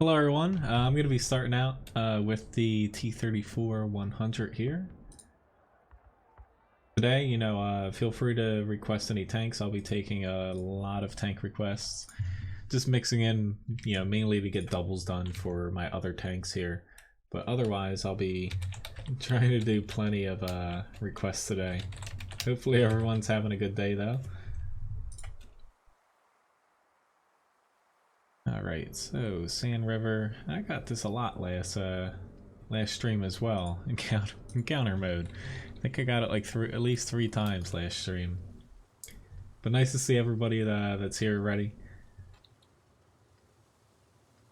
Hello everyone, I'm going to be starting out with the T-34-100 here. Today, feel free to request any tanks. I'll be taking a lot of tank requests. Just mixing in, mainly to get doubles done for my other tanks here. But otherwise, I'll be trying to do plenty of requests today. Hopefully everyone's having a good day though. Alright, so Sand River, I got this a lot last stream as well, encounter mode. I think I got it like at least 3 times last stream. But nice to see everybody that's here already.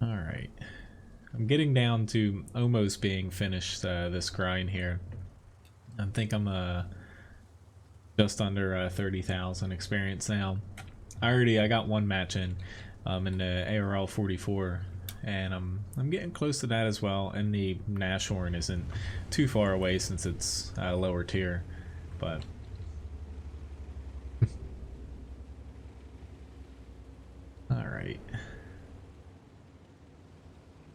Alright, I'm getting down to almost being finished this grind here. I think I'm just under 30,000 experience now. I got one match in the ARL 44, and I'm getting close to that as well. And the Nashorn isn't too far away since it's lower tier, but all right.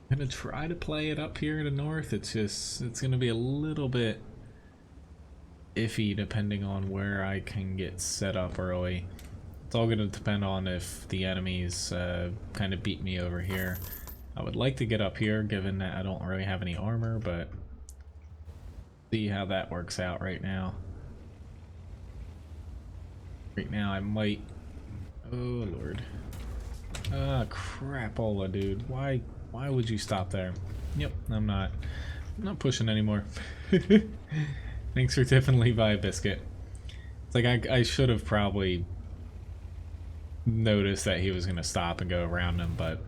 I'm gonna try to play it up here in the north. It's gonna be a little bit iffy depending on where I can get set up early. It's all going to depend on if the enemies kind of beat me over here. I would like to get up here given that I don't really have any armor, but see how that works out right now. Right now I might... Oh lord. Ah, crapola, dude. Why would you stop there? Yep, I'm not pushing anymore. Thanks for tipping Levi a biscuit. It's like I should have probably noticed that he was going to stop and go around him, but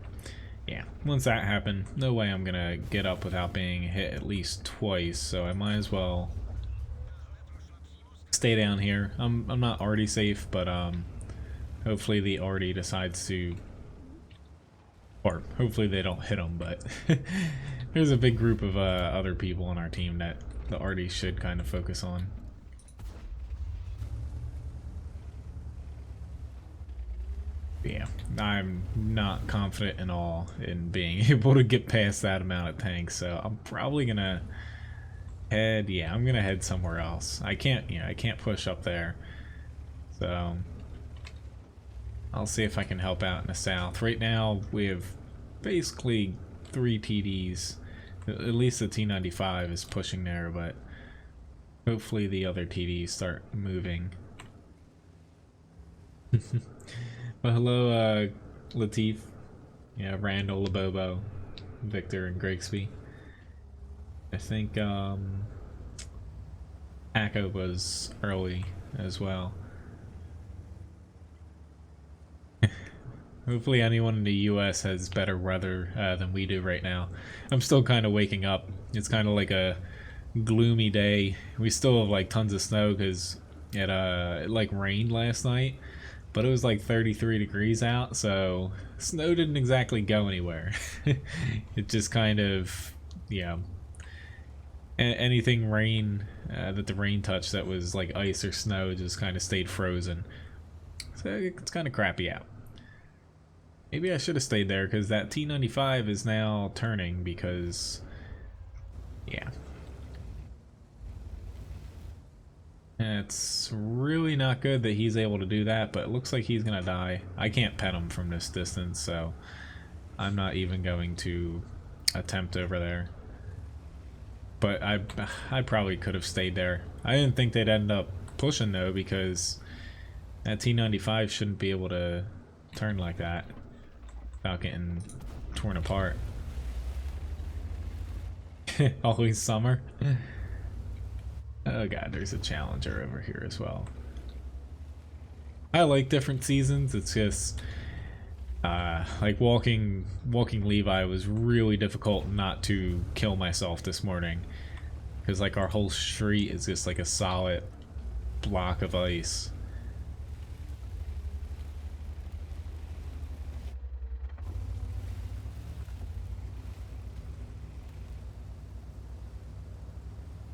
yeah, once that happened, no way I'm going to get up without being hit at least twice, so I might as well stay down here. I'm not already safe, but hopefully the Artie decides to, or hopefully they don't hit him, but there's a big group of other people on our team that the Artie should kind of focus on. Yeah, I'm not confident at all in being able to get past that amount of tanks, so I'm probably gonna head, I'm gonna head somewhere else. I can't push up there, so I'll see if I can help out in the south. Right now we have basically 3 TDs. At least the T95 is pushing there, but hopefully the other TDs start moving. Well, hello, Latif, Randall, Labobo, Victor, and Grigsby. I think Echo was early as well. Hopefully anyone in the US has better weather than we do right now. I'm still kind of waking up. It's kind of like a gloomy day. We still have like tons of snow because it like rained last night. But it was like 33 degrees out, so snow didn't exactly go anywhere. It just kind of, anything rain that the rain touched that was like ice or snow just kind of stayed frozen. So it's kind of crappy out. Maybe I should have stayed there because that T95 is now turning because, it's really not good that he's able to do that, but it looks like he's gonna die. I can't pet him from this distance, so I'm not even going to attempt over there. But I probably could have stayed there. I didn't think they'd end up pushing though, because that T95 shouldn't be able to turn like that without getting torn apart. Always summer. Oh god, there's a Challenger over here as well. I like different seasons. It's just like walking Levi was really difficult not to kill myself this morning, because like our whole street is just like a solid block of ice.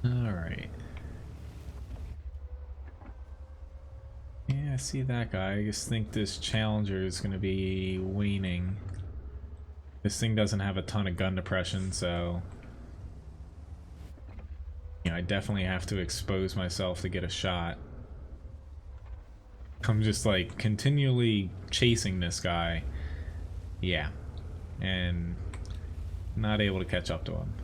All right. Yeah, I see that guy. I just think this Challenger is going to be waning. This thing doesn't have a ton of gun depression, so you know, I definitely have to expose myself to get a shot. I'm just like continually chasing this guy. Yeah. And not able to catch up to him.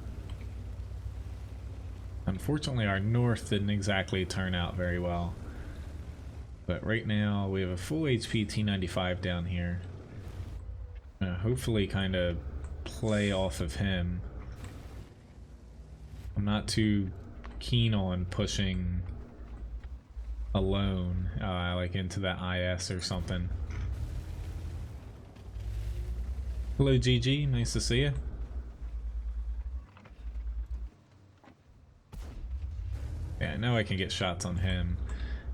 Unfortunately, our north didn't exactly turn out very well. But right now, we have a full HP T95 down here. Hopefully kind of play off of him. I'm not too keen on pushing alone, like into that IS or something. Hello GG, nice to see you. Yeah, I know I can get shots on him.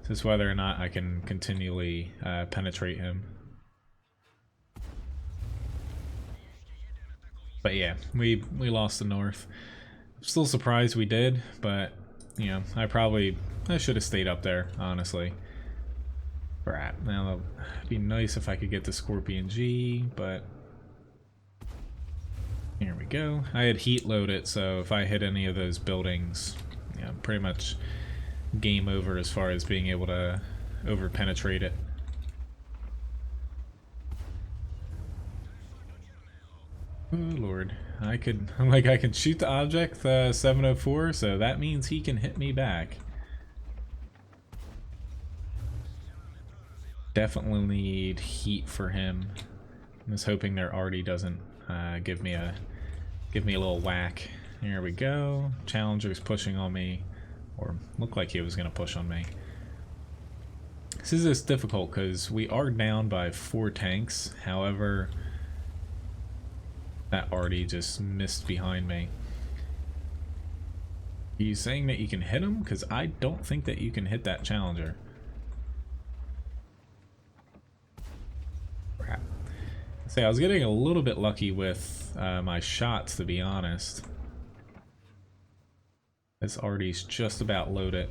It's just whether or not I can continually penetrate him. But yeah, we lost the north. I'm still surprised we did, but you know, I should have stayed up there, honestly. Crap. Now it'd be nice if I could get the Scorpion G, but here we go. I had heat loaded, so if I hit any of those buildings, yeah, pretty much game over as far as being able to over penetrate it. Oh lord, I could shoot the object 704, so that means he can hit me back. Definitely need heat for him. I'm just hoping their arty doesn't give me a little whack. Here we go. Challenger's pushing on me, or looked like he was gonna push on me. This is just difficult because we are down by 4 tanks. However, that arty just missed behind me. Are you saying that you can hit him? Because I don't think that you can hit that Challenger. Crap. See, I was getting a little bit lucky with my shots, to be honest. This arty's just about loaded.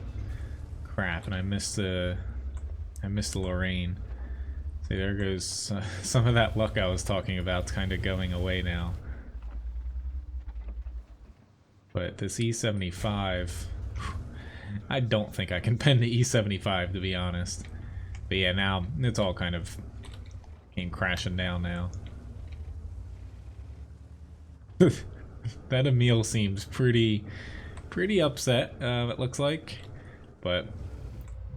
Crap, and I missed the Lorraine. See, there goes some of that luck I was talking about kind of going away now. But this E75, I don't think I can pen the E75, to be honest. But yeah, now it's all kind of came crashing down now. That Emil seems pretty upset, it looks like. But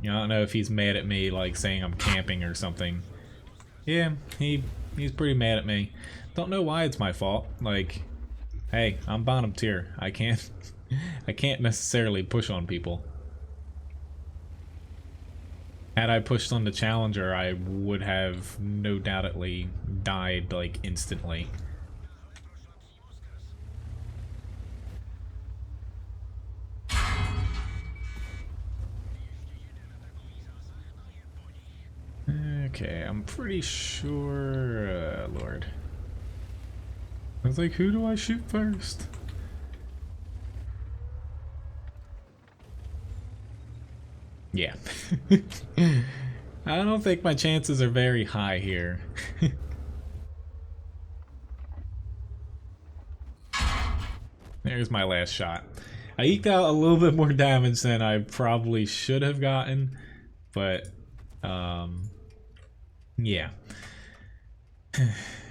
you know, I don't know if he's mad at me, like saying I'm camping or something. Yeah, he's pretty mad at me. Don't know why it's my fault. Like, hey, I'm bottom tier. I can't necessarily push on people. Had I pushed on the Challenger, I would have no doubtedly died like instantly. Okay, I'm pretty sure, Lord. I was like, who do I shoot first? Yeah. I don't think my chances are very high here. There's my last shot. I eked out a little bit more damage than I probably should have gotten, but yeah.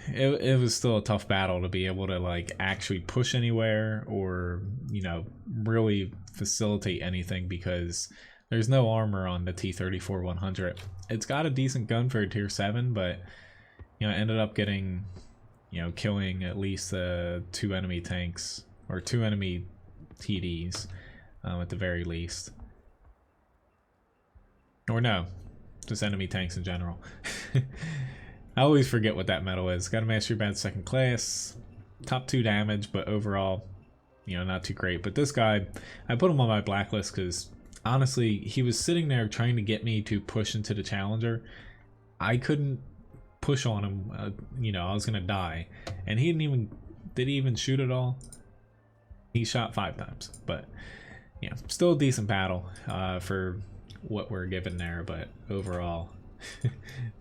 It was still a tough battle to be able to like actually push anywhere or, you know, really facilitate anything because there's no armor on the T-34-100. It's got a decent gun for a tier 7, but you know, ended up getting, you know, killing at least 2 enemy tanks or 2 enemy TDs at the very least. Or no, just enemy tanks in general. I always forget what that medal is. Got a mastery badge 2nd class, top 2 damage, but overall, you know, not too great. But this guy, I put him on my blacklist because honestly, he was sitting there trying to get me to push into the Challenger. I couldn't push on him. You know, I was gonna die, and he did he even shoot at all? He shot 5 times, but yeah, still a decent battle for what we're given there. But overall,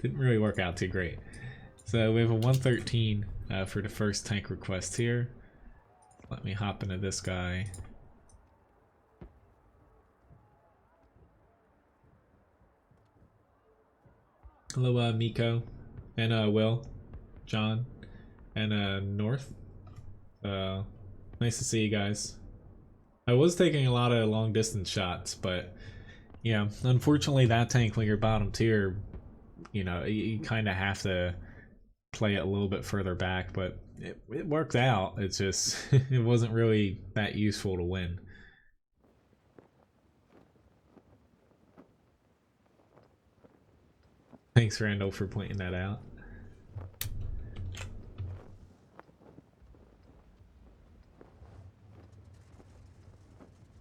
didn't really work out too great. So we have a 113 for the first tank request here. Let me hop into this guy. Hello, Miko, and Will, John, and North. Nice to see you guys. I was taking a lot of long distance shots, but yeah, unfortunately that tank when you're bottom tier, you know, you kind of have to play it a little bit further back, but it worked out. It's just it wasn't really that useful to win. Thanks, Randall, for pointing that out.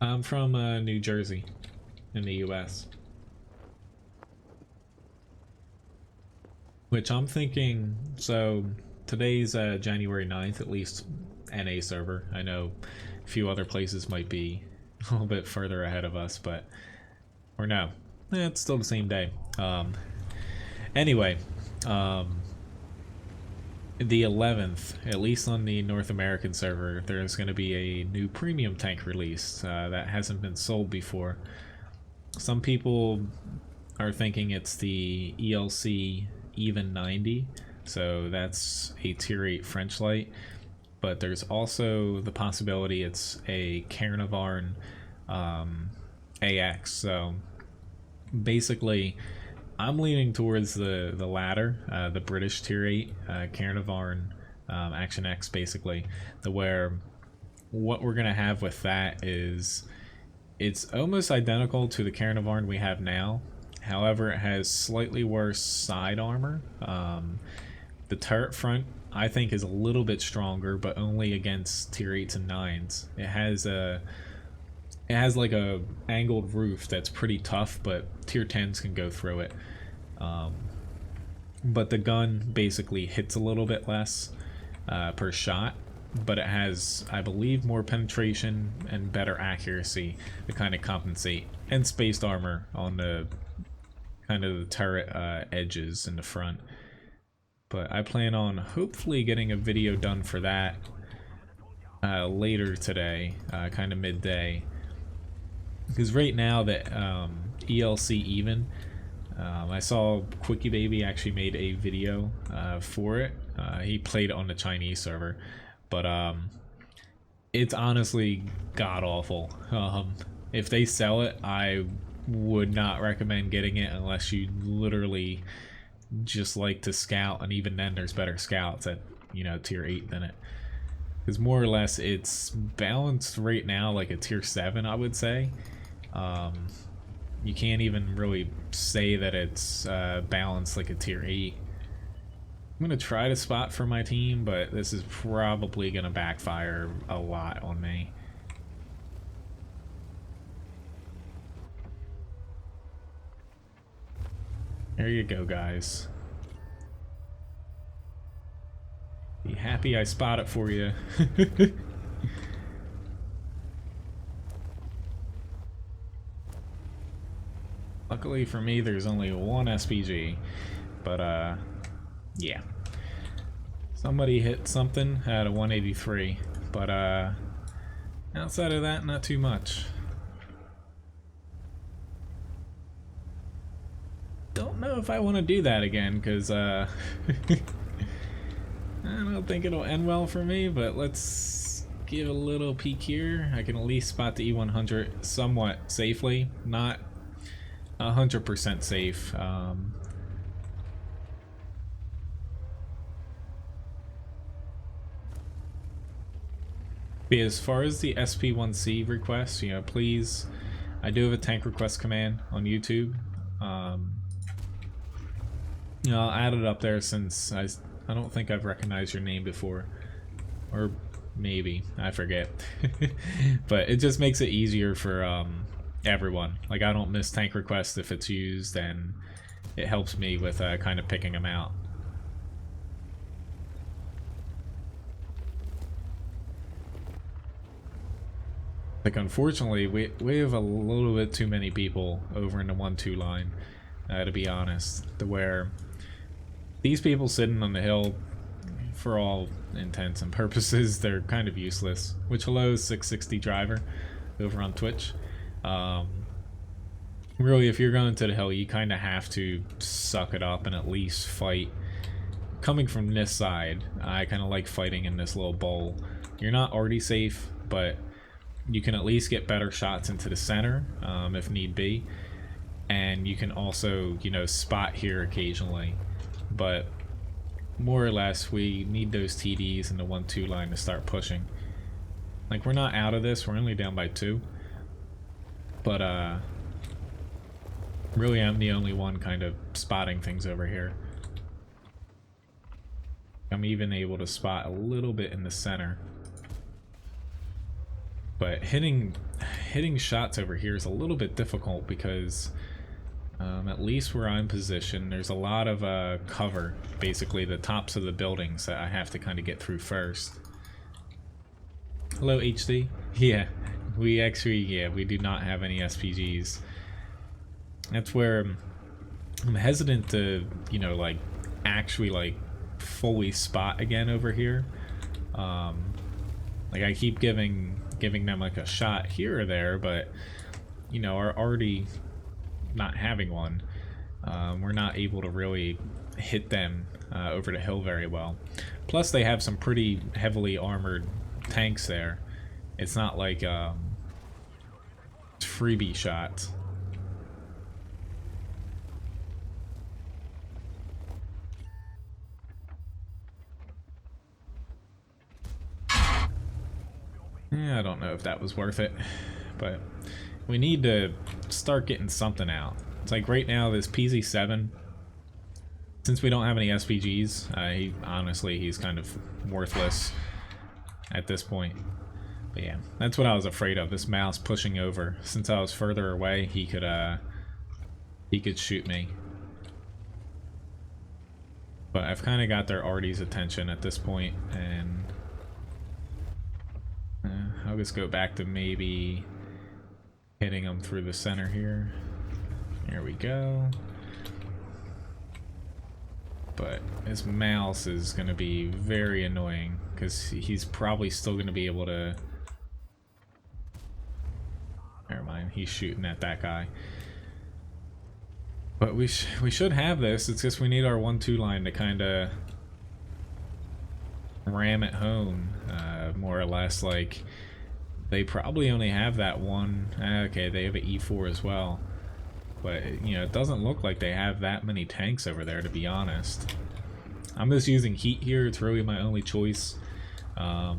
I'm from New Jersey in the US. Which I'm thinking, so today's January 9th, at least NA server. I know a few other places might be a little bit further ahead of us, but, or no, it's still the same day. Anyway, the 11th, at least on the North American server, there's going to be a new premium tank release that hasn't been sold before. Some people are thinking it's the ELC Even 90, so that's a tier 8 French light, but there's also the possibility it's a Cairnavon AX. So basically I'm leaning towards the latter, the British tier 8 Cairnavon Action X, basically, where what we're gonna have with that is it's almost identical to the Cairnavon we have now. However, it has slightly worse side armor. The turret front, I think, is a little bit stronger, but only against tier 8s and 9s. It has like a angled roof that's pretty tough, but tier 10s can go through it. But the gun basically hits a little bit less per shot, but it has, I believe, more penetration and better accuracy to kind of compensate, and spaced armor on the kind of the turret edges in the front. But I plan on hopefully getting a video done for that later today, kind of midday, because right now that ELC Even, I saw Pz.Kpfw actually made a video for it. He played it on the Chinese server, but it's honestly god awful. If they sell it, I would not recommend getting it unless you literally just like to scout, and even then there's better scouts at, you know, tier 8 than it, because more or less it's balanced right now like a tier 7, I would say. You can't even really say that it's balanced like a tier 8. I'm gonna try to spot for my team, but this is probably gonna backfire a lot on me. There you go, guys. Be happy I spot it for you. Luckily for me, there's only one SPG, but yeah. Somebody hit something at a 183, but outside of that, not too much. Don't know if I want to do that again, because I don't think it'll end well for me, but let's give a little peek here. I can at least spot the E100 somewhat safely, not 100% safe. But as far as the SP1C request, you know, please, I do have a tank request command on YouTube. You know, I'll add it up there, since I don't think I've recognized your name before, or maybe, I forget. But it just makes it easier for everyone. Like, I don't miss tank requests if it's used, and it helps me with kind of picking them out. Like, unfortunately, we have a little bit too many people over in the 1-2 line, to be honest, to where these people sitting on the hill for all intents and purposes, they're kind of useless. Which, hello, 660 driver over on Twitch. Really, if you're going to the hill, you kind of have to suck it up and at least fight. Coming from this side, I kind of like fighting in this little bowl. You're not already safe, but you can at least get better shots into the center if need be. And you can also, you know, spot here occasionally. But more or less, we need those TDs and the 1-2 line to start pushing. Like, we're not out of this, we're only down by 2. But, really, I'm the only one kind of spotting things over here. I'm even able to spot a little bit in the center. But hitting shots over here is a little bit difficult because at least where I'm positioned, there's a lot of cover, basically the tops of the buildings that I have to kind of get through first. Hello, HD. Yeah, we do not have any SPGs. That's where I'm hesitant to, you know, like, actually, like, fully spot again over here. Like, I keep giving them, like, a shot here or there, but, you know, are already not having one. We're not able to really hit them over the hill very well. Plus, they have some pretty heavily armored tanks there. It's not like freebie shots. Yeah, I don't know if that was worth it, but we need to start getting something out. It's like right now, this Pz.Kpfw, since we don't have any SPGs, honestly, he's kind of worthless at this point. But yeah, that's what I was afraid of, this mouse pushing over. Since I was further away, he could shoot me. But I've kind of got their arty's attention at this point, and I'll just go back to maybe hitting them through the center here. There we go. But his mouse is going to be very annoying because he's probably still going to be able to... Never mind, he's shooting at that guy. But we should have this. It's just we need our 1-2 line to kind of ram it home, more or less. Like, they probably only have that one. Okay, they have an E4 as well. But, you know, it doesn't look like they have that many tanks over there, to be honest. I'm just using heat here. It's really my only choice. But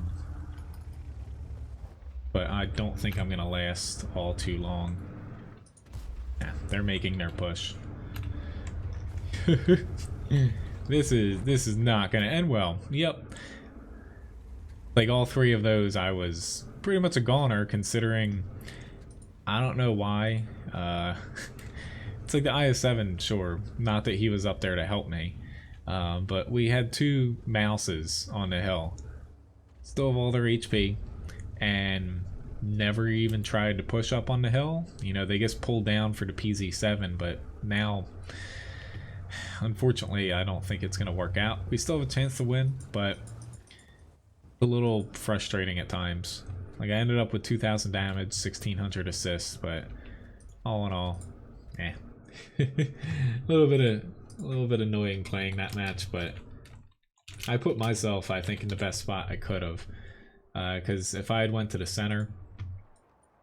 I don't think I'm going to last all too long. Yeah, they're making their push. This is not going to end well. Yep. Like, all three of those, I was pretty much a goner, considering... I don't know why. It's like the IS-7, sure. Not that he was up there to help me. But we had 2 mouses on the hill. Still have all their HP. And never even tried to push up on the hill. You know, they just pulled down for the Pz.Kpfw, but now... Unfortunately, I don't think it's going to work out. We still have a chance to win, but... a little frustrating at times. Like, I ended up with 2,000 damage, 1,600 assists, but all in all, eh. a little bit annoying playing that match, but I put myself, I think, in the best spot I could have. Because if I had went to the center,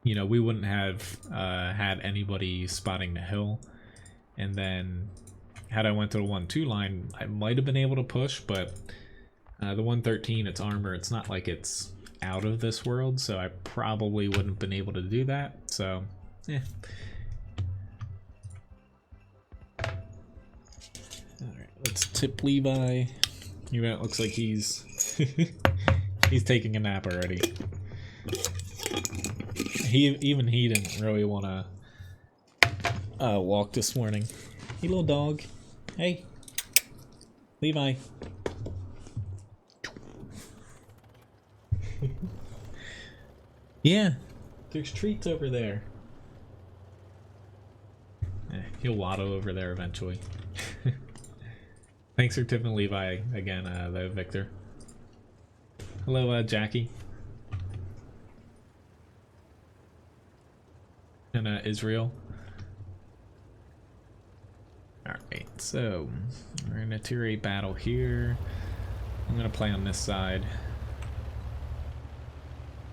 you know, we wouldn't have had anybody spotting the hill. And then, had I went to the 1-2 line, I might have been able to push, but the 113, its armor, it's not like it's out of this world, so I probably wouldn't have been able to do that, so, yeah. Alright, let's tip Levi. You know, it looks like he's... he's taking a nap already. Even he didn't really want to walk this morning. Hey, little dog. Hey. Levi. Yeah, there's treats over there. He'll waddle over there eventually. Thanks for tipping Levi again, though, Victor. Hello, Jackie. And Israel. Alright, so we're in a tier 8 battle here. I'm gonna play on this side.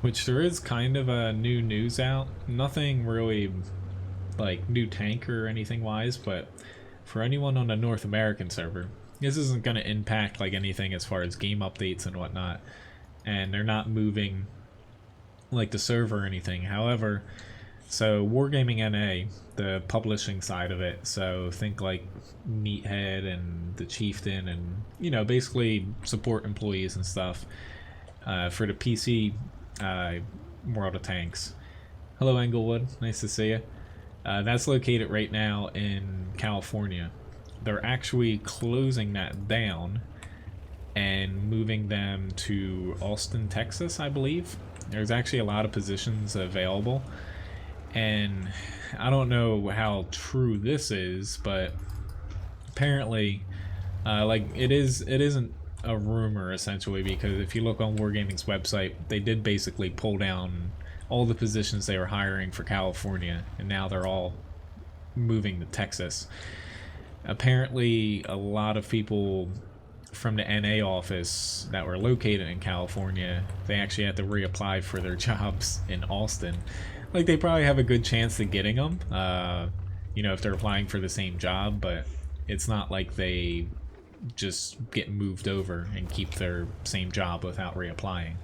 Which there is kind of a new news out. Nothing really like new tank or anything wise, but for anyone on the North American server, this isn't gonna impact like anything as far as game updates and whatnot. And they're not moving like the server or anything. However, so Wargaming NA, the publishing side of it, so think like Meathead and the Chieftain and, you know, basically support employees and stuff for the PC World of Tanks. Hello Englewood, nice to see you. That's located right now in California. They're actually closing that down and moving them to Austin, Texas, I believe. There's actually a lot of positions available. And I don't know how true this is, but apparently, like it isn't a rumor essentially, because if you look on Wargaming's website, they did basically pull down all the positions they were hiring for California, and now they're all moving to Texas. Apparently, a lot of people from the NA office that were located in California, they actually had to reapply for their jobs in Austin. Like, they probably have a good chance of getting them, you know, if they're applying for the same job, but it's not like they just get moved over and keep their same job without reapplying.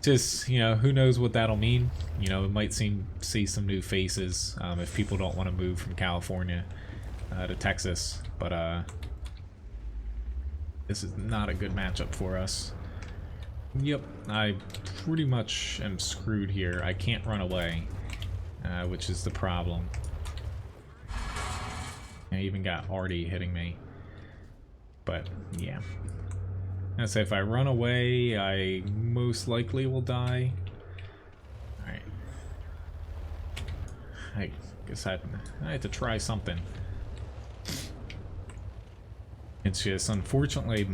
Just, you know, who knows what that'll mean. You know, it might see some new faces if people don't want to move from California to Texas, but this is not a good matchup for us. Yep, I pretty much am screwed here. I can't run away, which is the problem. I even got Artie hitting me. But, yeah. I say if I run away, I most likely will die. Alright. I guess I had to try something. It's just, unfortunately,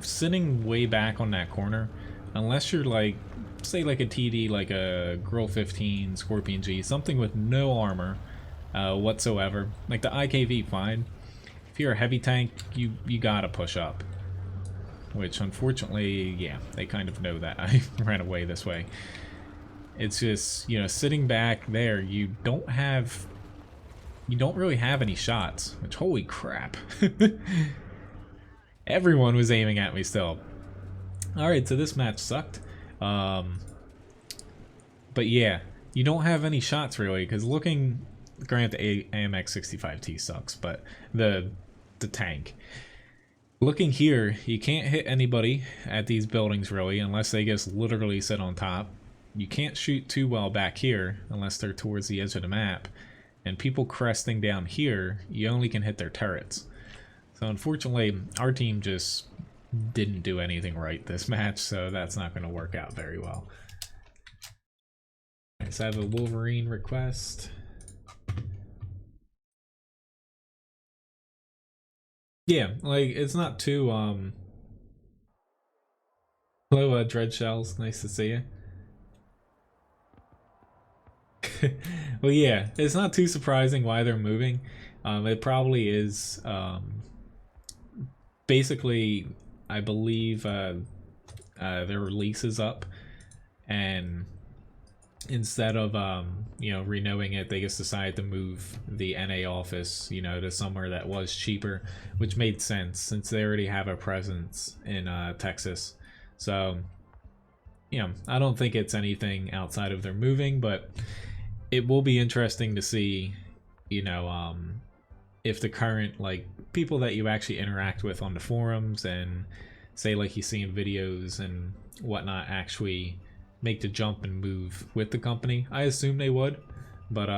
sitting way back on that corner, unless you're like, say like a TD, like a Grill 15, Scorpion G, something with no armor whatsoever, like the IKV, fine. If you're a heavy tank, you gotta push up. Which, unfortunately, yeah, they kind of know that. I ran away this way. It's just, you know, sitting back there, you don't really have any shots, which, holy crap. Everyone was aiming at me still. Alright, so this match sucked. But yeah, you don't have any shots really, because looking, granted the AMX-65T sucks, but the tank. Looking here, you can't hit anybody at these buildings really, unless they just literally sit on top. You can't shoot too well back here, unless they're towards the edge of the map. And people cresting down here, you only can hit their turrets. So unfortunately, our team just didn't do anything right this match, so that's not going to work out very well. Right, so I have a Wolverine request. Yeah, like, it's not too, hello, Dread Shells, nice to see you. Well, yeah, it's not too surprising why they're moving. It probably is, basically, I believe their release is up, and instead of you know, renewing it, they just decided to move the NA office, you know, to somewhere that was cheaper, which made sense since they already have a presence in Texas. So, you know, I don't think it's anything outside of their moving, but it will be interesting to see, you know, if the current, like, people that you actually interact with on the forums and say, like, you see in videos and whatnot, actually make the jump and move with the company. I assume they would, but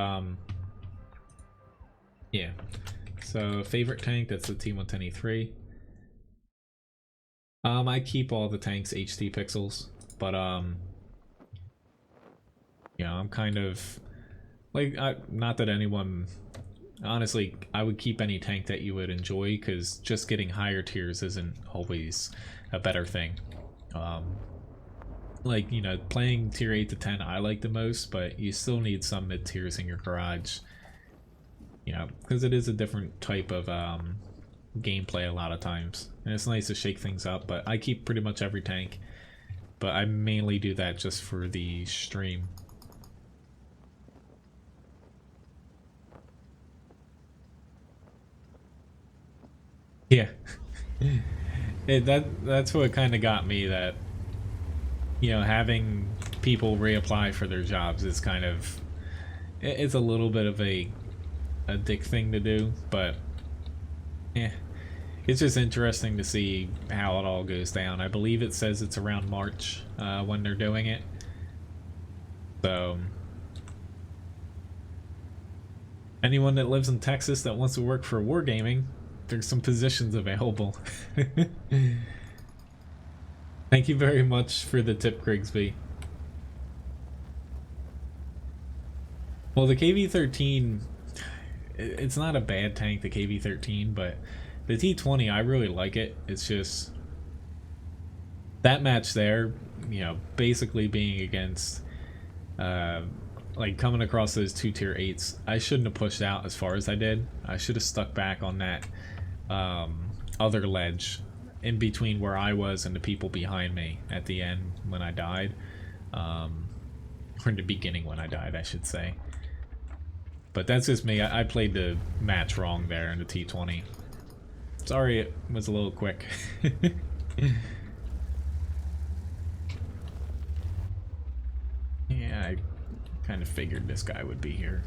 yeah. So favorite tank, that's the T110E3. I keep all the tanks HT pixels, but you know, I'm kind of like, not that anyone, honestly, I would keep any tank that you would enjoy, because just getting higher tiers isn't always a better thing. Like, you know, playing tier 8 to 10 I like the most, but you still need some mid tiers in your garage, you know, because it is a different type of gameplay a lot of times, and it's nice to shake things up. But I keep pretty much every tank, but I mainly do that just for the stream. Yeah. That's what kind of got me, that, you know, having people reapply for their jobs is kind of, it's a little bit of a dick thing to do, but yeah, it's just interesting to see how it all goes down. I believe it says it's around March when they're doing it, so anyone that lives in Texas that wants to work for Wargaming, there's some positions available. Thank you very much for the tip, Grigsby. Well, the KV-13, it's not a bad tank, the KV-13, but the T-20, I really like it. It's just that match there, you know, basically being against, like coming across those 2 tier 8s, I shouldn't have pushed out as far as I did. I should have stuck back on that other ledge in between where I was and the people behind me at the end when I died, or in the beginning when I died, I should say. But that's just me. I played the match wrong there in the T-20. Sorry it was a little quick. Yeah, I kind of figured this guy would be here.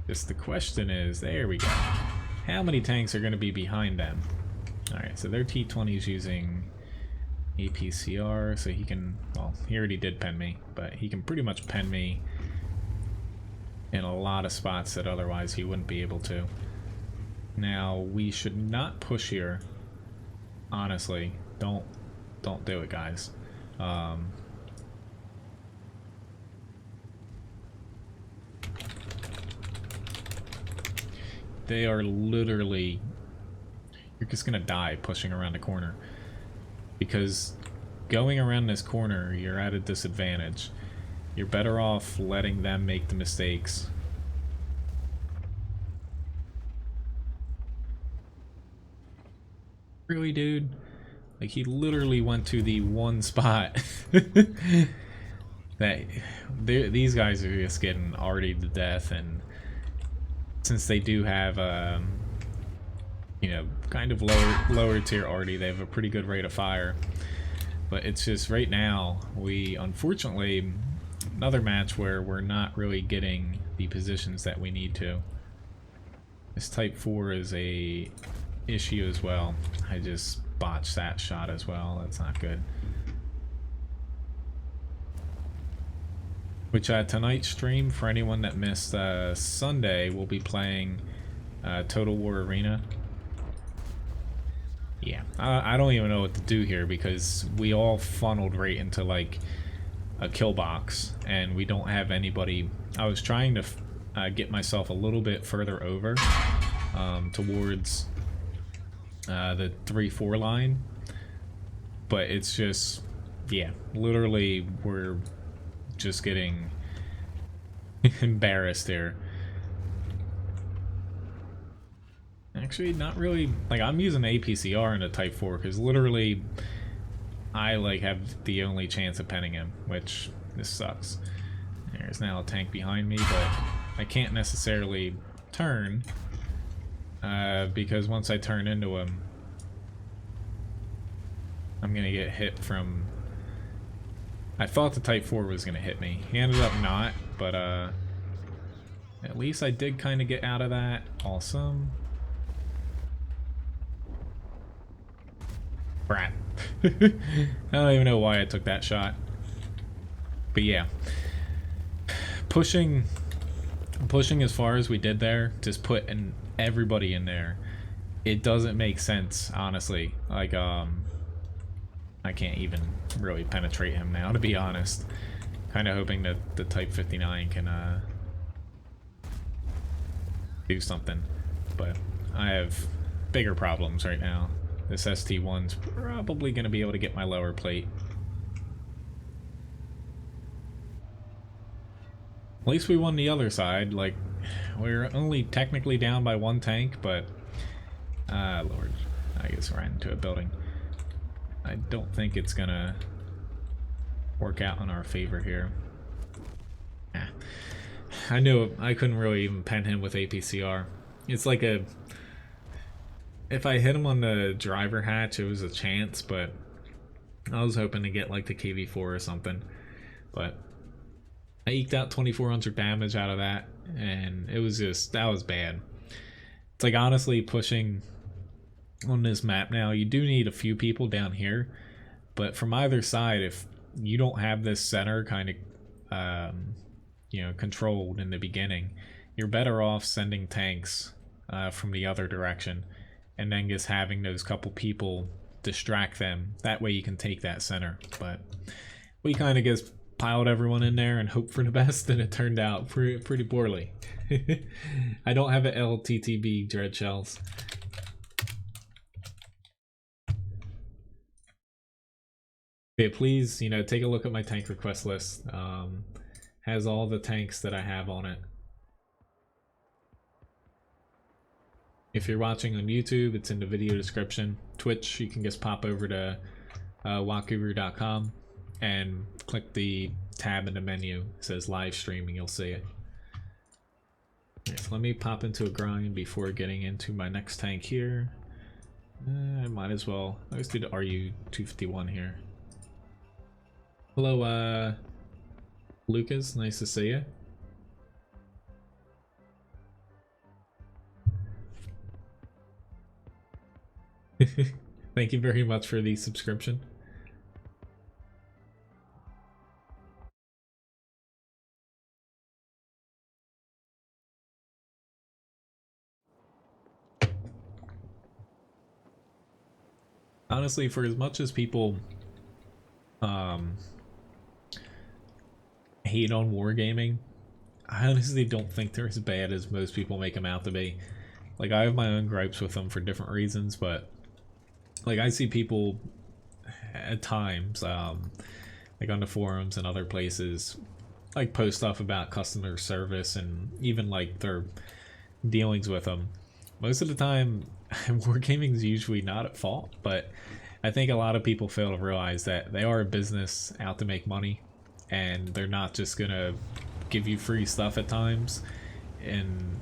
Just the question is, there we go, how many tanks are going to be behind them? Alright, so their T-20 is using APCR, so he can, well, he already did pen me, but he can pretty much pen me in a lot of spots that otherwise he wouldn't be able to. Now, we should not push here, honestly. Don't do it, guys. They are literally, you're just gonna die pushing around the corner, because going around this corner, you're at a disadvantage. You're better off letting them make the mistakes. Really, dude? Like, he literally went to the one spot that these guys are just getting artied to death, and since they do have you know, kind of lower tier arty, they have a pretty good rate of fire. But it's just right now, we unfortunately, another match where we're not really getting the positions that we need to. This Type 4 is a issue as well. I just botched that shot as well. That's not good. Which tonight's stream, for anyone that missed Sunday, we'll be playing Total War Arena. Yeah, I don't even know what to do here, because we all funneled right into like a kill box, and we don't have anybody. I was trying to get myself a little bit further over towards the 3-4 line, but it's just, yeah, literally we're just getting embarrassed here. Actually, not really. Like, I'm using APCR in a Type 4 because literally I like have the only chance of penning him, which this sucks. There's now a tank behind me, but I can't necessarily turn because once I turn into him, I'm gonna get hit from. I thought the Type 4 was gonna hit me. He ended up not, but at least I did kind of get out of that. Awesome. Brat. I don't even know why I took that shot. But yeah. Pushing as far as we did there, just putting everybody in there, it doesn't make sense, honestly. Like, I can't even really penetrate him now, to be honest. Kind of hoping that the Type 59 can do something. But I have bigger problems right now. this ST1's probably going to be able to get my lower plate. At least we won the other side. Like, we're only technically down by 1 tank, but Lord, I just ran into a building. I don't think it's gonna work out in our favor here. I knew I couldn't really even pen him with APCR. It's like a... If I hit him on the driver hatch, it was a chance, but I was hoping to get like the KV4 or something. But I eked out 2400 damage out of that, and it was just... that was bad. It's like, honestly, pushing on this map now, you do need a few people down here, but from either side, if you don't have this center kind of you know, controlled in the beginning, you're better off sending tanks from the other direction and then just having those couple people distract them. That way you can take that center. But we kind of just piled everyone in there and hoped for the best, and it turned out pretty poorly. I don't have an LTTB dread shells. Okay, please, you know, take a look at my tank request list. Has all the tanks that I have on it. If you're watching on YouTube, it's in the video description. Twitch, you can just pop over to WoTguru.com and click the tab in the menu. It says live streaming, you'll see it. Okay, so let me pop into a grind before getting into my next tank here. I might as well. Let's do the RU-251 here. Hello, Lucas, nice to see you. Thank you very much for the subscription. Honestly, for as much as people hate on Wargaming, I honestly don't think they're as bad as most people make them out to be. Like, I have my own gripes with them for different reasons, but like, I see people at times, like on the forums and other places, like post stuff about customer service and even like their dealings with them. Most of the time, Wargaming is usually not at fault, but I think a lot of people fail to realize that they are a business out to make money, and they're not just gonna give you free stuff at times. And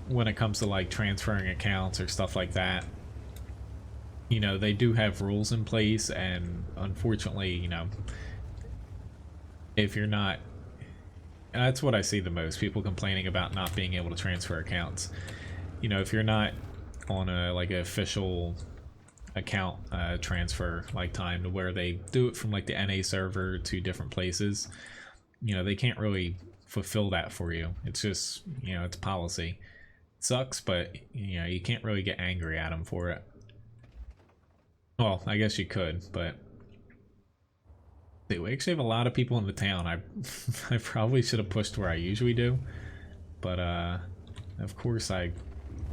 when it comes to like transferring accounts or stuff like that, you know, they do have rules in place, and unfortunately, you know, if you're not... That's what I see the most, people complaining about not being able to transfer accounts. You know, if you're not on a like an official account transfer like time to where they do it from like the NA server to different places, you know, they can't really fulfill that for you. It's just, you know, it's policy. It sucks, but you know, you can't really get angry at them for it. Well, I guess you could, but we actually have a lot of people in the town. I probably should have pushed where I usually do, but of course I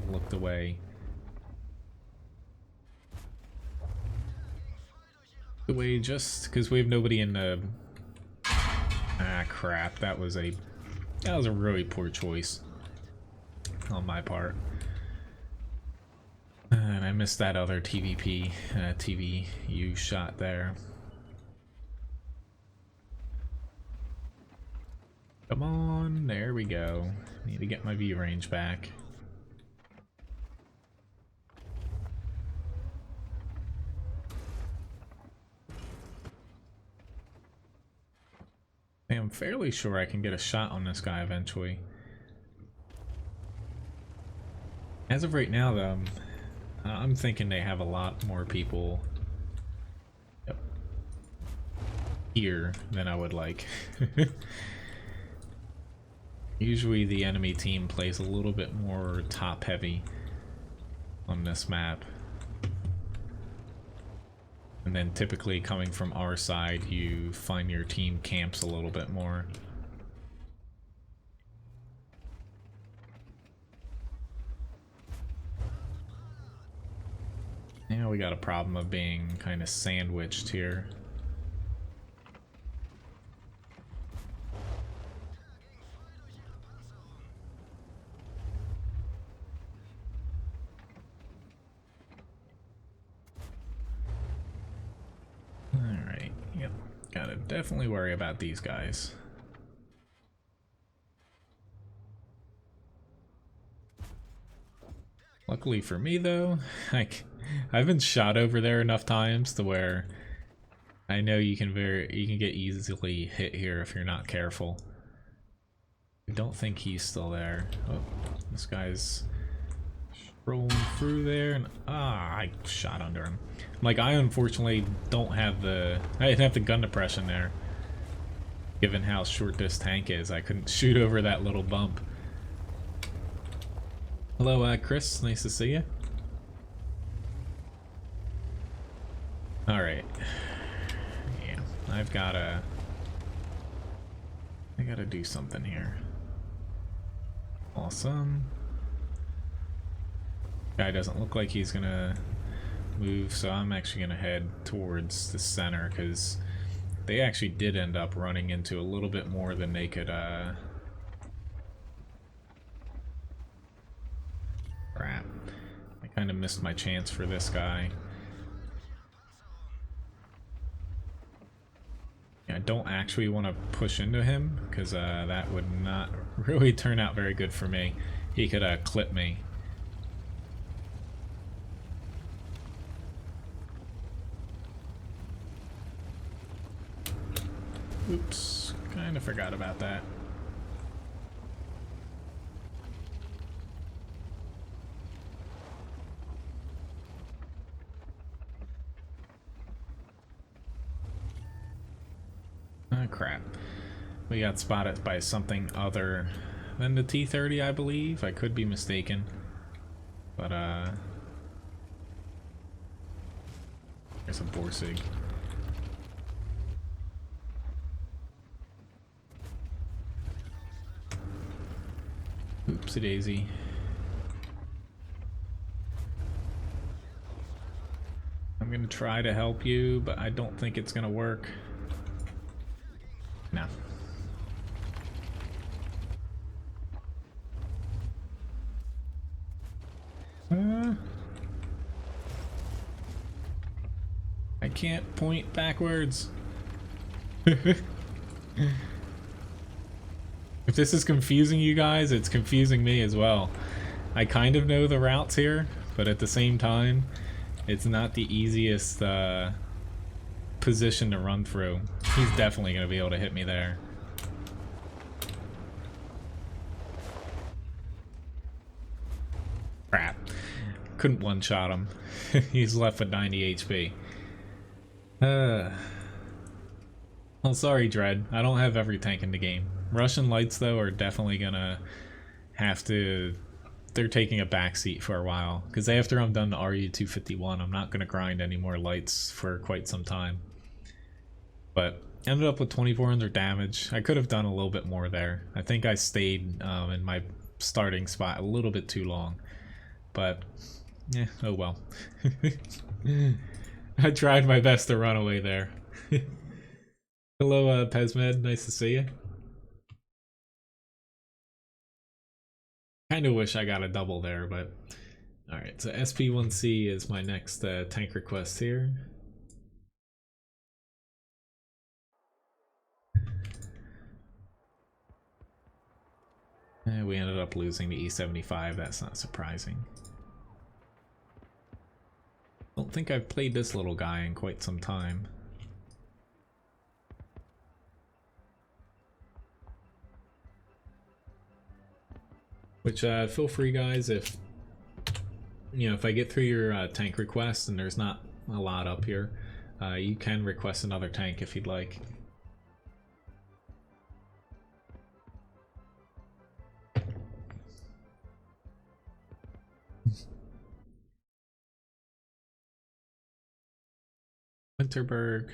looked away. Away just because we have nobody in the... Ah, crap. That was a really poor choice on my part. And I missed that other TVU shot there. Come on, there we go. Need to get my view range back. I'm fairly sure I can get a shot on this guy eventually. As of right now, though, I'm thinking they have a lot more people here than I would like. Usually the enemy team plays a little bit more top heavy on this map. And then typically coming from our side, you find your team camps a little bit more. Yeah, we got a problem of being kind of sandwiched here. Alright, yep. Gotta definitely worry about these guys. Luckily for me, though, I've been shot over there enough times to where I know you can get easily hit here if you're not careful. I don't think he's still there. Oh, this guy's rolling through there, and I shot under him. Like, I unfortunately don't have the I didn't have the gun depression there. Given how short this tank is, I couldn't shoot over that little bump. Hello, Chris. Nice to see you. Alright. Yeah, I gotta do something here. Awesome. Guy doesn't look like he's gonna move, so I'm actually gonna head towards the center, because they actually did end up running into a little bit more than they could, crap. I kind of missed my chance for this guy. I don't actually want to push into him, because that would not really turn out very good for me. He could clip me. Oops, kind of forgot about that. Oh crap. We got spotted by something other than the T-30, I believe. I could be mistaken. But, there's a Borsig. Oopsie daisy. I'm gonna try to help you, but I don't think it's gonna work. No. I can't point backwards. If this is confusing you guys, it's confusing me as well. I kind of know the routes here, but at the same time, it's not the easiest position to run through. He's definitely going to be able to hit me there. Crap. Couldn't one-shot him. He's left with 90 HP. Well, sorry, Dread. I don't have every tank in the game. Russian lights, though, are definitely gonna have to... They're taking a backseat for a while. Because after I'm done the RU-251, I'm not gonna grind any more lights for quite some time. But ended up with 2,400 damage. I could have done a little bit more there. I think I stayed in my starting spot a little bit too long. But, yeah, oh well. I tried my best to run away there. Hello, Pezmed. Nice to see you. Kind of wish I got a double there, but... Alright, so SP1C is my next tank request here. We ended up losing the E75, that's not surprising. Don't think I've played this little guy in quite some time. Which, feel free guys, if I get through your tank request and there's not a lot up here, you can request another tank if you'd like. Winterberg.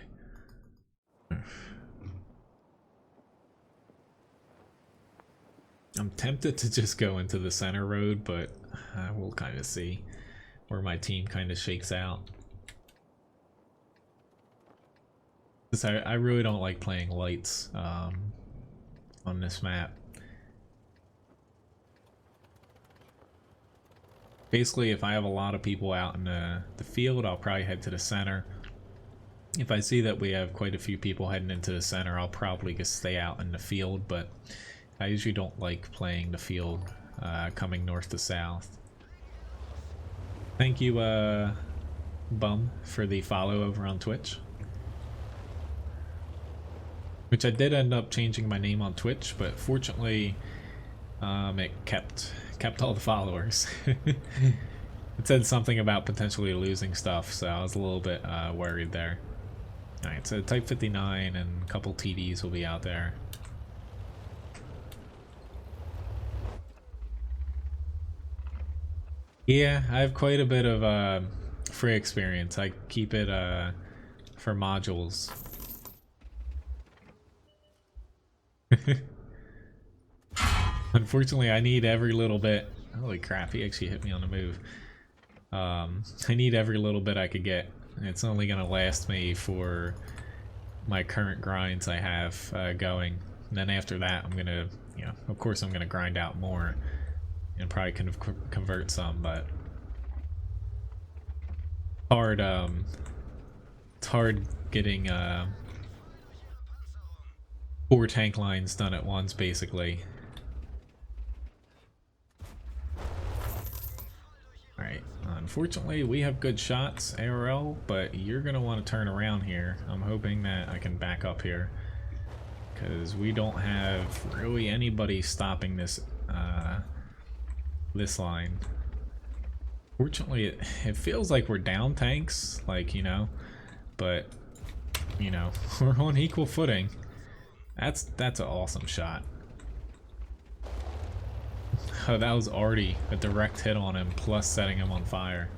I'm tempted to just go into the center road, but we'll kind of see. where my team kind of shakes out. Because I really don't like playing lights on this map. Basically, if I have a lot of people out in the field, I'll probably head to the center. If I see that we have quite a few people heading into the center, I'll probably just stay out in the field, but I usually don't like playing the field coming north to south. Thank you, Bum, for the follow over on Twitch. Which I did end up changing my name on Twitch, but fortunately it kept all the followers. It said something about potentially losing stuff, so I was a little bit worried there. Alright, so Type 59 and a couple TDs will be out there. Yeah, I have quite a bit of free experience. I keep it for modules. Unfortunately, I need every little bit. Holy crap, he actually hit me on the move. I need every little bit I could get. It's only going to last me for my current grinds I have going. And then after that, I'm going to, you know, of course I'm going to grind out more and probably convert some, but it's hard getting 4 tank lines done at once, basically. Alright, unfortunately we have good shots, ARL, but you're going to want to turn around here. I'm hoping that I can back up here, because we don't have really anybody stopping this this line. Fortunately, it feels like we're down tanks, like, you know, but, you know, we're on equal footing. That's an awesome shot. Oh, that was already a direct hit on him, plus setting him on fire.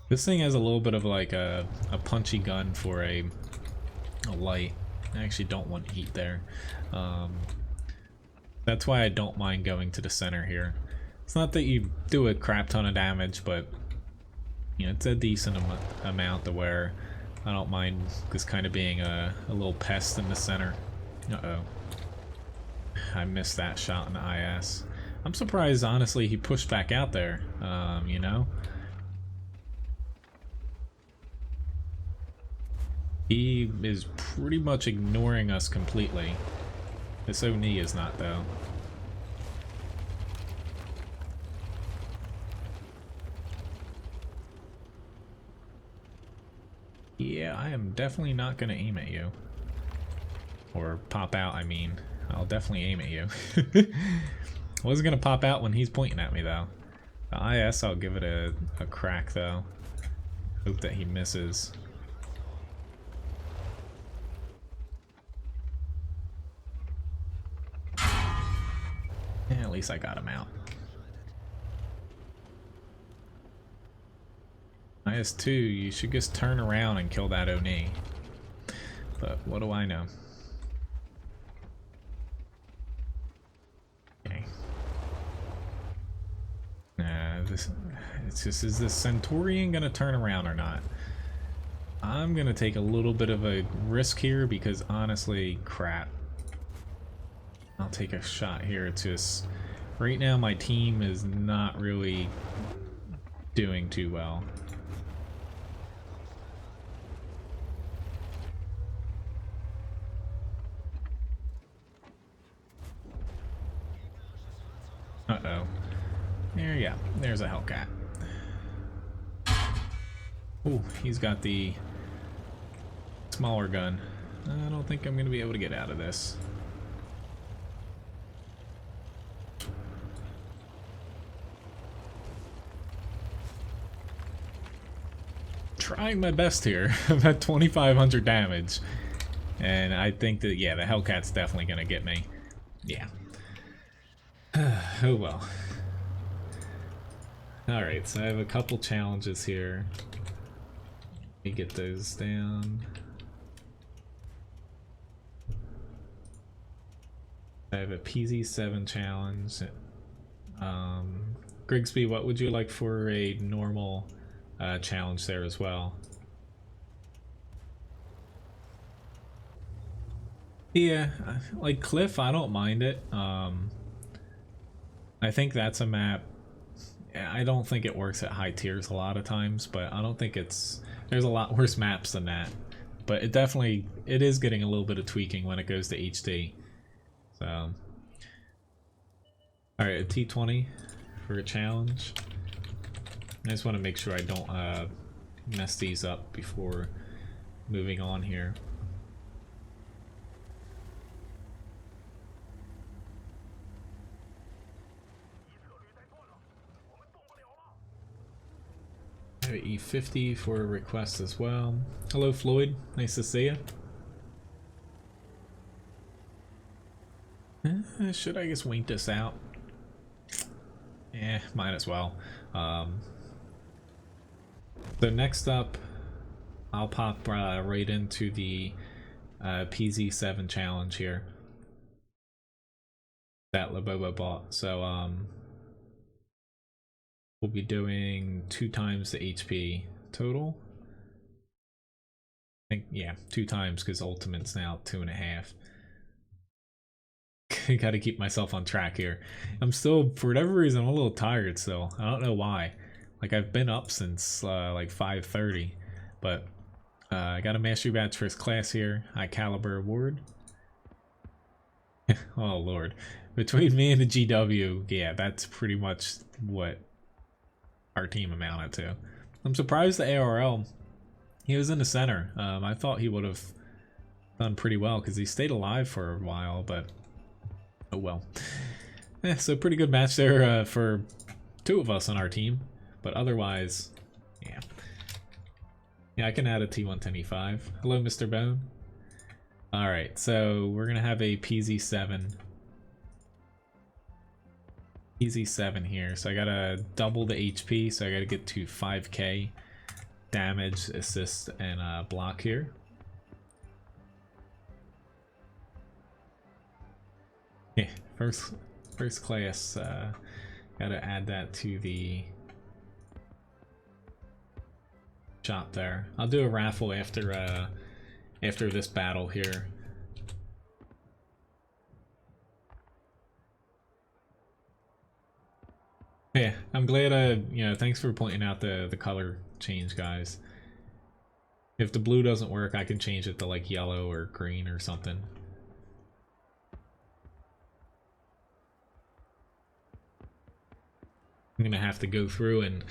This thing has a little bit of like a punchy gun for a light. I actually don't want heat there. That's why I don't mind going to the center here. It's not that you do a crap ton of damage, but you know, it's a decent amount to where I don't mind just kind of being a little pest in the center. Uh-oh. I missed that shot in the IS. I'm surprised, honestly, he pushed back out there, you know? He is pretty much ignoring us completely. This Oni is not, though. Yeah, I am definitely not going to aim at you. Or pop out, I mean. I'll definitely aim at you. I wasn't going to pop out when he's pointing at me, though. The IS, I'll give it a crack, though. Hope that he misses. Yeah, at least I got him out. IS-2, you should just turn around and kill that Oni. But what do I know? Okay. It's just, is this Centaurian gonna turn around or not? I'm gonna take a little bit of a risk here because honestly, crap. I'll take a shot here. It's just, right now my team is not really doing too well. Uh-oh. There, yeah, there's a Hellcat. Ooh, he's got the smaller gun. I don't think I'm gonna be able to get out of this. Trying my best here. I'm at 2,500 damage. And I think that, yeah, the Hellcat's definitely gonna get me. Yeah. Oh well. Alright, so I have a couple challenges here. Let me get those down. I have a PZ7 challenge. Grigsby, what would you like for a normal challenge there as well? Yeah, like Cliff, I don't mind it. I think that's a map. I don't think it works at high tiers a lot of times, but I don't think there's a lot worse maps than that. But it is getting a little bit of tweaking when it goes to HD. So, all right, a T20 for a challenge. I just want to make sure I don't mess these up before moving on here. I have E50 for a request as well. Hello Floyd, nice to see you. Should I just wait this out? Might as well. So next up, I'll pop right into the PZ7 challenge here that Labobo bought. So we'll be doing 2 times the HP total. I think, yeah, 2 times because Ultimate's now 2.5. Gotta keep myself on track here. I'm still, for whatever reason, I'm a little tired still. I don't know why. Like, I've been up since like 5:30, but I got a Mastery Badge First Class here. High Caliber Award. Oh lord. Between me and the GW, yeah, that's pretty much what our team amounted to. I'm surprised the ARL, he was in the center. I thought he would have done pretty well because he stayed alive for a while, but oh well. So pretty good match there for 2 of us on our team, but otherwise, yeah. Yeah, I can add a T110E5. Hello, Mr. Bone. Alright, so we're gonna have a PZ7 here, so I gotta double the HP, so I gotta get to 5k damage, assist, and block here. Yeah, first class, gotta add that to the shop there. I'll do a raffle after this battle here. Yeah, I'm glad, you know, thanks for pointing out the color change, guys. If the blue doesn't work, I can change it to like yellow or green or something. I'm gonna have to go through and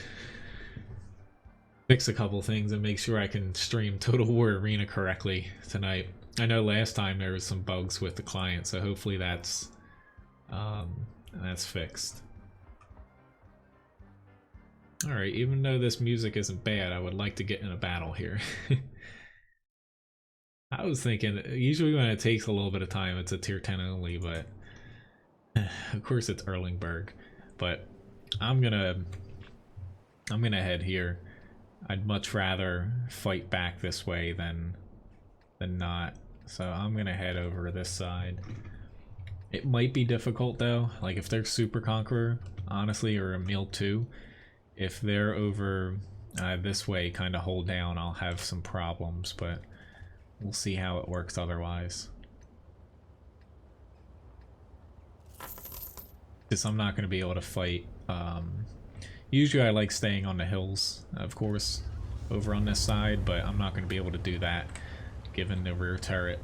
fix a couple things and make sure I can stream Total War Arena correctly tonight. I know last time there was some bugs with the client, so hopefully that's fixed. Alright, even though this music isn't bad, I would like to get in a battle here. I was thinking, usually when it takes a little bit of time, it's a tier 10 only, but of course it's Erlingberg. But I'm gonna head here. I'd much rather fight back this way than not. So I'm gonna head over this side. It might be difficult though, like if they're Super Conqueror, honestly, or Emil 2, if they're over this way, kind of hold down, I'll have some problems, but we'll see how it works otherwise. Because I'm not going to be able to fight. Usually I like staying on the hills, of course, over on this side, but I'm not going to be able to do that given the rear turret.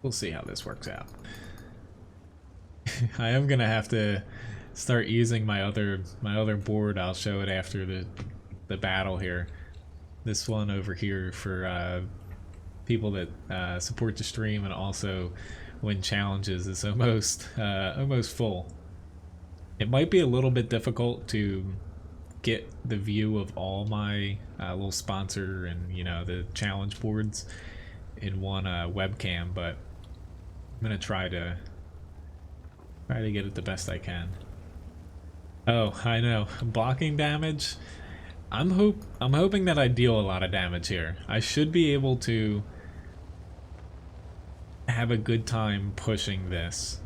We'll see how this works out. I am gonna have to start using my other board. I'll show it after the battle here. This one over here for people that support the stream and also win challenges is almost full. It might be a little bit difficult to get the view of all my little sponsor and, you know, the challenge boards in one webcam, but I'm gonna try to get it the best I can. Oh, I know. Blocking damage. I'm hoping that I deal a lot of damage here. I should be able to have a good time pushing this.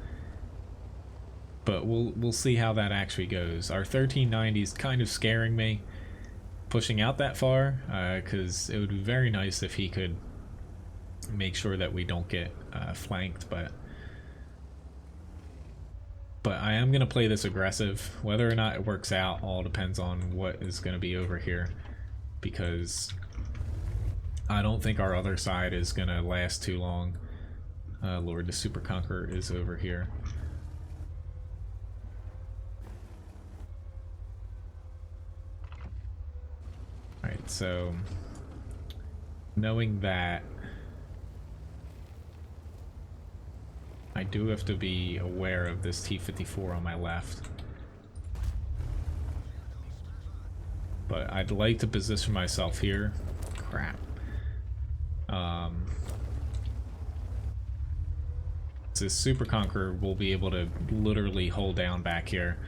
But we'll see how that actually goes. Our 1390 is kind of scaring me, pushing out that far, because it would be very nice if he could make sure that we don't get flanked, but I am going to play this aggressive. Whether or not it works out all depends on what is going to be over here, because I don't think our other side is going to last too long. Lord, the Super Conqueror is over here. Alright, so knowing that, I do have to be aware of this T-54 on my left. But I'd like to position myself here. Crap. This Super Conqueror will be able to literally hold down back here,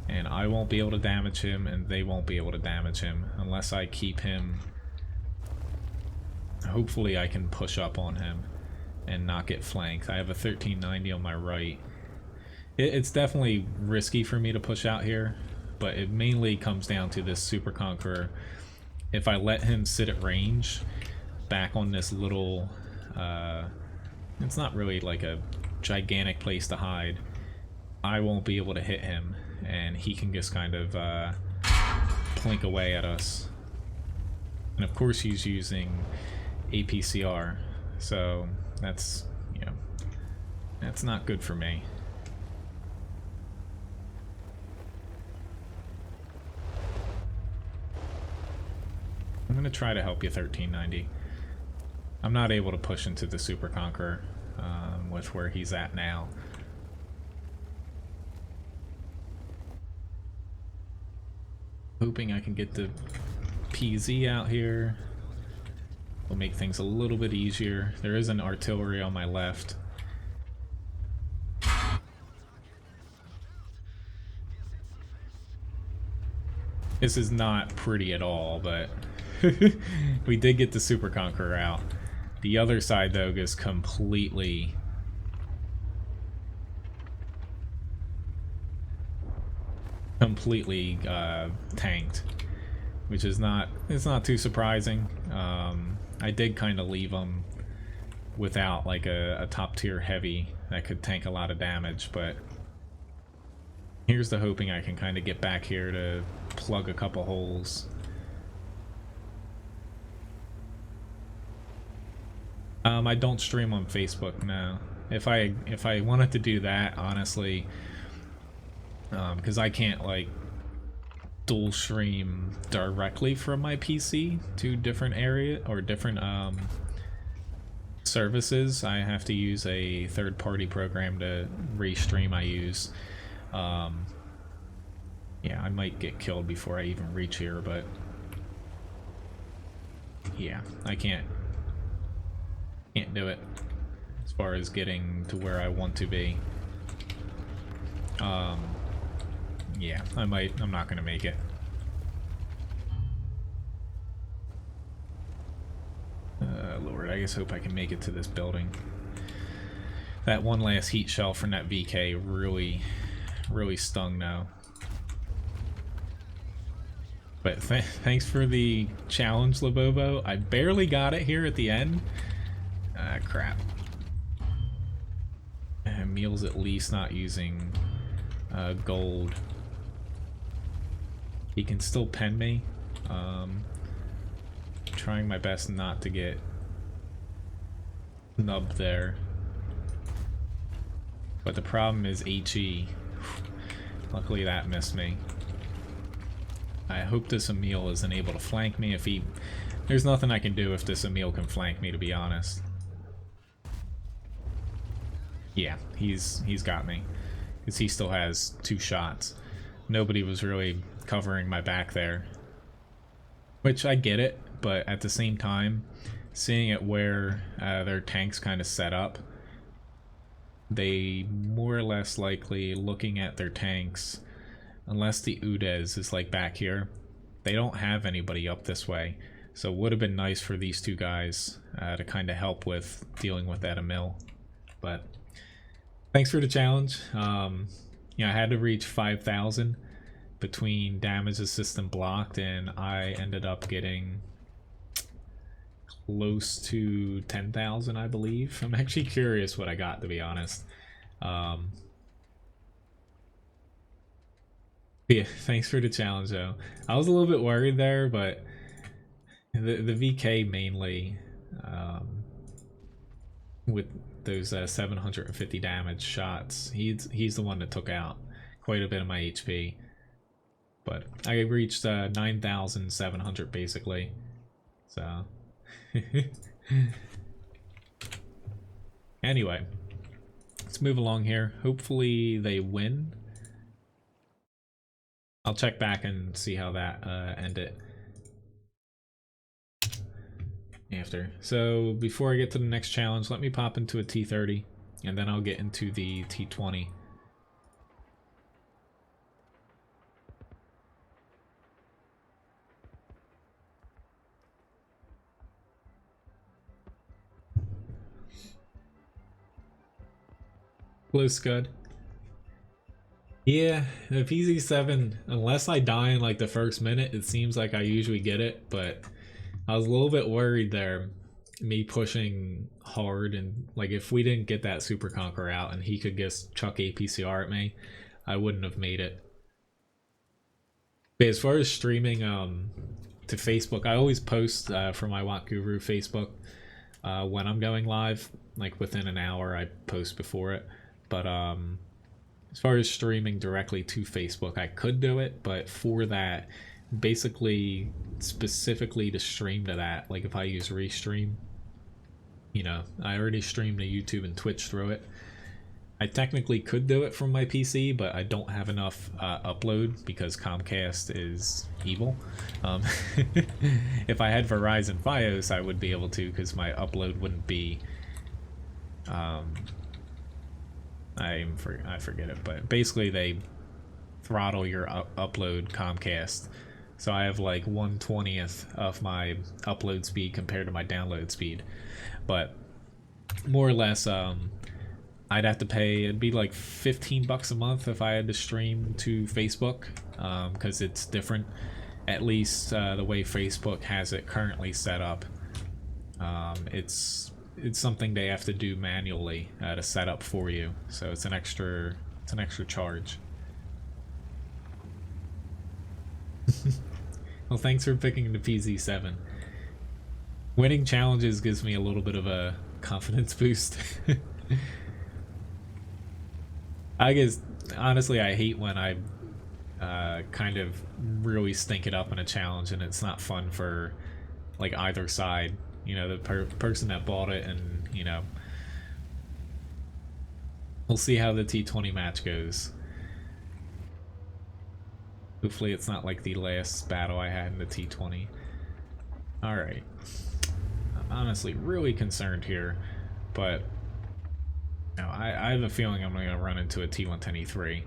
and I won't be able to damage him, and they won't be able to damage him unless I keep him. Hopefully I can push up on him and not get flanked. I have a 1390 on my right. It's definitely risky for me to push out here, but it mainly comes down to this Super Conqueror. If I let him sit at range back on this little, it's not really like a gigantic place to hide, I won't be able to hit him, and he can just kind of plink away at us. And of course he's using APCR, so that's, you know, that's not good for me. I'm gonna try to help you, 1390. I'm not able to push into the Super Conqueror with where he's at now. Hoping I can get the PZ out here. Will make things a little bit easier. There is an artillery on my left. This is not pretty at all, but we did get the Super Conqueror out. The other side, though, is completely tanked, which is not, it's not too surprising. I did kind of leave them without like a top tier heavy that could tank a lot of damage, but here's the hoping I can kind of get back here to plug a couple holes. I don't stream on Facebook now. If I wanted to do that, honestly, because I can't like dual stream directly from my PC to different area or different services. I have to use a third-party program to restream. I use. Yeah, I might get killed before I even reach here, but yeah, I can't do it as far as getting to where I want to be. Yeah, I'm not gonna make it. Lord, I just hope I can make it to this building. That one last heat shell from that VK really stung now. But thanks for the challenge, Labobo. I barely got it here at the end. Crap. Meal's at least not using gold. He can still pen me. Trying my best not to get nubbed there. But the problem is HE. Luckily that missed me. I hope this Emil isn't able to flank me. If he... There's nothing I can do if this Emil can flank me, to be honest. Yeah, he's got me. Because he still has 2 shots. Nobody was really covering my back there. Which, I get it, but at the same time, seeing it where their tanks kind of set up, they more or less likely looking at their tanks, unless the Udez is like back here, they don't have anybody up this way. So it would have been nice for these two guys to kind of help with dealing with that Emil. But thanks for the challenge. You know, I had to reach 5,000 between damage assist and blocked, and I ended up getting close to 10,000, I believe. I'm actually curious what I got, to be honest. Yeah, thanks for the challenge, though. I was a little bit worried there, but the VK mainly, with those 750 damage shots, he's the one that took out quite a bit of my HP. But I reached 9,700 basically, so anyway, let's move along here. Hopefully they win. I'll check back and see how that ended after. So before I get to the next challenge, let me pop into a T30 and then I'll get into the T20. Hello, Scud. Yeah, the Pz.Kpfw, unless I die in like the first minute, it seems like I usually get it, but I was a little bit worried there, me pushing hard, and like if we didn't get that Super Conqueror out and he could just chuck APCR at me, I wouldn't have made it. But as far as streaming to Facebook, I always post for my WoT Guru Facebook when I'm going live, like within an hour I post before it. But as far as streaming directly to Facebook, I could do it, but for that, basically specifically to stream to that, like if I use Restream, you know, I already stream to YouTube and Twitch through it. I technically could do it from my PC, but I don't have enough upload because Comcast is evil. If I had Verizon Fios, I would be able to, because my upload wouldn't be I forget it, but basically they throttle your upload, Comcast. So I have like 1/20th of my upload speed compared to my download speed. But more or less, I'd have to pay, it'd be like 15 bucks a month if I had to stream to Facebook, because it's different, at least the way Facebook has it currently set up. It's something they have to do manually to set up for you, so it's an extra charge. Well, thanks for picking the Pz.Kpfw. Winning challenges gives me a little bit of a confidence boost. I guess honestly I hate when I kind of really stink it up in a challenge and it's not fun for like either side. You know, the person that bought it, and you know, we'll see how the T20 match goes. Hopefully it's not like the last battle I had in the T20. Alright. I'm honestly really concerned here, but you know, I have a feeling I'm going to run into a T110E3.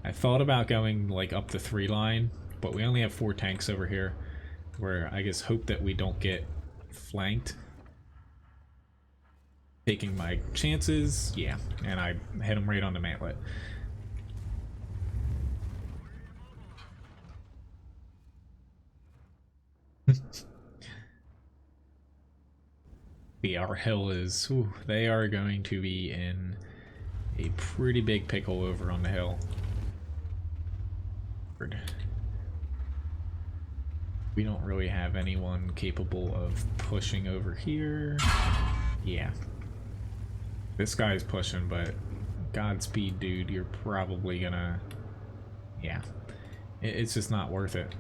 I thought about going like up the 3 line, but we only have 4 tanks over here, where I just hope that we don't get flanked. Taking my chances, yeah, and I hit him right on the mantlet. Yeah, our hill is, ooh, they are going to be in a pretty big pickle over on the hill. We don't really have anyone capable of pushing over here. Yeah. This guy's pushing, but Godspeed, dude. You're probably gonna... Yeah. It's just not worth it.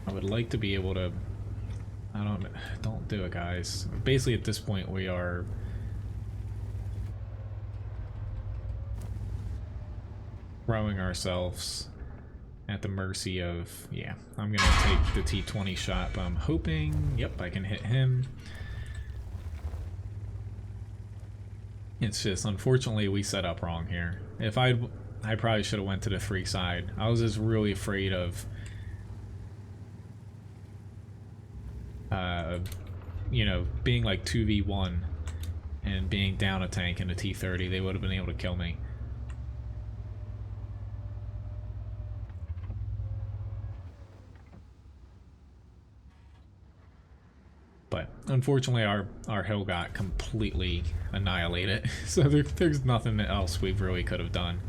I would like to be able to... Don't do it, guys. Basically, at this point, we are... throwing ourselves at the mercy of... Yeah, I'm gonna take the T20 shot, but I'm hoping... Yep, I can hit him. It's just, unfortunately, we set up wrong here. If I probably should have went to the 3 side. I was just really afraid of... you know, being like 2v1 And being down a tank in a T-30, they would have been able to kill me. But unfortunately, our hill got completely annihilated. So there's nothing else we really could have done.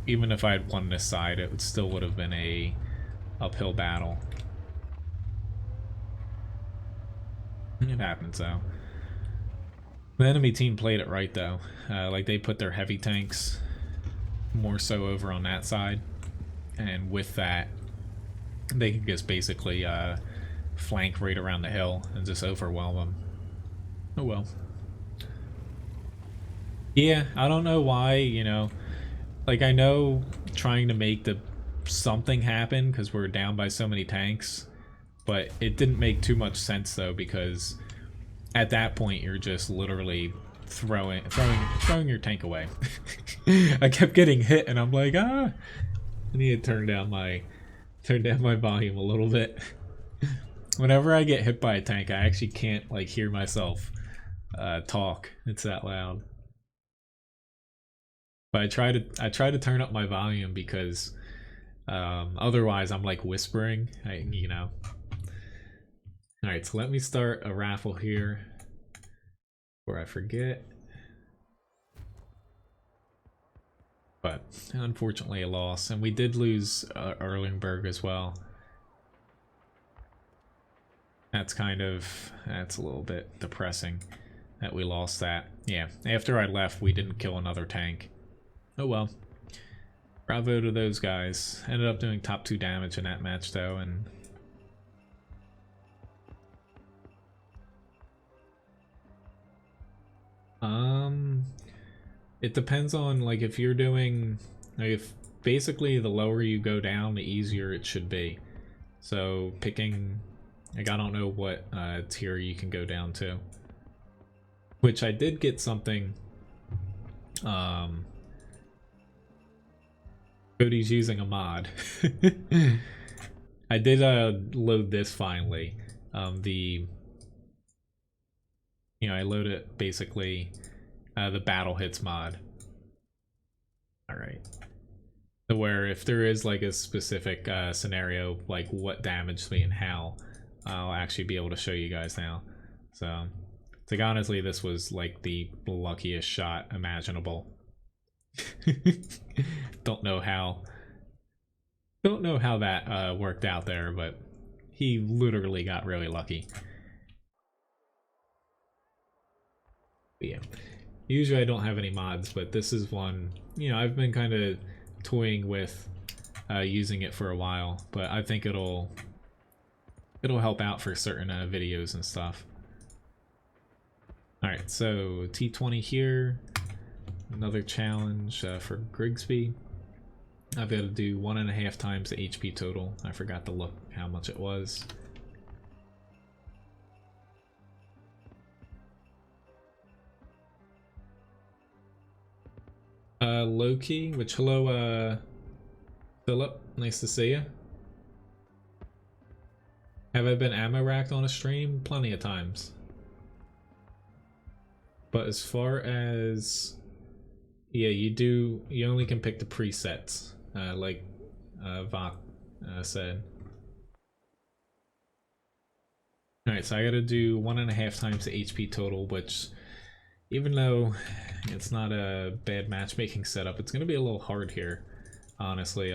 Even if I had won this side, it still would have been a uphill battle. It happens though. The enemy team played it right though. Like they put their heavy tanks more so over on that side, and with that, they could just basically flank right around the hill and just overwhelm them. Oh well. Yeah, I don't know why, you know, like I know trying to make something happen because we're down by so many tanks, but it didn't make too much sense though, because at that point you're just literally throwing your tank away. I kept getting hit and I'm like, I need to turn down my volume a little bit. Whenever I get hit by a tank, I actually can't like hear myself talk. It's that loud. But I try to turn up my volume because otherwise I'm like whispering, you know. Alright, so let me start a raffle here before I forget. But unfortunately a loss, and we did lose Erlingberg as well. That's a little bit depressing that we lost that. Yeah, after I left we didn't kill another tank. Oh well. Bravo to those guys. Ended up doing top 2 damage in that match though, and it depends on like if you're doing like if basically the lower you go down the easier it should be. So picking like I don't know what tier you can go down to. Which I did get something Cody's using a mod. I did load this finally. You know, I loaded basically the battle hits mod. Alright. So where if there is like a specific scenario, like what damaged me and how, I'll actually be able to show you guys now. So, like honestly, this was like the luckiest shot imaginable. Don't know how that worked out there, but he literally got really lucky. But yeah, usually I don't have any mods, but this is one, you know, I've been kind of toying with using it for a while, but I think it'll help out for certain videos and stuff. Alright, so T20 here, another challenge for Grigsby. I've got to do 1.5 times the HP total. I forgot to look how much it was. Loki, which hello Philip, nice to see you. Have I been ammo racked on a stream? Plenty of times. But as far as, yeah, you only can pick the presets, like WoT said. Alright, so I gotta do 1.5 times the HP total, which, even though it's not a bad matchmaking setup, it's gonna be a little hard here, honestly,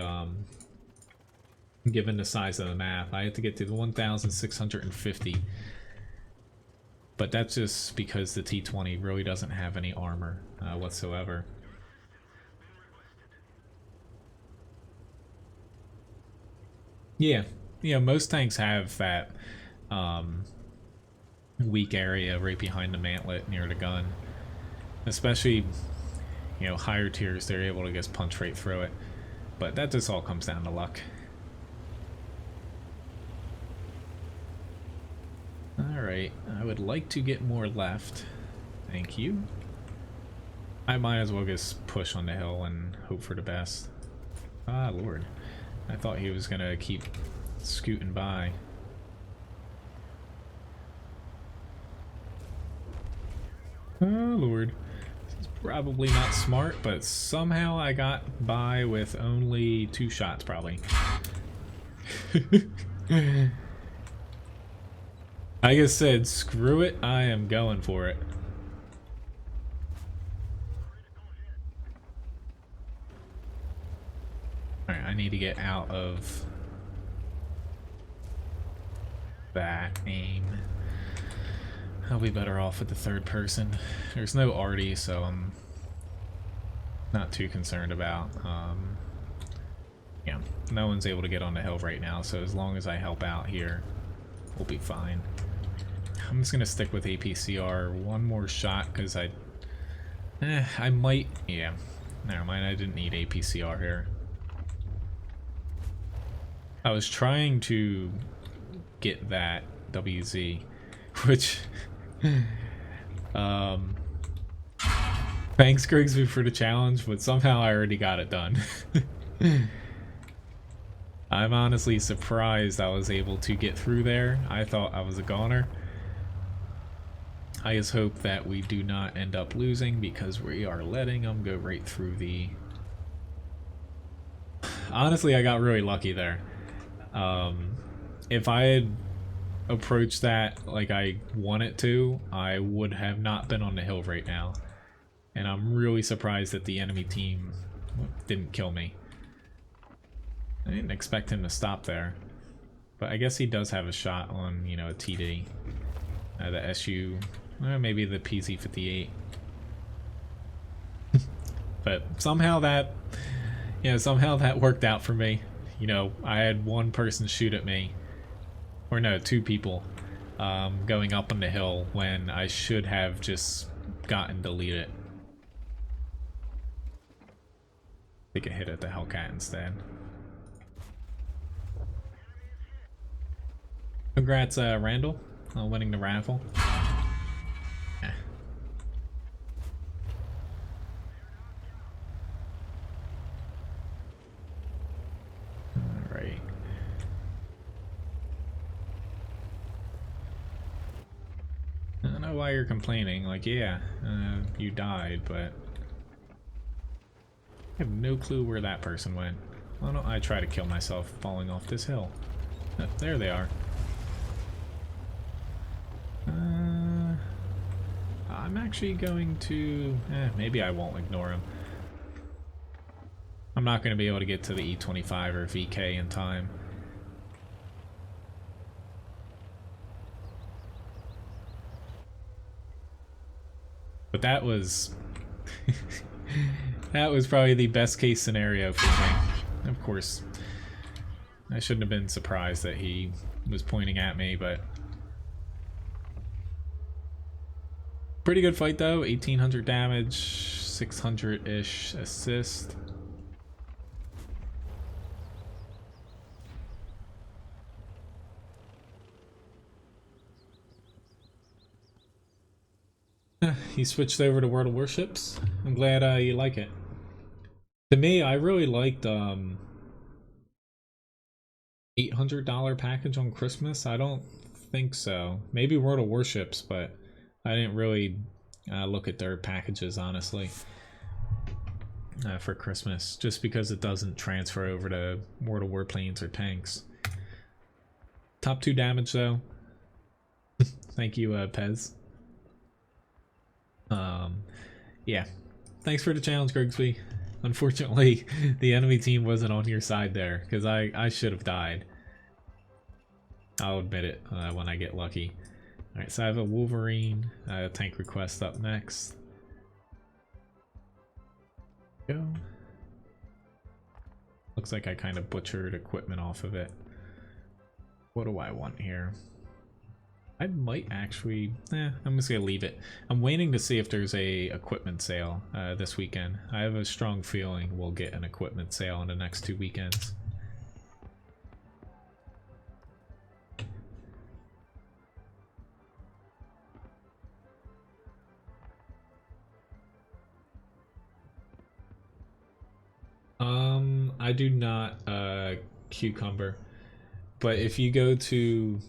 given the size of the map. I have to get to the 1,650. But that's just because the T20 really doesn't have any armor whatsoever. Yeah, most tanks have that weak area right behind the mantlet near the gun. Especially, you know, higher tiers, they're able to just punch right through it. But that just all comes down to luck. Alright, I would like to get more left. Thank you. I might as well just push on the hill and hope for the best. Ah, Lord. I thought he was gonna keep scooting by. Oh lord. This is probably not smart, but somehow I got by with only 2 shots probably. Like I said, screw it, I am going for it. Alright, I need to get out of that aim. I'll be better off with the third person. There's no arty, so I'm not too concerned about. Yeah, no one's able to get on the hill right now, so as long as I help out here, we'll be fine. I'm just gonna stick with APCR one more shot because I might. Yeah, never mind. I didn't need APCR here. I was trying to get that WZ, which thanks Grigsby for the challenge, but somehow I already got it done. I'm honestly surprised I was able to get through there. I thought I was a goner. I just hope that we do not end up losing because we are letting them go right through the... Honestly, I got really lucky there. If I had approached that like I wanted to, I would have not been on the hill right now. And I'm really surprised that the enemy team didn't kill me. I didn't expect him to stop there. But I guess he does have a shot on, you know, a TD. The SU, maybe the Pz.Kpfw. But somehow that, you know, somehow that worked out for me. You know, I had one person shoot at me. Or no, 2 people going up on the hill when I should have just gotten deleted. Take a hit at the Hellcat instead. Congrats, Randall, on winning the raffle. Eh. Alright. I don't know why you're complaining. Like, yeah, you died, but I have no clue where that person went. Why don't I try to kill myself falling off this hill? There they are. I'm actually going to... maybe I won't ignore him. I'm not going to be able to get to the E25 or VK in time. But that was... that was probably the best case scenario for me. Of course, I shouldn't have been surprised that he was pointing at me, but... Pretty good fight though, 1800 damage, 600-ish assist. He switched over to World of Warships. I'm glad you like it. To me, I really liked $800 package on Christmas. I don't think so. Maybe World of Warships, but I didn't really look at their packages, honestly, for Christmas, just because it doesn't transfer over to World of Warplanes or tanks. Top 2 damage, though. Thank you, Pez. Yeah. Thanks for the challenge, Grigsby. Unfortunately, the enemy team wasn't on your side there, because I should have died. I'll admit it when I get lucky. Alright, so I have a Wolverine tank request up next. Go. Looks like I kind of butchered equipment off of it. What do I want here? I might actually... I'm just gonna leave it. I'm waiting to see if there's a equipment sale this weekend. I have a strong feeling we'll get an equipment sale in the next 2 weekends. I do not cucumber, but if you go to,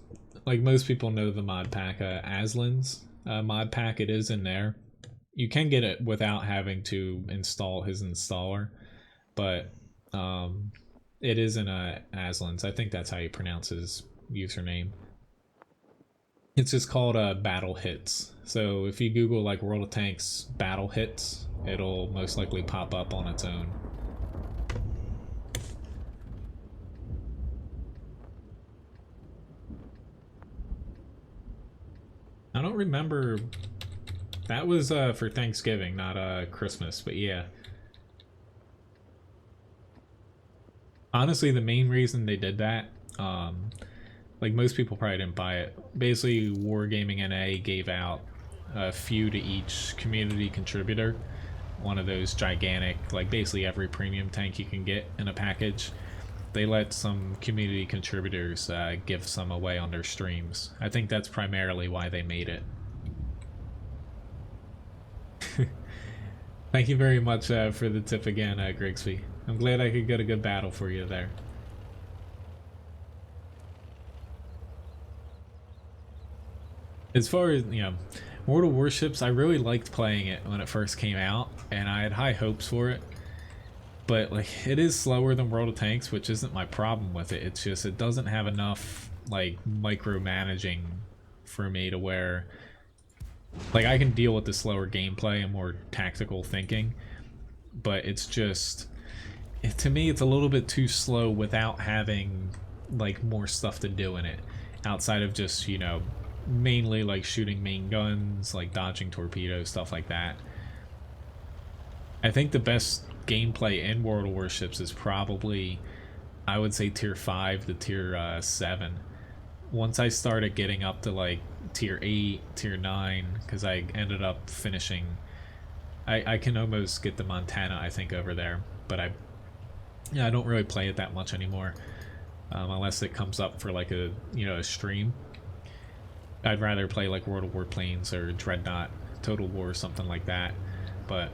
like, most people know the mod pack, Aslan's mod pack, it is in there. You can get it without having to install his installer, but it is in Aslan's. I think that's how you pronounce his username. It's just called Battle Hits. So if you Google like World of Tanks Battle Hits, it'll most likely pop up on its own. I don't remember. That was for Thanksgiving, not Christmas, but yeah. Honestly, the main reason they did that, like most people probably didn't buy it. Basically, Wargaming NA gave out a few to each community contributor. One of those gigantic, like basically every premium tank you can get in a package. They let some community contributors give some away on their streams. I think that's primarily why they made it. Thank you very much for the tip again, Grigsby. I'm glad I could get a good battle for you there. As far as, you know, World of Warships, I really liked playing it when it first came out, and I had high hopes for it. But, like, it is slower than World of Tanks, which isn't my problem with it. It's just, it doesn't have enough, like, micromanaging for me to where, like, I can deal with the slower gameplay and more tactical thinking, but it's just, to me, it's a little bit too slow without having, like, more stuff to do in it, outside of just, you know, mainly, like, shooting main guns, like, dodging torpedoes, stuff like that. I think the best gameplay in World of Warships is probably, I would say, tier 5 to tier 7. Once I started getting up to like tier 8, tier 9, because I ended up finishing, I can almost get the Montana, I think, over there, but I don't really play it that much anymore, unless it comes up for like a, you know, a stream. I'd rather play like World of Warplanes or Dreadnought, Total War, something like that, but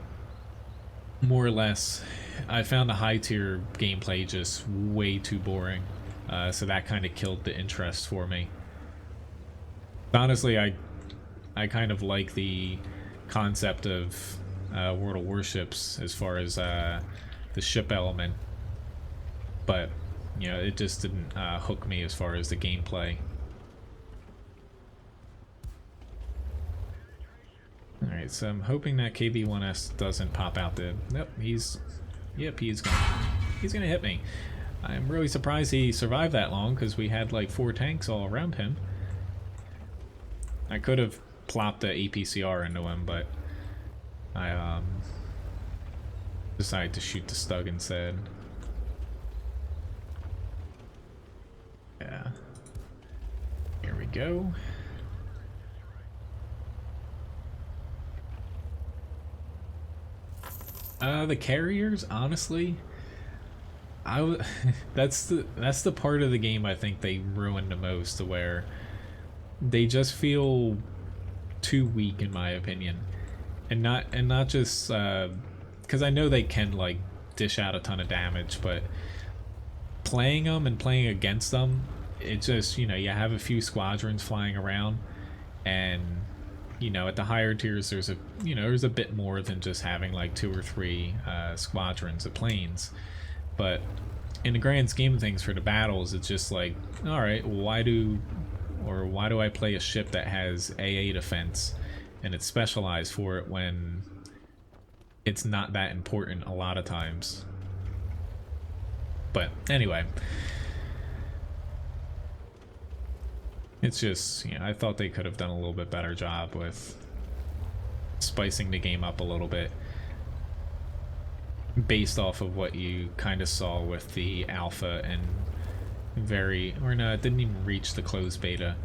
more or less, I found the high tier gameplay just way too boring, so that kind of killed the interest for me. Honestly, I kind of like the concept of World of Warships as far as the ship element, but you know, it just didn't hook me as far as the gameplay. Alright, so I'm hoping that KB-1S doesn't pop out the... Nope, he's gonna hit me. I'm really surprised he survived that long, because we had like 4 tanks all around him. I could have plopped the APCR into him, but I decided to shoot the Stug instead. Yeah. Here we go. The carriers, honestly, that's the part of the game I think they ruined the most, to where they just feel too weak in my opinion, and not just because I know they can like dish out a ton of damage, but playing them and playing against them, it just, you know, you have a few squadrons flying around, and you know, at the higher tiers, there's a bit more than just having like 2 or 3 squadrons of planes. But in the grand scheme of things for the battles, it's just like, all right, why do I play a ship that has AA defense and it's specialized for it when it's not that important a lot of times? But anyway, it's just, you know, I thought they could have done a little bit better job with spicing the game up a little bit based off of what you kind of saw with the alpha, and it didn't even reach the closed beta.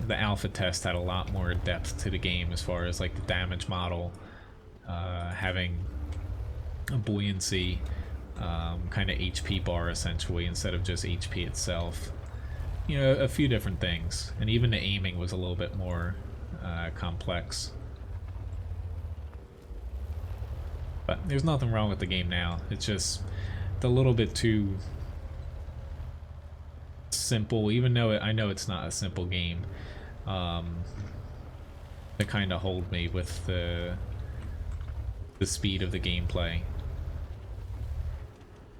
The alpha test had a lot more depth to the game as far as like the damage model, having a buoyancy, kind of HP bar essentially instead of just HP itself. You know, a few different things, and even the aiming was a little bit more complex. But there's nothing wrong with the game now. It's just a little bit too simple, even though I know it's not a simple game, to kind of hold me with the the speed of the gameplay.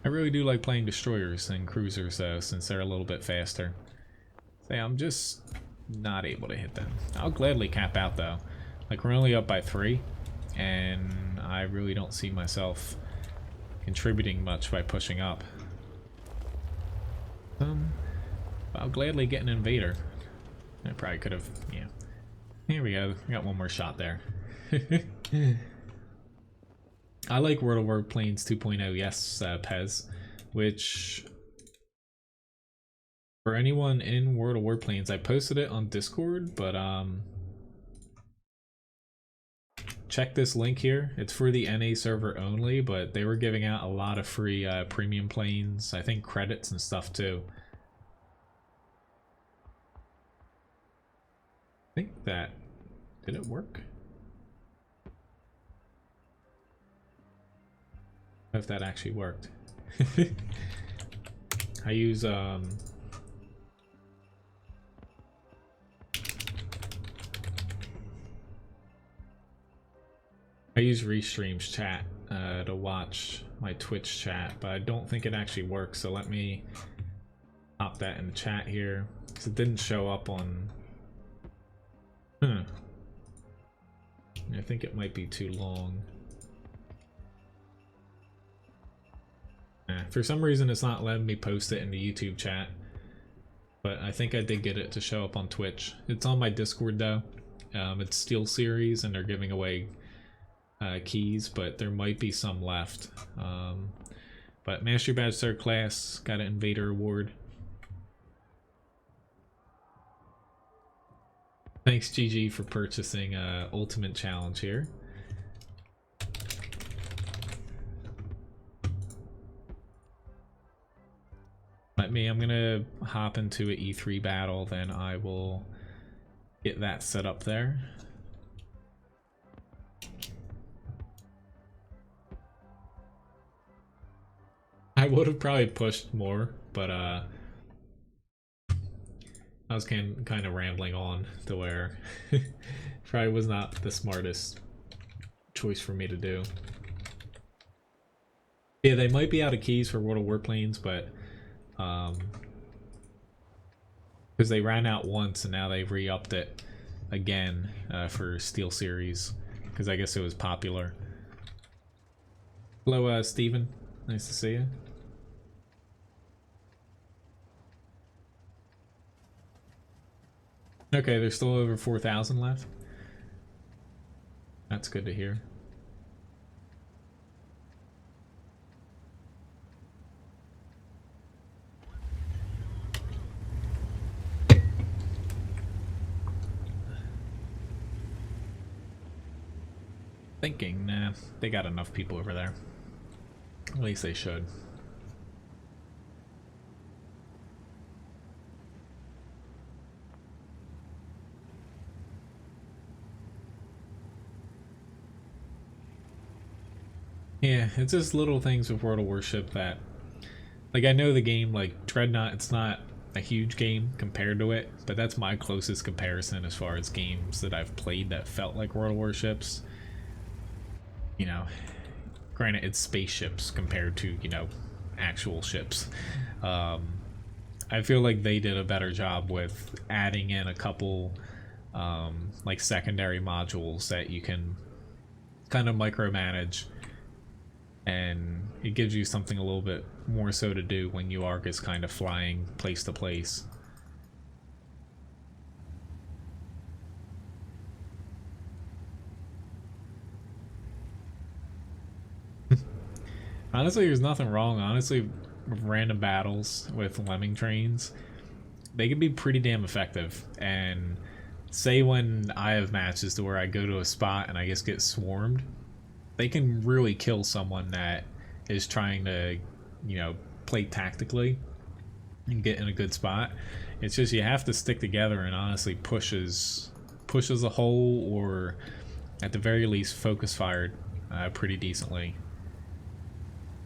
I really do like playing destroyers and cruisers though, since they're a little bit faster. Say, I'm just not able to hit them. I'll gladly cap out though. Like, we're only up by 3, and I really don't see myself contributing much by pushing up. I'll gladly get an invader. I probably could have, yeah. Here we go. I got one more shot there. I like World of Warplanes 2.0, yes, Pez, which, for anyone in World of Warplanes, I posted it on Discord, but check this link here. It's for the NA server only, but they were giving out a lot of free premium planes, I think credits and stuff too. I think that, did it work? I don't know if that actually worked. I use I use Restream's chat to watch my Twitch chat, but I don't think it actually works, so let me pop that in the chat here, because it didn't show up on... I think it might be too long. For some reason it's not letting me post it in the YouTube chat, but I think I did get it to show up on Twitch. It's on my Discord though. It's Steel Series and they're giving away keys, but there might be some left. But Mastery Badge 3rd class, got an Invader Award. Thanks GG for purchasing Ultimate Challenge here. I'm gonna hop into an E3 battle, then I will get that set up there. I would have probably pushed more, but I was kind of rambling on to where probably was not the smartest choice for me to do. Yeah, they might be out of keys for World of Warplanes, but because they ran out once and now they've re-upped it again for Steel Series, because I guess it was popular. Hello, Steven. Nice to see you. Okay, there's still over 4,000 left. That's good to hear. Thinking, nah, they got enough people over there. At least they should. Yeah, it's just little things with World of Warship that, like, I know the game, like, Dreadnought, it's not a huge game compared to it, but that's my closest comparison as far as games that I've played that felt like World of Warships. You know, granted, it's spaceships compared to, you know, actual ships. I feel like they did a better job with adding in a couple, like, secondary modules that you can kind of micromanage, and it gives you something a little bit more so to do when you are just kind of flying place to place. Honestly, there's nothing wrong, honestly, with random battles with lemming trains. They can be pretty damn effective, and say when I have matches to where I go to a spot and I just get swarmed, they can really kill someone that is trying to, you know, play tactically and get in a good spot. It's just you have to stick together and honestly push as a whole, or at the very least focus fired pretty decently.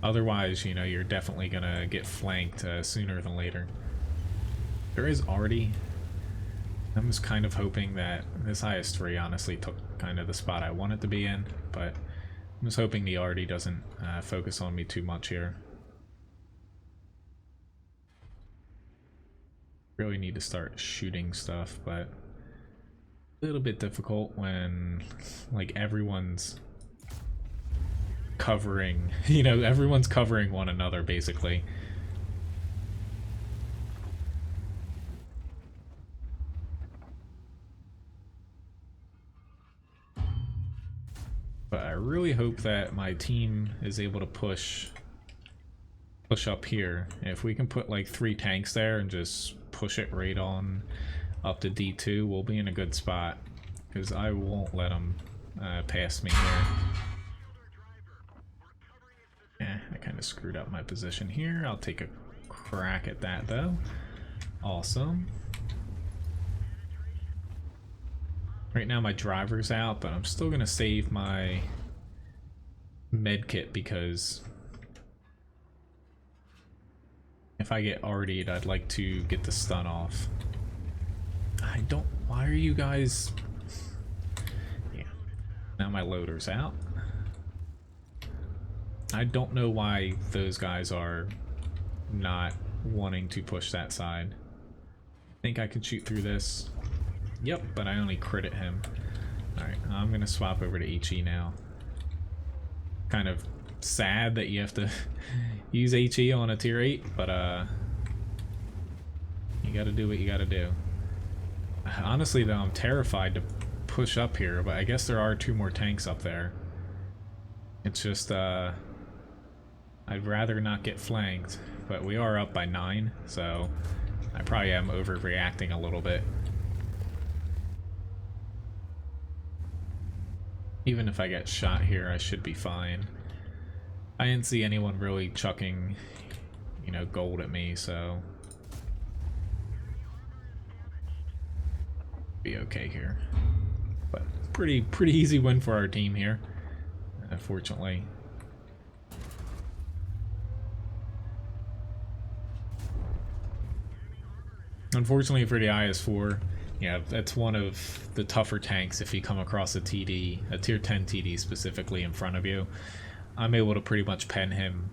Otherwise, you know, you're definitely gonna get flanked sooner than later. There is already... I'm just kind of hoping that this IS-3 honestly took kind of the spot I wanted to be in, but I'm just hoping the arty doesn't focus on me too much here. Really need to start shooting stuff, but a little bit difficult when like everyone's covering, you know, everyone's covering one another basically. But I really hope that my team is able to push up here. If we can put like 3 tanks there and just push it right on up to D2, we'll be in a good spot, because I won't let them pass me here. Yeah, I kind of screwed up my position here. I'll take a crack at that though. Awesome. Right now my driver's out, but I'm still gonna save my med kit, because if I get arty'd, I'd like to get the stun off. I don't... Why are you guys... Yeah. Now my loader's out. I don't know why those guys are not wanting to push that side. I think I could shoot through this. Yep, but I only critted him. Alright, I'm gonna swap over to HE now. Kind of sad that you have to use HE on a tier 8, but you gotta do what you gotta do. Honestly though, I'm terrified to push up here, but I guess there are 2 more tanks up there. It's just I'd rather not get flanked, but we are up by 9, so I probably am overreacting a little bit. Even if I get shot here, I should be fine. I didn't see anyone really chucking, you know, gold at me, so be okay here. But pretty easy win for our team here, unfortunately. Unfortunately for the IS-4, yeah, that's one of the tougher tanks if you come across a TD, a tier 10 TD specifically in front of you. I'm able to pretty much pen him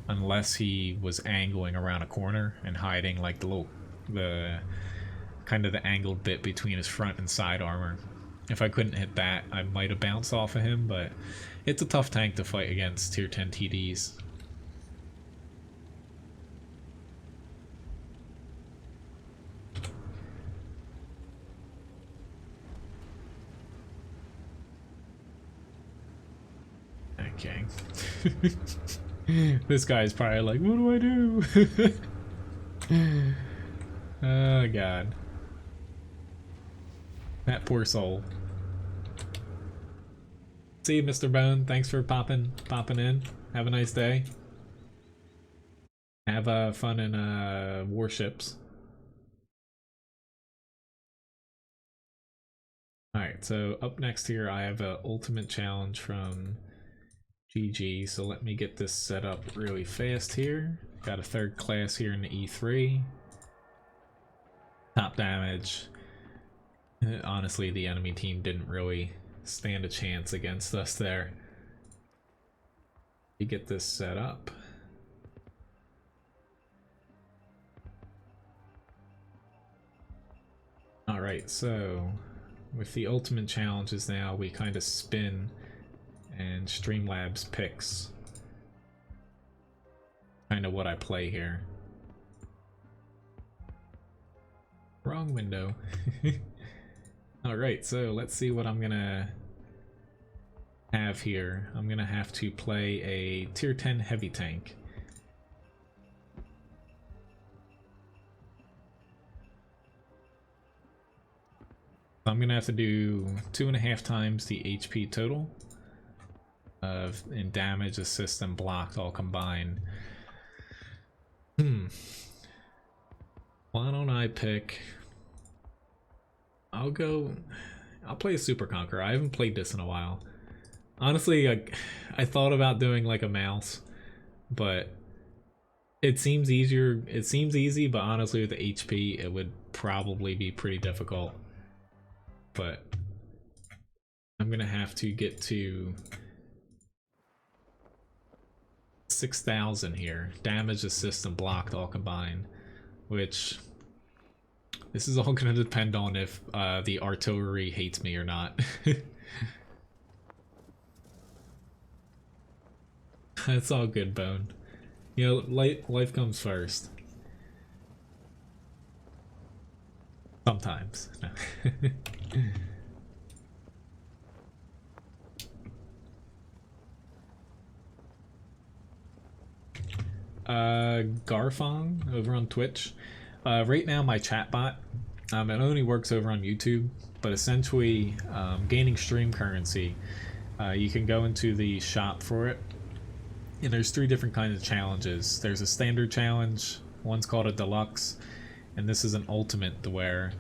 unless he was angling around a corner and hiding like the kind of the angled bit between his front and side armor. If I couldn't hit that, I might have bounced off of him, but it's a tough tank to fight against tier 10 TDs. Okay. This guy's probably like, what do I do? Oh god. That poor soul. See you, Mr. Bone. Thanks for popping in. Have a nice day. Have fun in Warships. Alright, so up next here I have an ultimate challenge from GG, so let me get this set up really fast here. Got a 3rd class here in the E3. Top damage. Honestly, the enemy team didn't really stand a chance against us there. We get this set up. Alright, so with the ultimate challenges now, we kind of spin and Streamlabs picks kind of what I play here. Wrong window. Alright, so let's see what I'm gonna have here. I'm gonna have to play a tier 10 heavy tank. I'm gonna have to do 2.5 times the HP total in damage, assist, and blocked all combined. Why don't I pick... I'll play a Super Conqueror. I haven't played this in a while. Honestly, I thought about doing like a mouse, but it seems easier. It seems easy, but honestly with the HP it would probably be pretty difficult. But I'm gonna have to get to 6,000 here. Damage, assist, and blocked all combined. Which, this is all going to depend on if the artillery hates me or not. That's all good, Bone. You know, life comes first. Sometimes. Garfong over on Twitch. Right now my chatbot, it only works over on YouTube, but essentially gaining stream currency, you can go into the shop for it, and there's 3 different kinds of challenges. There's a standard challenge, one's called a deluxe, and this is an ultimate to where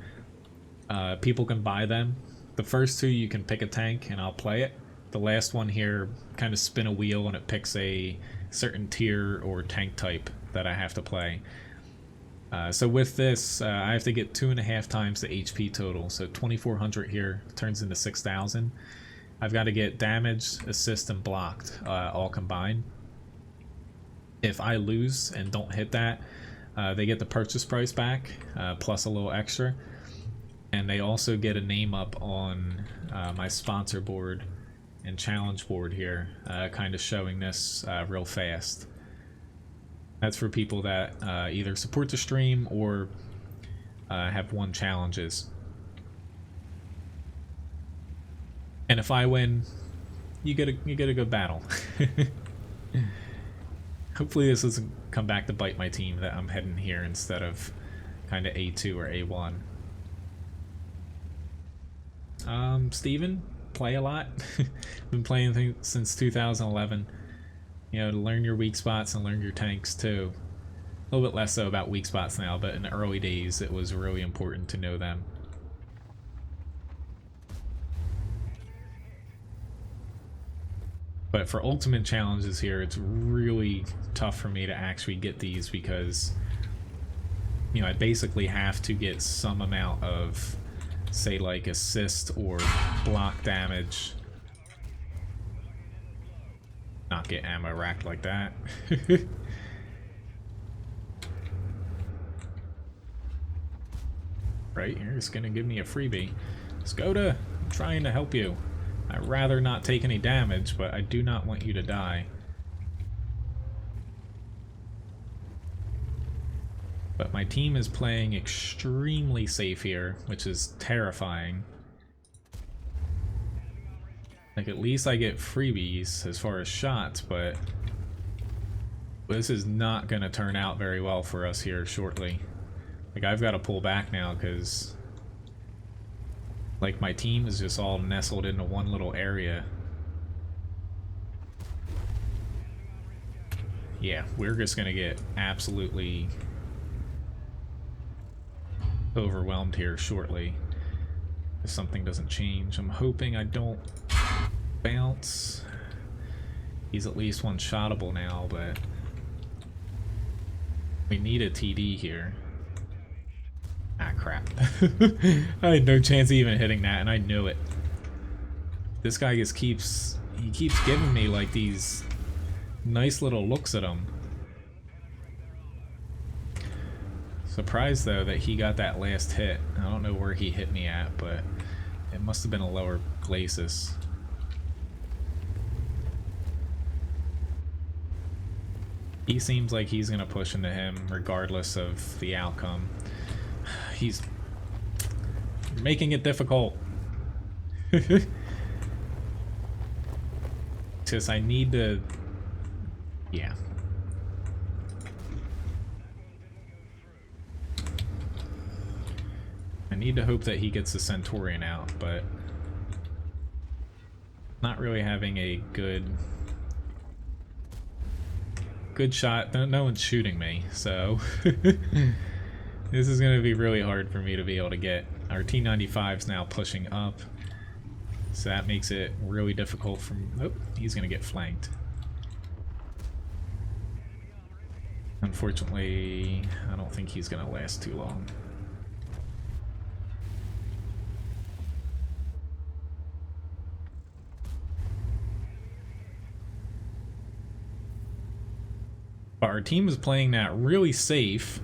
people can buy them. The first 2 you can pick a tank and I'll play it. The last one here, kind of spin a wheel and it picks a certain tier or tank type that I have to play. So with this, I have to get 2.5 times the HP total. So 2,400 here turns into 6,000. I've got to get damage, assist, and blocked all combined. If I lose and don't hit that, they get the purchase price back, plus a little extra. And they also get a name up on my sponsor board and challenge board here, kind of showing this real fast. That's for people that either support the stream or have won challenges. And if I win, you get a good battle. Hopefully this doesn't come back to bite my team that I'm heading here instead of kind of A2 or A1. Steven, play a lot. Been playing since 2011. You know, to learn your weak spots and learn your tanks too. A little bit less so about weak spots now, but in the early days it was really important to know them. But for ultimate challenges here, it's really tough for me to actually get these because, you know, I basically have to get some amount of, say, like assist or block damage. Not get ammo racked like that. Right, you're just gonna give me a freebie. Skoda, I'm trying to help you. I'd rather not take any damage, but I do not want you to die. But my team is playing extremely safe here, which is terrifying. Like, at least I get freebies as far as shots, but this is not going to turn out very well for us here shortly. Like, I've got to pull back now because, like, my team is just all nestled into one little area. Yeah, we're just going to get absolutely overwhelmed here shortly if something doesn't change. I'm hoping I don't bounce. He's at least one-shottable now, but we need a TD here. Ah, crap. I had no chance of even hitting that, and I knew it. This guy just keeps giving me like these nice little looks at him. Surprised though that he got that last hit. I don't know where he hit me at, but it must have been a lower glacis. He seems like he's gonna push into him regardless of the outcome. He's making it difficult. Just I need to, yeah. I need to hope that he gets the Centurion out, but not really having a good shot. No one's shooting me, so this is going to be really hard for me to be able to get. Our T-95's now pushing up, so that makes it really difficult for me. Oh, he's going to get flanked. Unfortunately, I don't think he's going to last too long. But our team was playing that really safe,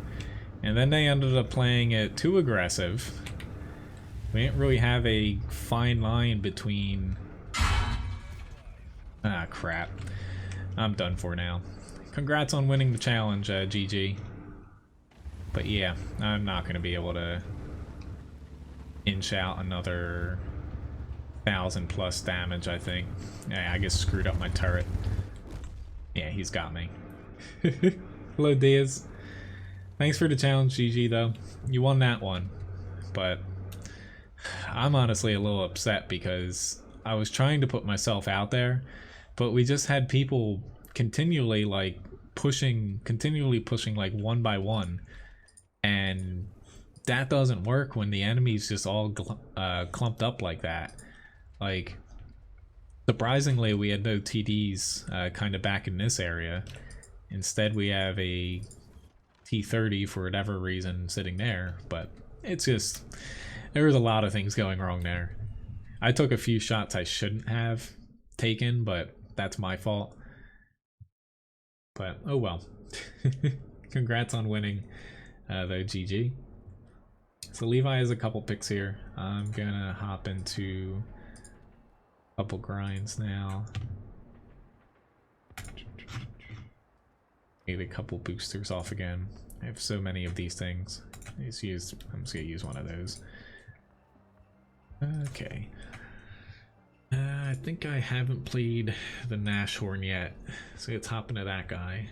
and then they ended up playing it too aggressive. We didn't really have a fine line between... Ah, crap. I'm done for now. Congrats on winning the challenge, GG. But yeah, I'm not going to be able to inch out another 1,000 plus damage, I think. Yeah, I just screwed up my turret. Yeah, he's got me. Hello, Diaz. Thanks for the challenge, GG, though. You won that one. But I'm honestly a little upset because I was trying to put myself out there, but we just had people continually like continually pushing like one by one, and that doesn't work when the enemy's just all clumped up like that. Like, surprisingly, we had no TDs kind of back in this area. Instead, we have a T-30 for whatever reason sitting there, but it's just, there was a lot of things going wrong there. I took a few shots I shouldn't have taken, but that's my fault. But, oh well. Congrats on winning, though, GG. So Levi has a couple picks here. I'm gonna hop into a couple grinds now. Get a couple boosters off again. I have so many of these things. I'm just gonna use one of those. Okay. I think I haven't played the Nashorn yet, so let's hop into that guy.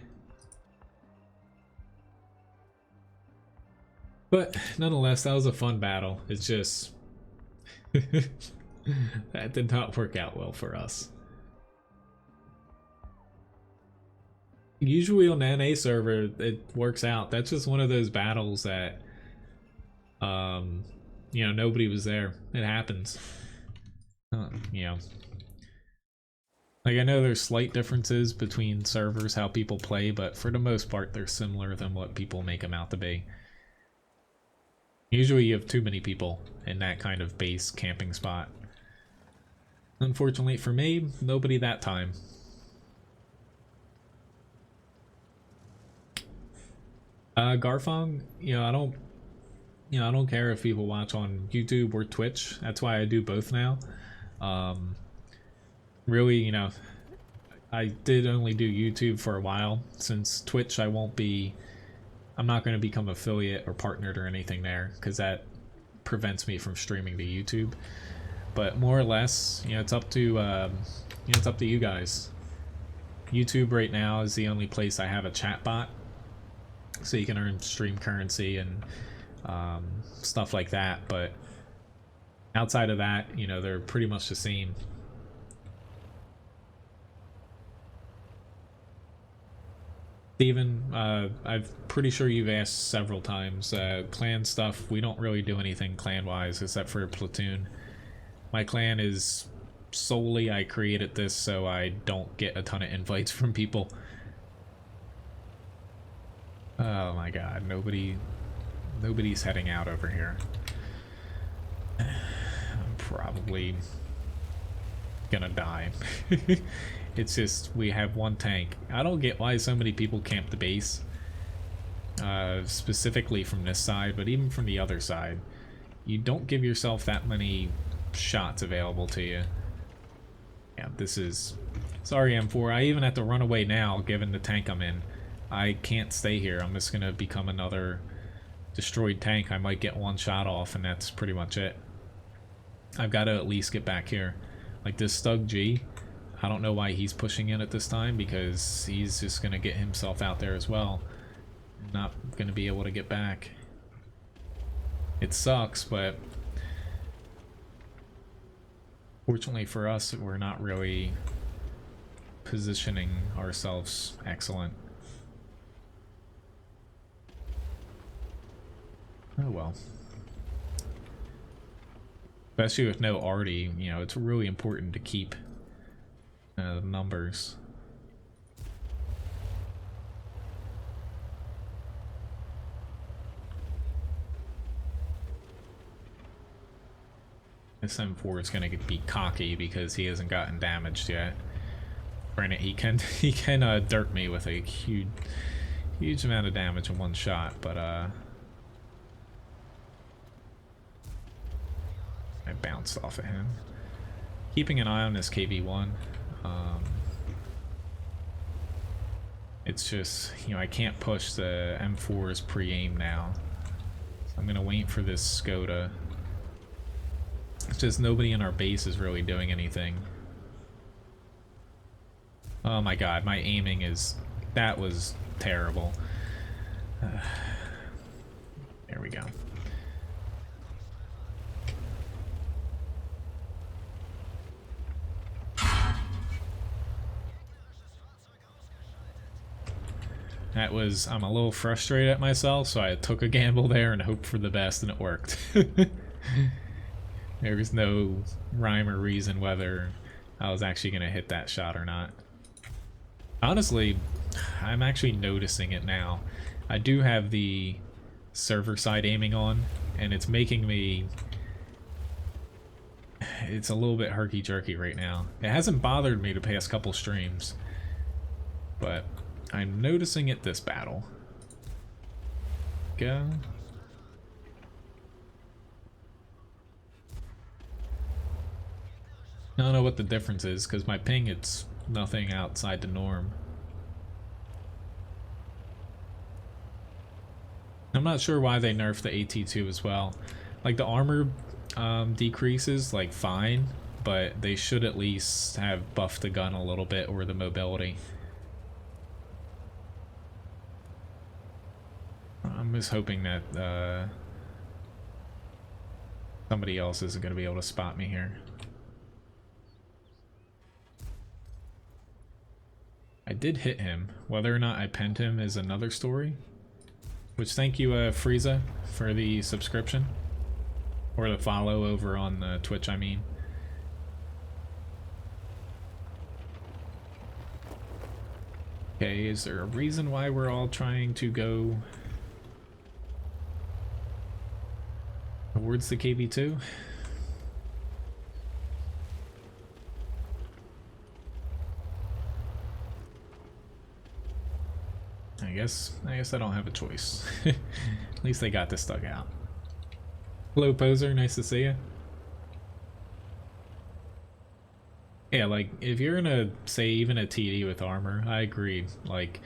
But nonetheless, that was a fun battle. It's just that did not work out well for us. Usually on the NA server, it works out. That's just one of those battles that, you know, nobody was there. It happens. You know, like, I know there's slight differences between servers, how people play, but for the most part, they're similar than what people make them out to be. Usually you have too many people in that kind of base camping spot. Unfortunately for me, nobody that time. Garfong, you know, I don't care if people watch on YouTube or Twitch. That's why I do both now. Really, you know, I did only do YouTube for a while. Since Twitch, I'm not going to become affiliate or partnered or anything there, because that prevents me from streaming to YouTube. But more or less, you know, it's up to you know, it's up to you guys. YouTube right now is the only place I have a chat bot, so you can earn stream currency and stuff like that. But outside of that, you know, they're pretty much the same. Steven, I'm pretty sure you've asked several times. Clan stuff, we don't really do anything clan-wise except for a platoon. My clan is solely, I created this so I don't get a ton of invites from people. Oh my god, nobody's heading out over here. I'm probably gonna die. It's just, we have one tank. I don't get why so many people camp the base. Specifically from this side, but even from the other side. You don't give yourself that many shots available to you. Yeah, this is... Sorry, M4. I even have to run away now, given the tank I'm in. I can't stay here. I'm just gonna become another destroyed tank. I might get one shot off, and that's pretty much it. I've got to at least get back here. Like this Stug G, I don't know why he's pushing in at this time, because he's just gonna get himself out there as well. Not gonna be able to get back. It sucks, but fortunately for us, we're not really positioning ourselves excellent. Oh well. Especially with no Artie, you know, it's really important to keep numbers. This M4 is going to be cocky because he hasn't gotten damaged yet Granted, he can dirt me with a huge amount of damage in one shot, but I bounced off of him. Keeping an eye on this KV-1. It's just, you know, I can't push the M4's pre-aim now. So I'm gonna wait for this Skoda. It's just nobody in our base is really doing anything. Oh my god, my aiming is... that was terrible. There we go. That was... I'm a little frustrated at myself, so I took a gamble there and hoped for the best, and it worked. There was no rhyme or reason whether I was actually going to hit that shot or not. Honestly, I'm actually noticing it now. I do have the server side aiming on, and it's making me... it's a little bit herky-jerky right now. It hasn't bothered me the past couple streams, but I'm noticing it this battle. Go. I don't know what the difference is, because my ping, it's nothing outside the norm. I'm not sure why they nerfed the AT2 as well. Like, the armor decreases, like, fine, but they should at least have buffed the gun a little bit, or the mobility. I'm just hoping that somebody else isn't going to be able to spot me here. I did hit him. Whether or not I penned him is another story. Which, thank you, Frieza, for the subscription. Or the follow over on Twitch, I mean. Okay, is there a reason why we're all trying to go towards the KV-2? I guess I don't have a choice. At least they got this dug out. Hello, Poser, nice to see you. Yeah, like, if you're gonna say even a TD with armor, I agree. Like,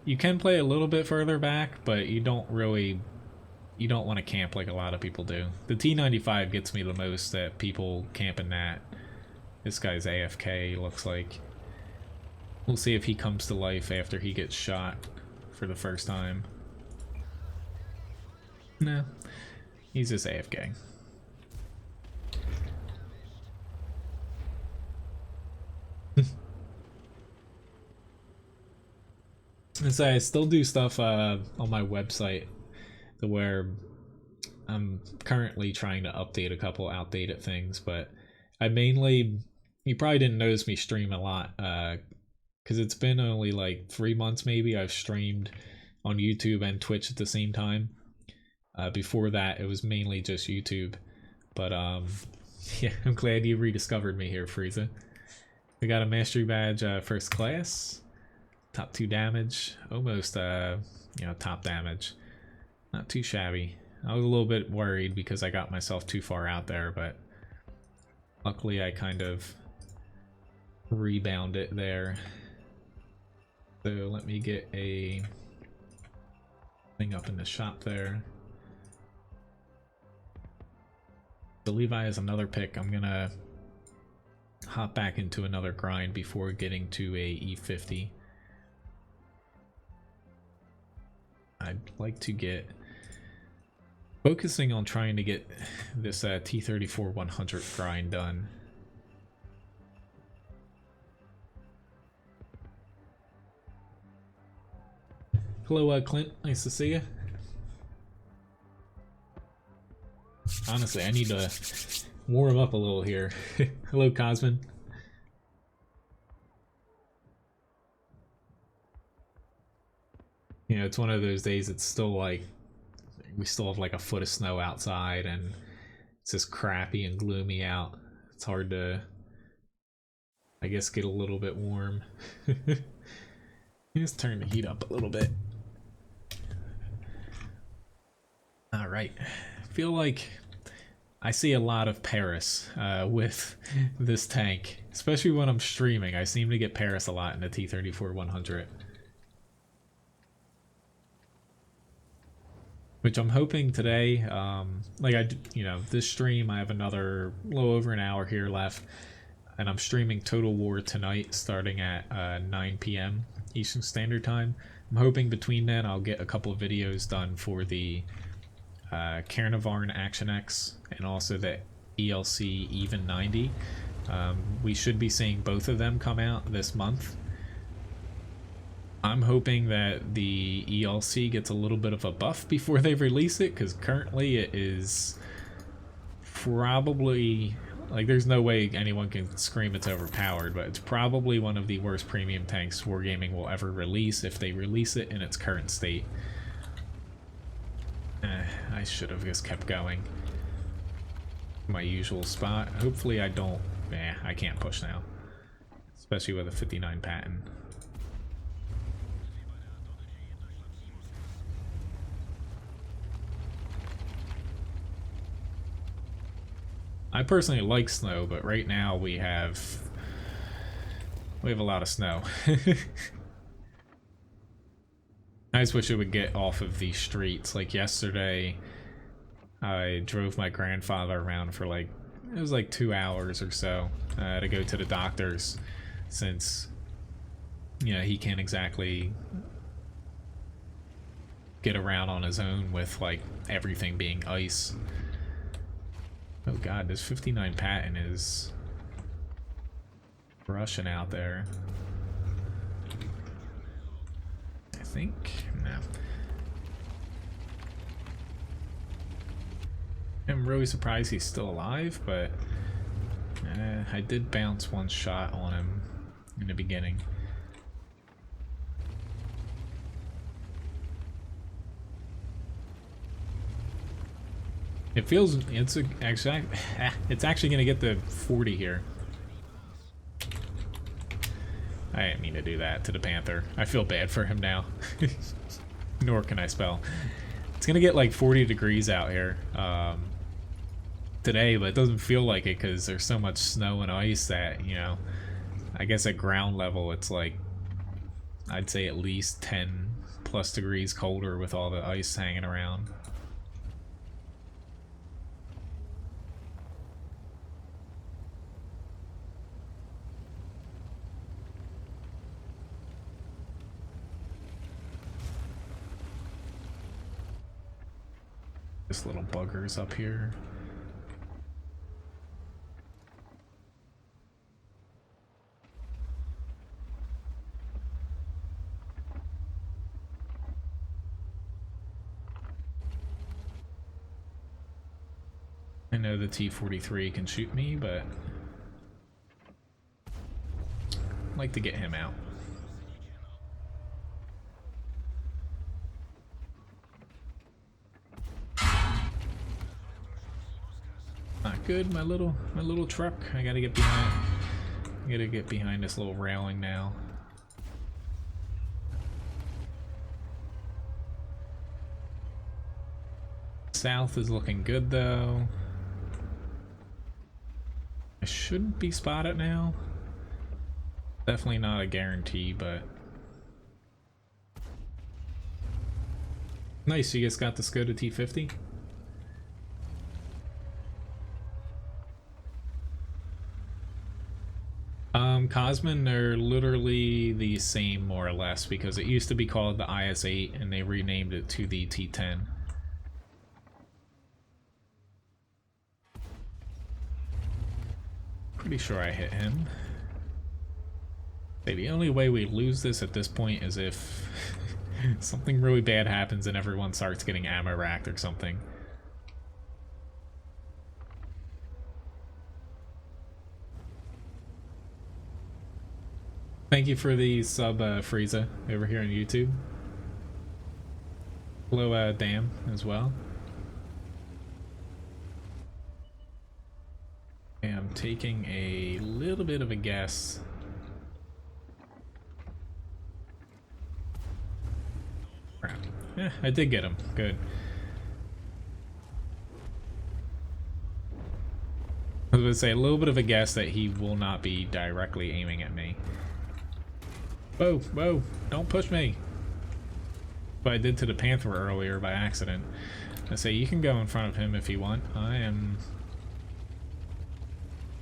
you can play a little bit further back, but you don't want to camp like a lot of people do. The T95 gets me the most, that people camping that. This guy's AFK, looks like. We'll see if he comes to life after he gets shot for the first time. No, he's just AFK. And so I still do stuff on my website to where I'm currently trying to update a couple outdated things, but I mainly, you probably didn't notice me stream a lot, because it's been only like 3 months maybe I've streamed on YouTube and Twitch at the same time. Before that, it was mainly just YouTube. But yeah, I'm glad you rediscovered me here, Frieza. We got a mastery badge, first class, top 2 damage, almost you know, top damage. Not too shabby. I was a little bit worried because I got myself too far out there, but luckily I kind of rebounded there. So let me get a thing up in the shop there. The Levi is another pick. I'm gonna hop back into another grind before getting to a E50. I'd like to get focusing on trying to get this T34 100 grind done. Hello, Clint. Nice to see you. Honestly, I need to warm up a little here. Hello, Cosmin. You know, it's one of those days, it's still like, we still have like a foot of snow outside and it's just crappy and gloomy out. It's hard to I guess get a little bit warm. Just turn the heat up a little bit. Alright, I feel like I see a lot of Paris with this tank, especially when I'm streaming. I seem to get Paris a lot in the T-34-100. Which I'm hoping today, this stream, I have another little over an hour here left, and I'm streaming Total War tonight starting at 9 p.m. Eastern Standard Time. I'm hoping between then I'll get a couple of videos done for the Cairnavon Action X and also the ELC Even 90. We should be seeing both of them come out this month. I'm hoping that the ELC gets a little bit of a buff before they release it, because currently it is probably, like, there's no way anyone can scream it's overpowered, but it's probably one of the worst premium tanks Wargaming will ever release if they release it in its current state. I should have just kept going. My usual spot. Hopefully I don't... I can't push now. Especially with a 59 patent. I personally like snow, but right now we have a lot of snow. I just wish it would get off of these streets. Like yesterday, I drove my grandfather around for it was like 2 hours or so to go to the doctor's, since, he can't exactly get around on his own with like everything being ice. Oh god, this 59 patent is rushing out there. I think? No. I'm really surprised he's still alive, but I did bounce one shot on him in the beginning. It feels it's actually gonna get the 40 here. I didn't mean to do that to the Panther. I feel bad for him now. Nor can I spell. It's gonna get like 40 degrees out here today, but it doesn't feel like it because there's so much snow and ice that, I guess at ground level it's like, I'd say at least 10 plus degrees colder with all the ice hanging around. This little bugger's up here. I know the T-43 can shoot me, but I'd like to get him out. Not good, my little truck. I gotta get behind this little railing now. South is looking good though. I shouldn't be spotted now. Definitely not a guarantee, but nice. You guys got the Skoda T50. Cosmin are literally the same more or less, because it used to be called the IS-8 and they renamed it to the T10. Pretty sure I hit him. The only way we lose this at this point is if something really bad happens and everyone starts getting ammo racked or something. Thank you for the sub, Frieza, over here on YouTube. Hello, Dan, as well. And I'm taking a little bit of a guess Yeah, I did get him. Good. I was going to say, a little bit of a guess that he will not be directly aiming at me. Whoa, whoa, don't push me. But I did to the Panther earlier by accident. I say, you can go in front of him if you want. I am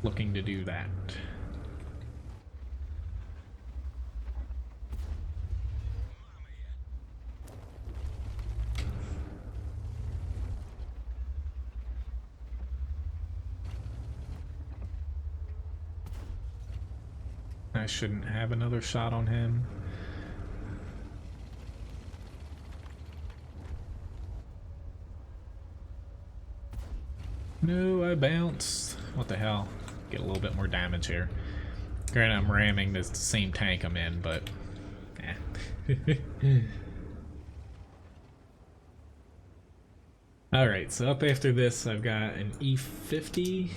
looking to do that. I shouldn't have another shot on him. No, I bounced. What the hell? Get a little bit more damage here. Granted, I'm ramming the same tank I'm in, but... eh. Alright, so up after this, I've got an E50.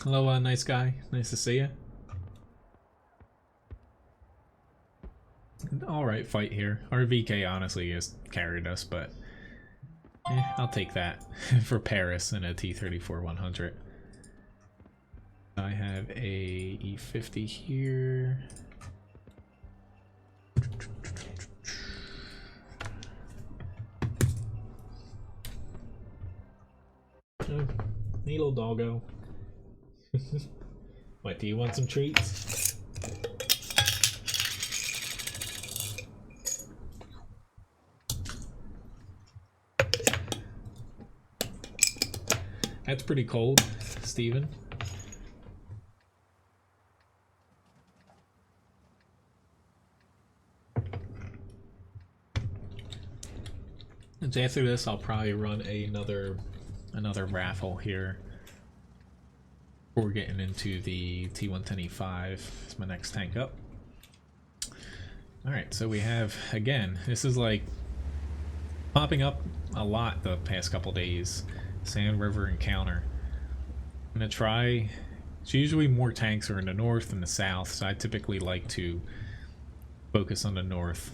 Hello, nice guy. Nice to see you. Alright fight here. Our VK honestly has carried us, but I'll take that for Paris in a T-34-100. I have a E50 here. Oh, needle doggo. What, do you want some treats? That's pretty cold, Steven. And after this, I'll probably run another raffle here. Before getting into the T110E5, it's my next tank up. Alright, so we have, again, this is like popping up a lot the past couple days. Sand River Encounter. I'm gonna try, it's usually more tanks are in the north and the south, so I typically like to focus on the north.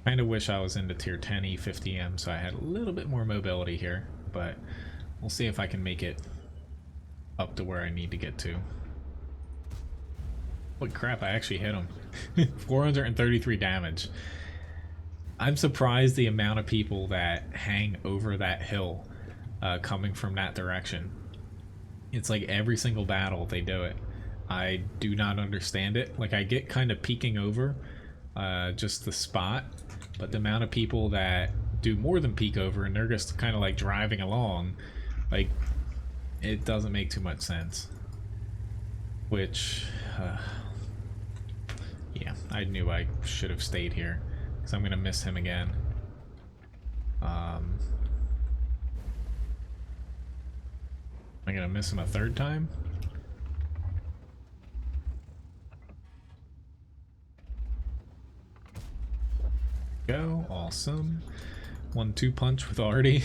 Kinda wish I was into tier 10 E50M so I had a little bit more mobility here, but we'll see if I can make it up to where I need to get to. Holy crap, I actually hit him. 433 damage. I'm surprised the amount of people that hang over that hill coming from that direction. It's like every single battle they do it. I do not understand it. Like I get kind of peeking over just the spot, but the amount of people that do more than peek over and they're just kind of like driving along, like it doesn't make too much sense. Which, yeah, I knew I should have stayed here because I'm going to miss him again. I'm going to miss him a third time. Go, awesome. 1-2 punch with Artie.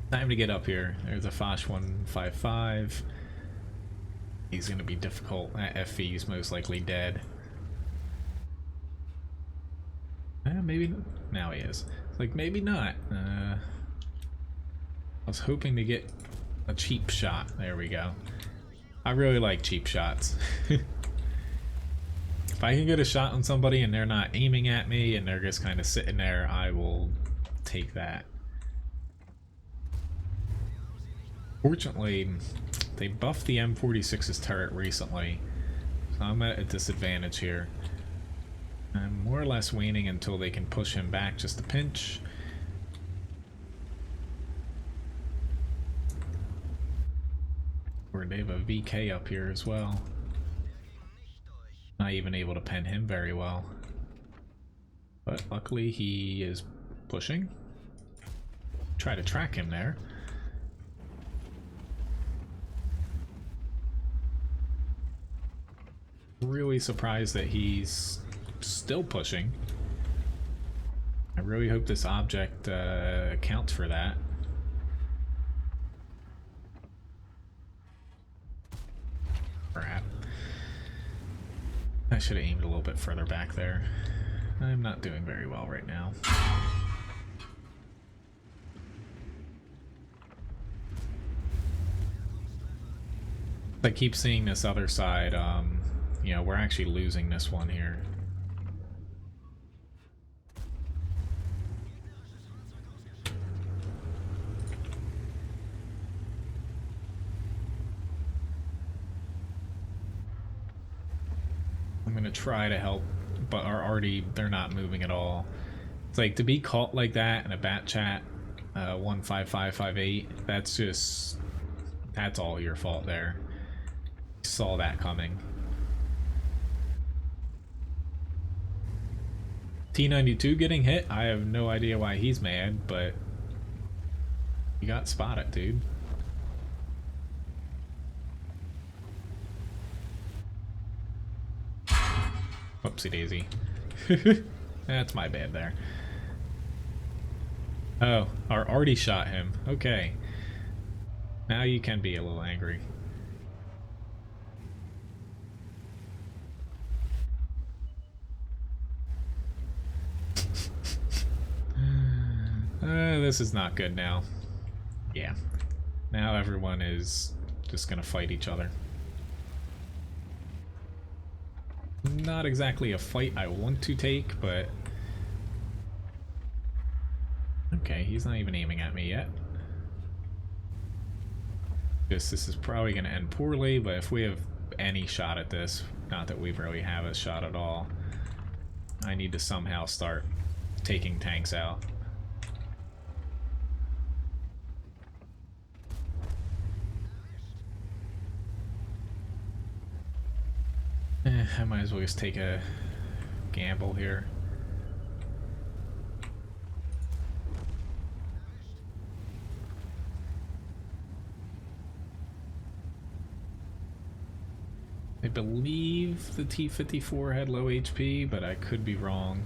Time to get up here. There's a Foch 155. He's going to be difficult. That FV is most likely dead. Maybe now he is. It's like maybe not. I was hoping to get a cheap shot. There we go. I really like cheap shots. If I can get a shot on somebody and they're not aiming at me and they're just kind of sitting there, I will take that. Fortunately, they buffed the M46's turret recently, so I'm at a disadvantage here. I'm more or less waiting until they can push him back just a pinch. Or they have a VK up here as well. Not even able to pen him very well. But luckily he is pushing. Try to track him there. Really surprised that he's still pushing. I really hope this object accounts for that. Crap. I should have aimed a little bit further back there. I'm not doing very well right now. I keep seeing this other side, you know, we're actually losing this one here. I'm gonna try to help, but they're not moving at all. It's like, to be caught like that in a bat chat, 15558, that's all your fault there. Saw that coming. T92 getting hit, I have no idea why he's mad, but you got spotted, dude. Whoopsie daisy. That's my bad there. Oh, our Artie shot him. Okay. Now you can be a little angry. This is not good now. Yeah. Now everyone is just gonna fight each other. Not exactly a fight I want to take, but... Okay, he's not even aiming at me yet. This is probably going to end poorly, but if we have any shot at this, not that we really have a shot at all, I need to somehow start taking tanks out. I might as well just take a gamble here. I believe the T-54 had low HP, but I could be wrong.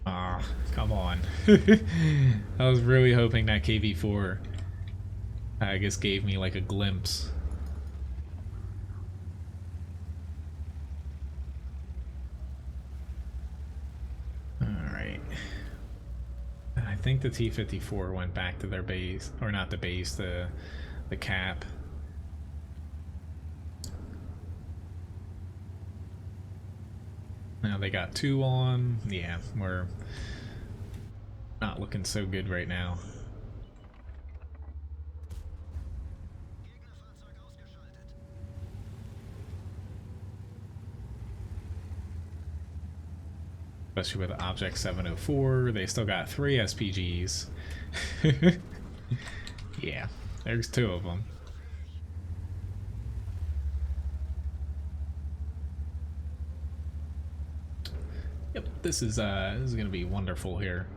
Ah, come on. I was really hoping that KV-4, I guess, gave me like a glimpse. Alright. I think the T-54 went back to their base, or not the base, the cap. Now they got 2 on. Yeah, we're not looking so good right now. Especially with Object 704, they still got 3 SPGs. Yeah, there's 2 of them. Yep, this is gonna be wonderful here.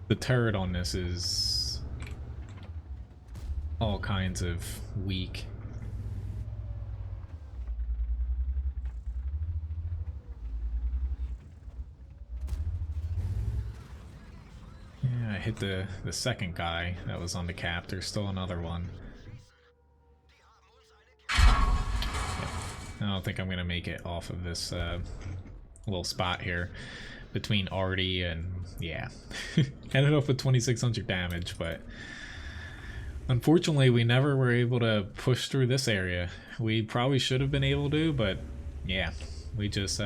The turret on this is all kinds of weak. Yeah, I hit the second guy that was on the cap. There's still another one. Yep. I don't think I'm gonna make it off of this little spot here between Artie and, yeah. Ended up with 2600 damage, but unfortunately we never were able to push through this area. We probably should have been able to, but yeah, we just we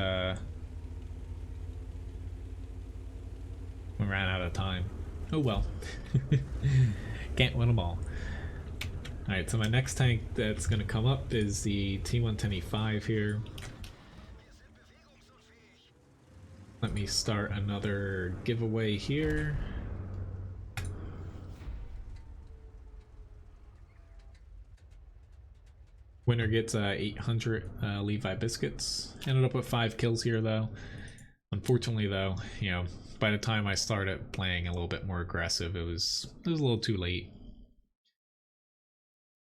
ran out of time. Oh well. Can't win them all. Alright, so my next tank that's gonna come up is the T-110E5 here. Let me start another giveaway here. Winner gets 800 Levi biscuits. Ended up with 5 kills here though. Unfortunately though, you know, by the time I started playing a little bit more aggressive, it was a little too late.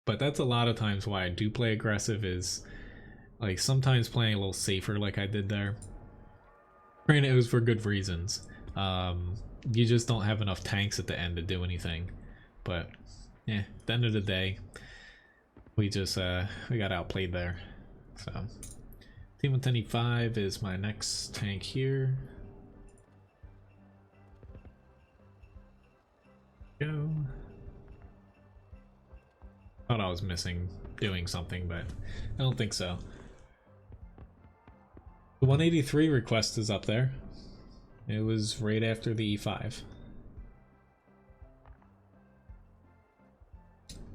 But that's a lot of times why I do play aggressive, is like sometimes playing a little safer like I did there. Granted, it was for good reasons. You just don't have enough tanks at the end to do anything. But yeah, at the end of the day, we just we got outplayed there. So T-110E5 is my next tank here. Go. Thought I was missing doing something, but I don't think so. The 183 request is up there. It was right after the E5.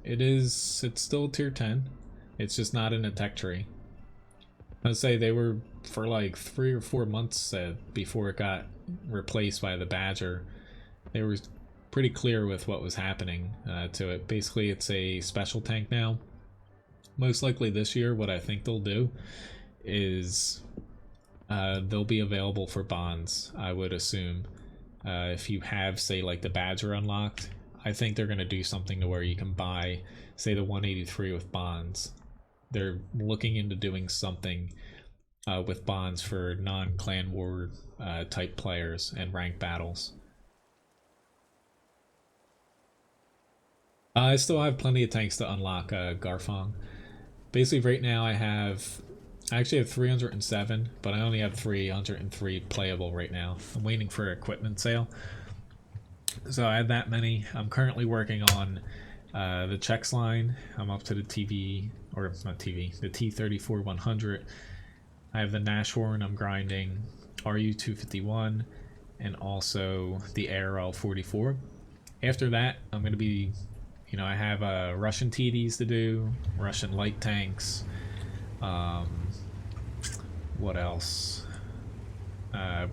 It's still tier 10. It's just not in a tech tree. I'd say they were for like 3 or 4 months before it got replaced by the Badger. They were pretty clear with what was happening to it. Basically, it's a special tank now. Most likely this year, what I think they'll do is they'll be available for bonds, I would assume. If you have, say, like the Badger unlocked, I think they're going to do something to where you can buy, say, the 183 with bonds. They're looking into doing something with bonds for non-clan war type players and ranked battles. I still have plenty of tanks to unlock Garfong. Basically right now I actually have 307, but I only have 303 playable right now. I'm waiting for equipment sale. So I had that many. I'm currently working on the Czechs line. I'm up to the TV, or not TV, the T-34-100. I have the Nashorn I'm grinding, RU-251, and also the ARL-44. After that, I'm going to be, you know, I have Russian TDs to do, Russian light tanks. What else?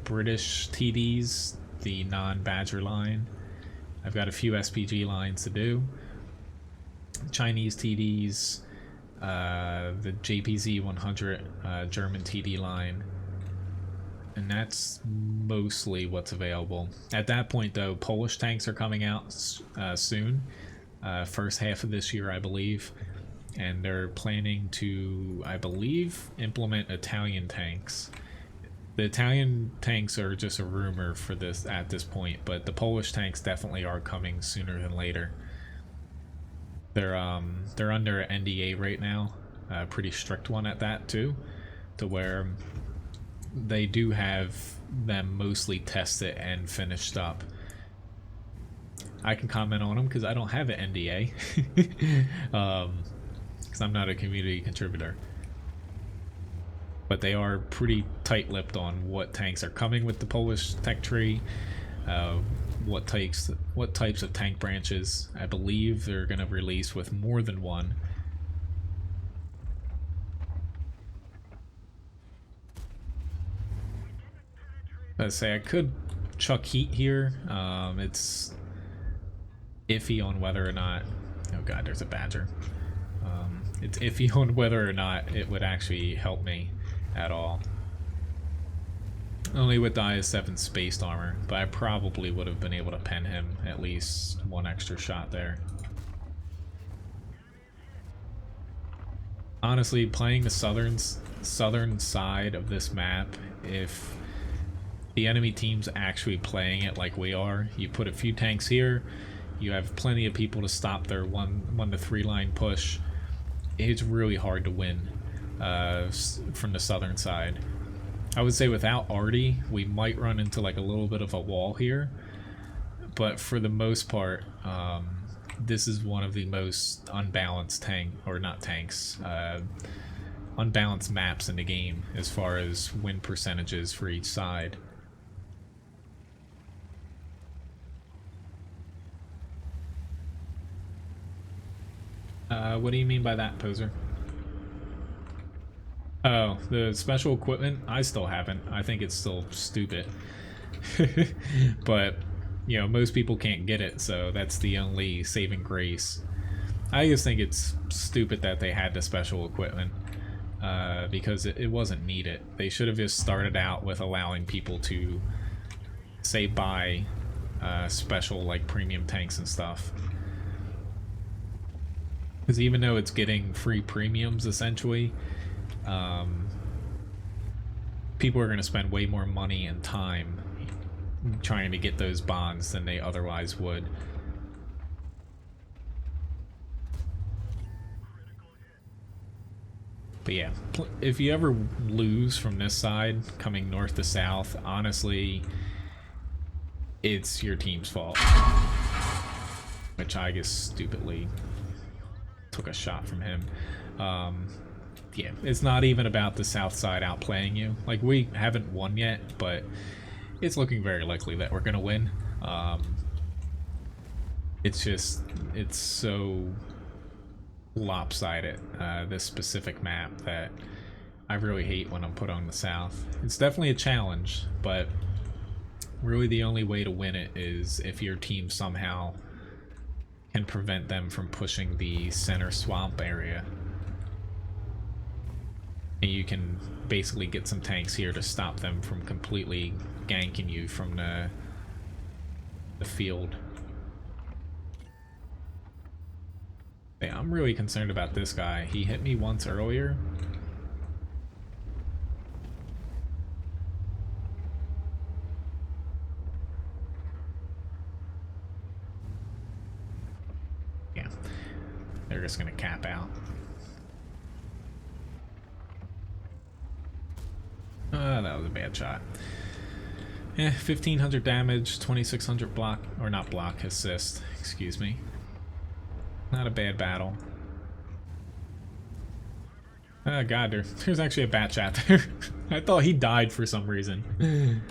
British TDs, the non-Badger line. I've got a few SPG lines to do. Chinese TDs, the JPZ 100 German TD line. And that's mostly what's available. At that point, though, Polish tanks are coming out soon. First half of this year, I believe. And they're planning to, I believe, implement Italian tanks. The Italian tanks are just a rumor for this at this point, but the Polish tanks definitely are coming sooner than later. They're under an NDA right now, a pretty strict one at that too, to where they do have them mostly tested and finished up. I can comment on them because I don't have an NDA, because I'm not a community contributor. But they are pretty tight-lipped on what tanks are coming with the Polish tech tree, what types of tank branches. I believe they're going to release with more than one. Let's say I could chuck heat here. It's iffy on whether or not. Oh god, there's a Badger. It's iffy on whether or not it would actually help me at all. Only with the IS-7 spaced armor, but I probably would have been able to pen him at least one extra shot there. Honestly, playing the southern side of this map, if the enemy team's actually playing it like we are, you put a few tanks here, you have plenty of people to stop their 1 to 3 line push. It's really hard to win from the southern side. I would say without Artie, we might run into like a little bit of a wall here, but for the most part, this is one of the most unbalanced unbalanced maps in the game as far as win percentages for each side. What do you mean by that, Poser? Oh, the special equipment? I still haven't. I think it's still stupid. But, you know, most people can't get it, so that's the only saving grace. I just think it's stupid that they had the special equipment, because it wasn't needed. They should have just started out with allowing people to, say, buy special, like, premium tanks and stuff. Because even though it's getting free premiums, essentially, people are going to spend way more money and time trying to get those bonds than they otherwise would. But yeah, if you ever lose from this side, coming north to south, honestly, it's your team's fault. Which I guess stupidly took a shot from him. Yeah, it's not even about the south side outplaying you. Like, we haven't won yet, but it's looking very likely that we're gonna win. It's just, it's so lopsided, this specific map, that I really hate when I'm put on the south. It's definitely a challenge, but really the only way to win it is if your team somehow can prevent them from pushing the center swamp area. And you can basically get some tanks here to stop them from completely ganking you from the field. Yeah, I'm really concerned about this guy. He hit me once earlier. Yeah, they're just gonna cap out. That was a bad shot. Yeah, 1500 damage, 2600 block, or not block, assist, excuse me. Not a bad battle. Oh god, there's actually a bat chat there. I thought he died for some reason.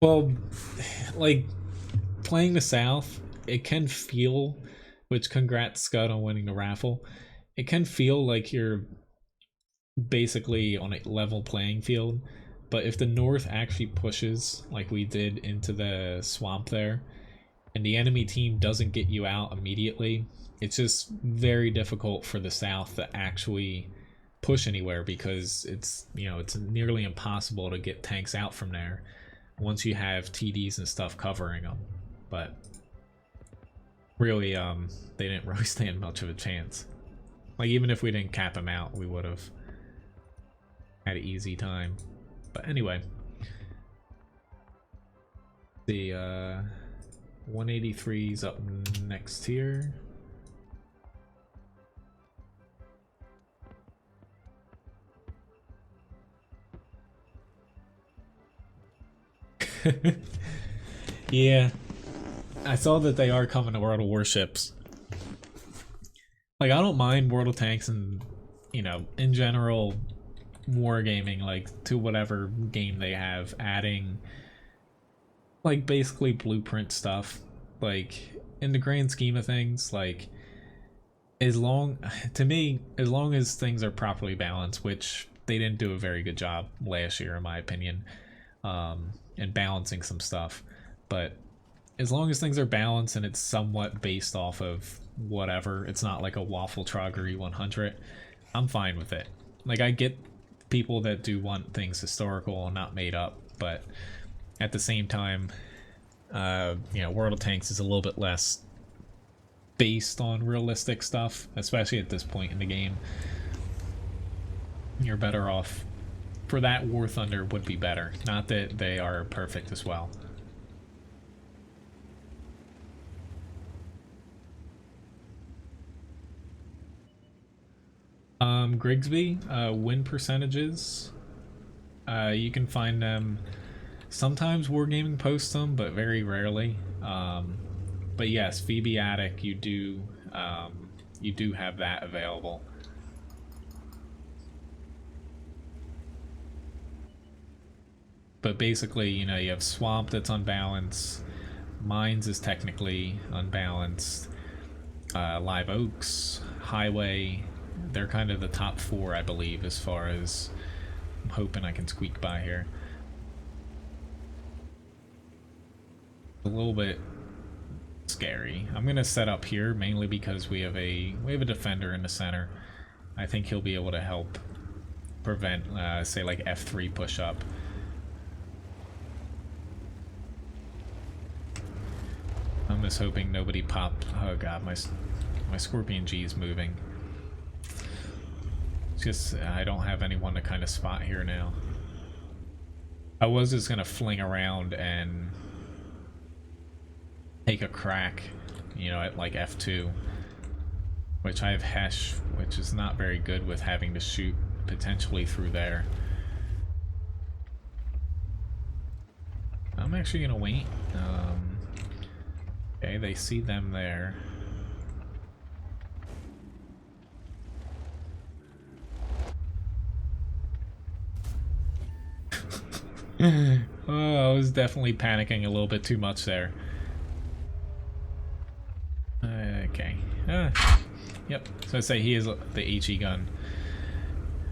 Well, like, playing the South, it can feel, which congrats Scud on winning the raffle, it can feel like you're basically on a level playing field, but if the North actually pushes, like we did, into the swamp there, and the enemy team doesn't get you out immediately, it's just very difficult for the South to actually push anywhere, because it's, you know, it's nearly impossible to get tanks out from there once you have TDs and stuff covering them. But really, they didn't really stand much of a chance. Like, even if we didn't cap them out, we would have had an easy time. But anyway, the 183's up next here. Yeah, I saw that they are coming to World of Warships. Like, I don't mind World of Tanks and, you know, in general, Wargaming, like, to whatever game they have, adding, like, basically blueprint stuff. Like, in the grand scheme of things, like, to me, as long as things are properly balanced, which they didn't do a very good job last year, in my opinion, in balancing some stuff. But as long as things are balanced and it's somewhat based off of whatever, it's not like a waffle trog or E100, I'm fine with it. Like, I get people that do want things historical and not made up, but at the same time, you know, World of Tanks is a little bit less based on realistic stuff, especially at this point in the game. You're better off, for that, War Thunder would be better. Not that they are perfect as well. Grigsby, win percentages. You can find them. Sometimes Wargaming posts them, but very rarely. But yes, Phoebe Attic, you do have that available. But basically, you know, you have Swamp that's unbalanced, Mines is technically unbalanced, Live Oaks, Highway, they're kind of the top four, I believe, as far as, I'm hoping I can squeak by here. A little bit scary. I'm gonna set up here mainly because we have a defender in the center. I think he'll be able to help prevent, say, like F3 push up. I'm is hoping nobody popped. Oh god, my Scorpion G is moving. It's just I don't have anyone to kind of spot here now. I was just gonna fling around and take a crack, you know, at like F2, which I have Hesh, which is not very good with having to shoot potentially through there. I'm actually gonna wait. Okay, they see them there. Oh, I was definitely panicking a little bit too much there. Okay. Yep. So I say he is the HE gun.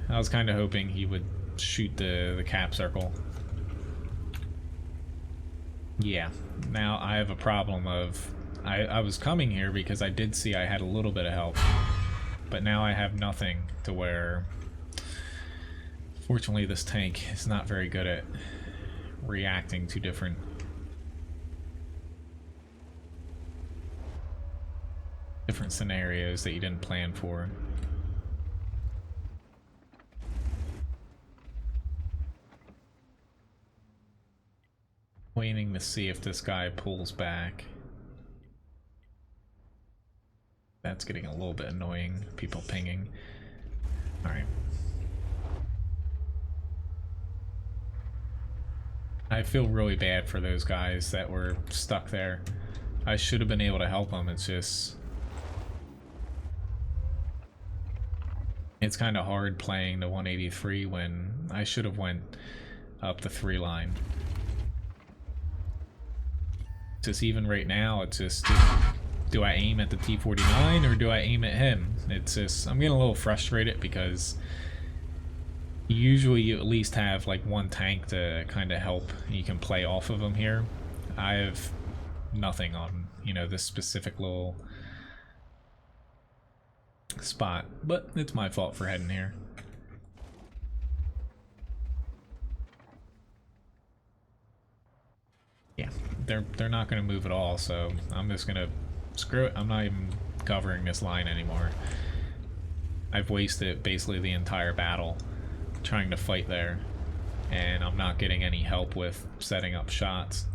I was kind of hoping he would shoot the cap circle. Yeah. Now I have a problem of I was coming here because I did see I had a little bit of help, but now I have nothing to where. Fortunately, this tank is not very good at reacting to different scenarios that you didn't plan for. Waiting to see if this guy pulls back. That's getting a little bit annoying. People pinging. Alright. I feel really bad for those guys that were stuck there. I should have been able to help them. It's just... it's kind of hard playing the 183 when I should have went up the 3 line. Just even right now, it's just... do I aim at the T-49 or do I aim at him? It's just... I'm getting a little frustrated because... usually you at least have like one tank to kind of help. You can play off of them here. I have nothing on, you know, this specific little spot, but it's my fault for heading here. Yeah, they're not going to move at all, so I'm just going to screw it. I'm not even covering this line anymore. I've wasted basically the entire battle trying to fight there, and I'm not getting any help with setting up shots.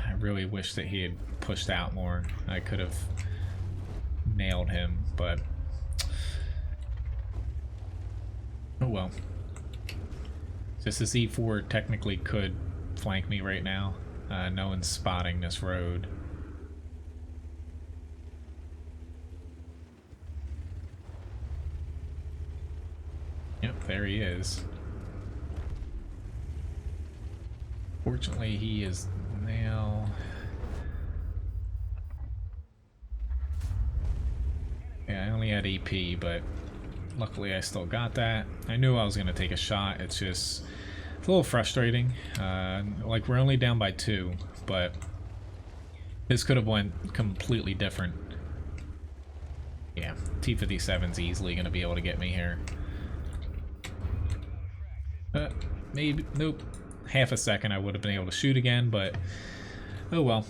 I really wish that he had pushed out more. I could have nailed him, but oh well. Just this E4 technically could flank me right now. No one's spotting this road. Yep, there he is. Fortunately, he is now... yeah, I only had AP, but luckily I still got that. I knew I was going to take a shot. It's just... it's a little frustrating. Like, we're only down by 2, but this could have went completely different. Yeah, T-57's easily going to be able to get me here. Maybe, nope. Half a second I would have been able to shoot again, but oh well.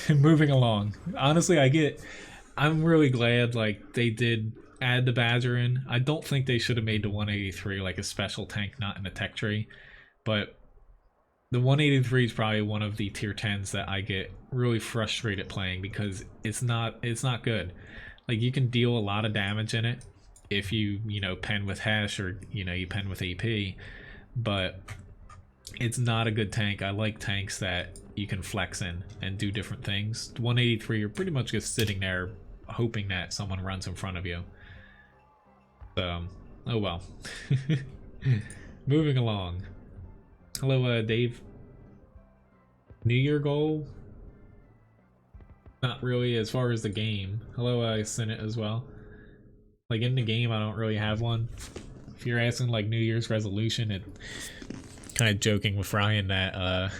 Moving along. Honestly, I'm really glad like they did add the Badger in. I don't think they should have made the 183 like a special tank, not in the tech tree, but the 183 is probably one of the tier 10s that I get really frustrated playing because it's not good. Like, you can deal a lot of damage in it if you know, pen with Hesh or, you know, you pen with AP, but it's not a good tank. I like tanks that you can flex in and do different things. 183, you're pretty much just sitting there hoping that someone runs in front of you. So, oh well. Moving along. Hello, Dave. New Year goal? Not really as far as the game. Hello, Senate as well. Like, in the game, I don't really have one. If you're asking, like, New Year's resolution, it... kind of joking with Ryan that,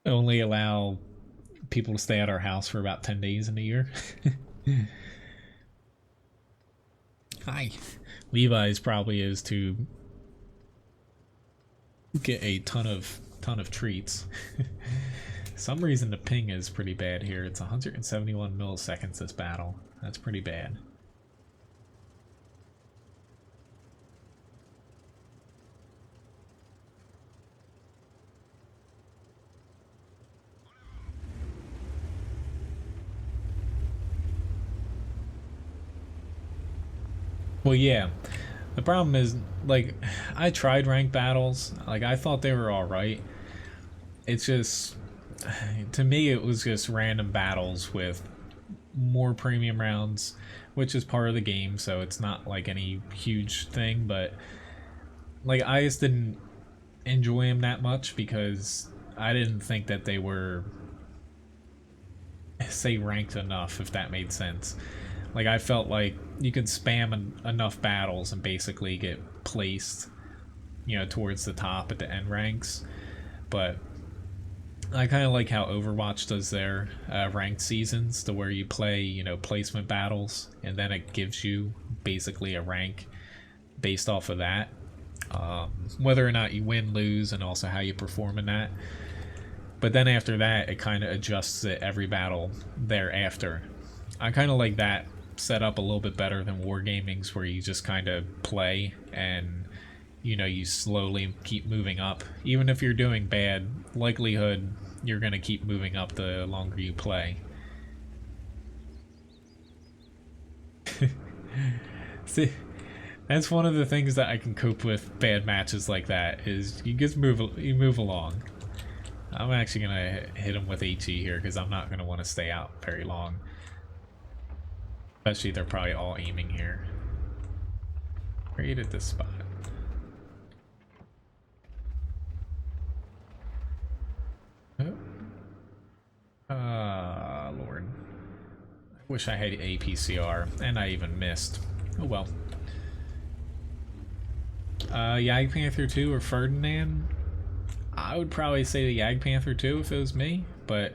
only allow people to stay at our house for about 10 days in a year. Hi. Levi's probably is to get a ton of treats. some reason the ping is pretty bad here. It's 171 milliseconds this battle. That's pretty bad. Well, yeah. The problem is, like, I tried ranked battles. Like, I thought they were alright. It's just, to me, it was just random battles with more premium rounds, which is part of the game, so it's not like any huge thing, but like I just didn't enjoy them that much because I didn't think that they were, say, ranked enough, if that made sense. Like, I felt like you could spam enough battles and basically get placed, you know, towards the top at the end ranks, but I kind of like how Overwatch does their ranked seasons, to where you play, you know, placement battles, and then it gives you basically a rank based off of that. Whether or not you win, lose, and also how you perform in that. But then after that, it kind of adjusts it every battle thereafter. I kind of like that setup a little bit better than Wargaming's, where you just kind of play and, you know, you slowly keep moving up. Even if you're doing bad, likelihood you're going to keep moving up the longer you play. See, that's one of the things that I can cope with bad matches like that, is you just move along. I'm actually going to hit him with HE here because I'm not going to want to stay out very long. Especially they're probably all aiming here. Right at this spot. Lord. I wish I had APCR, and I even missed. Oh well. Jagdpanther 2 or Ferdinand? I would probably say the Jagdpanther 2 if it was me, but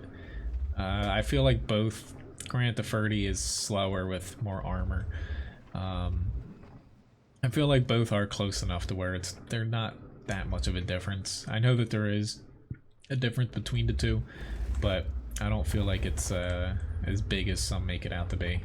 I feel like both. Granted, the Ferdy is slower with more armor. I feel like both are close enough to where they're not that much of a difference. I know that there is a difference between the two, but I don't feel like it's as big as some make it out to be.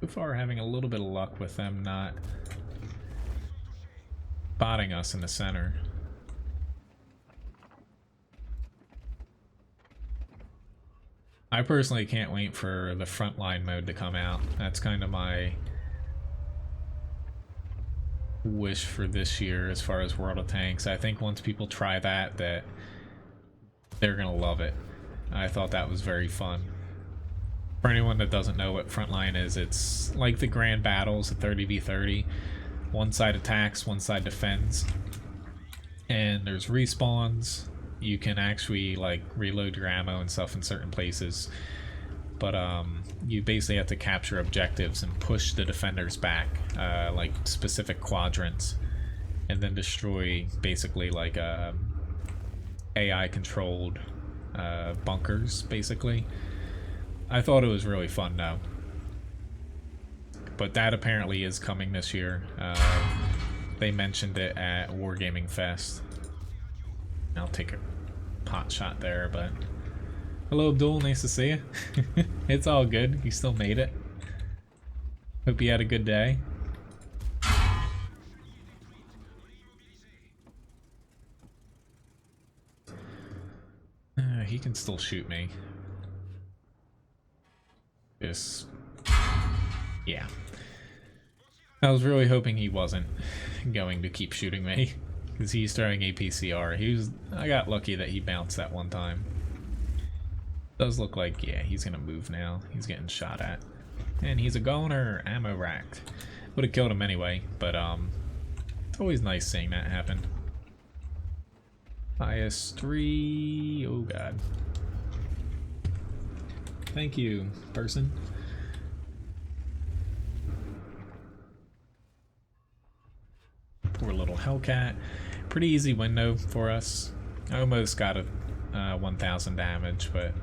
So far, having a little bit of luck with them not spotting us in the center. I personally can't wait for the frontline mode to come out. That's kind of my wish for this year as far as World of Tanks. I think once people try that they're gonna love it. I thought that was very fun. For anyone that doesn't know what frontline is, it's like the grand battles at 30v30. One side attacks, one side defends. And there's respawns. You can actually like reload your ammo and stuff in certain places. But you basically have to capture objectives and push the defenders back, like specific quadrants, and then destroy basically like AI controlled bunkers, basically. I thought it was really fun though. But that apparently is coming this year. They mentioned it at Wargaming Fest. I'll take a pot shot there, but... Hello Abdul, nice to see you. It's all good, you still made it. Hope you had a good day. He can still shoot me. Just... yeah. I was really hoping he wasn't going to keep shooting me, because he's throwing APCR. I got lucky that he bounced that one time. Does look like, yeah, he's gonna move now. He's getting shot at. And he's a goner, ammo racked. Would have killed him anyway, but it's always nice seeing that happen. IS-3, oh god. Thank you, person. Poor little Hellcat. Pretty easy window for us. I almost got a 1,000 damage, but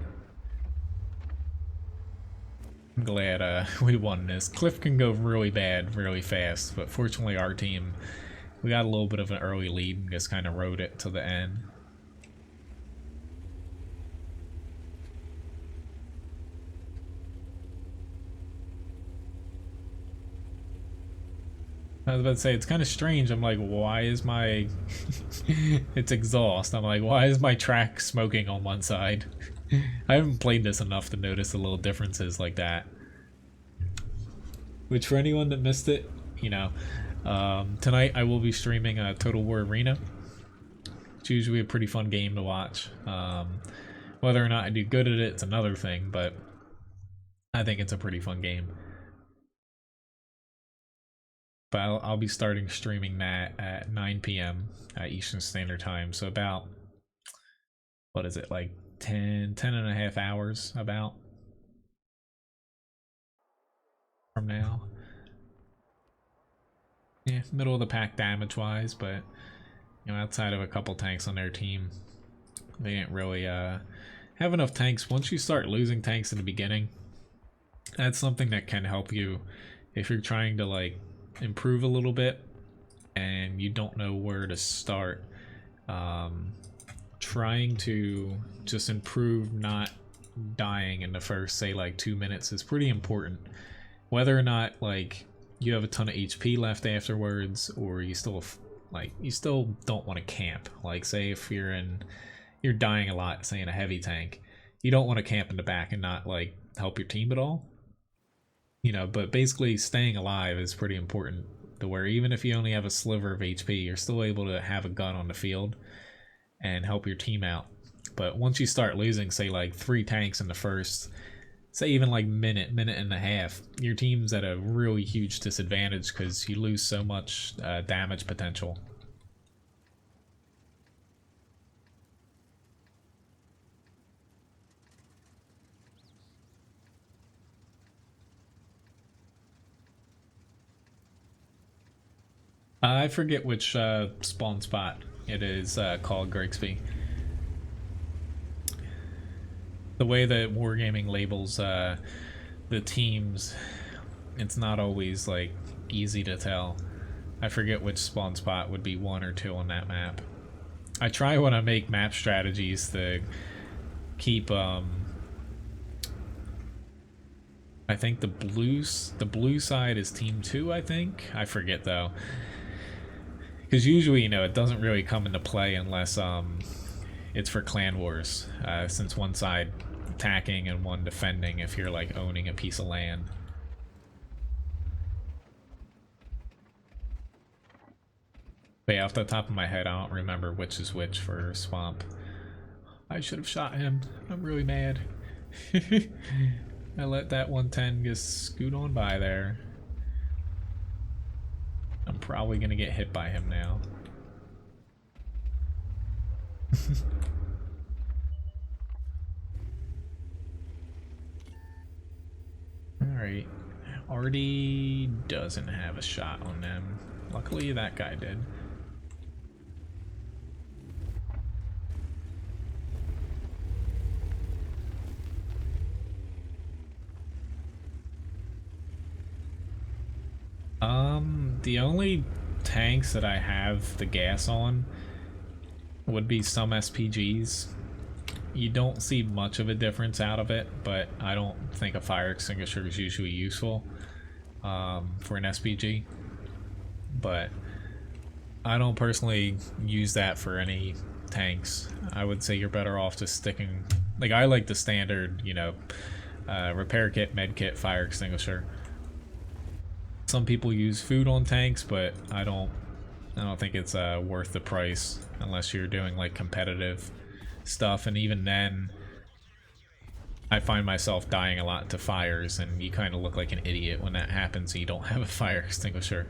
I'm glad we won this. Cliff can go really bad really fast, but fortunately our team, we got a little bit of an early lead and just kind of rode it to the end. I was about to say, it's kind of strange. I'm like, why is my... it's exhaust. I'm like, why is my track smoking on one side? I haven't played this enough to notice the little differences like that. Which, for anyone that missed it, you know, tonight I will be streaming Total War Arena. It's usually a pretty fun game to watch. Whether or not I do good at it, it's another thing, but I think it's a pretty fun game. But I'll be starting streaming that at 9 p.m. Eastern Standard Time. So about, what is it, like 10 and a half hours about from now. Yeah, middle of the pack damage-wise, but, you know, outside of a couple tanks on their team, they didn't really have enough tanks. Once you start losing tanks in the beginning, that's something that can help you if you're trying to, like, improve a little bit and you don't know where to start. Trying to just improve not dying in the first, say, like 2 minutes is pretty important. Whether or not like you have a ton of HP left afterwards, or you still don't want to camp. Like, say if you're dying a lot, say in a heavy tank, you don't want to camp in the back and not like help your team at all. You know, but basically staying alive is pretty important, to where even if you only have a sliver of HP, you're still able to have a gun on the field and help your team out. But once you start losing, say like 3 tanks in the first, say even like minute and a half, your team's at a really huge disadvantage because you lose so much damage potential. I forget which spawn spot it is called, Grigsby. The way that Wargaming labels the teams, it's not always like easy to tell. I forget which spawn spot would be 1 or 2 on that map. I try when I make map strategies to keep I think the blue side is team 2, I think. I forget though. Because usually, you know, it doesn't really come into play unless it's for clan wars, since one side attacking and one defending if you're like owning a piece of land. But yeah, off the top of my head, I don't remember which is which for Swamp. I should have shot him. I'm really mad. I let that 110 just scoot on by there. I'm probably gonna get hit by him now. Alright. Artie doesn't have a shot on them. Luckily that guy did. The only tanks that I have the gas on would be some SPGs. You don't see much of a difference out of it, but I don't think a fire extinguisher is usually useful for an SPG. But I don't personally use that for any tanks. I would say you're better off just sticking, like, I like the standard, you know, repair kit, med kit, fire extinguisher. Some people use food on tanks, but I don't think it's worth the price unless you're doing like competitive stuff, and even then I find myself dying a lot to fires, and you kind of look like an idiot when that happens and you don't have a fire extinguisher.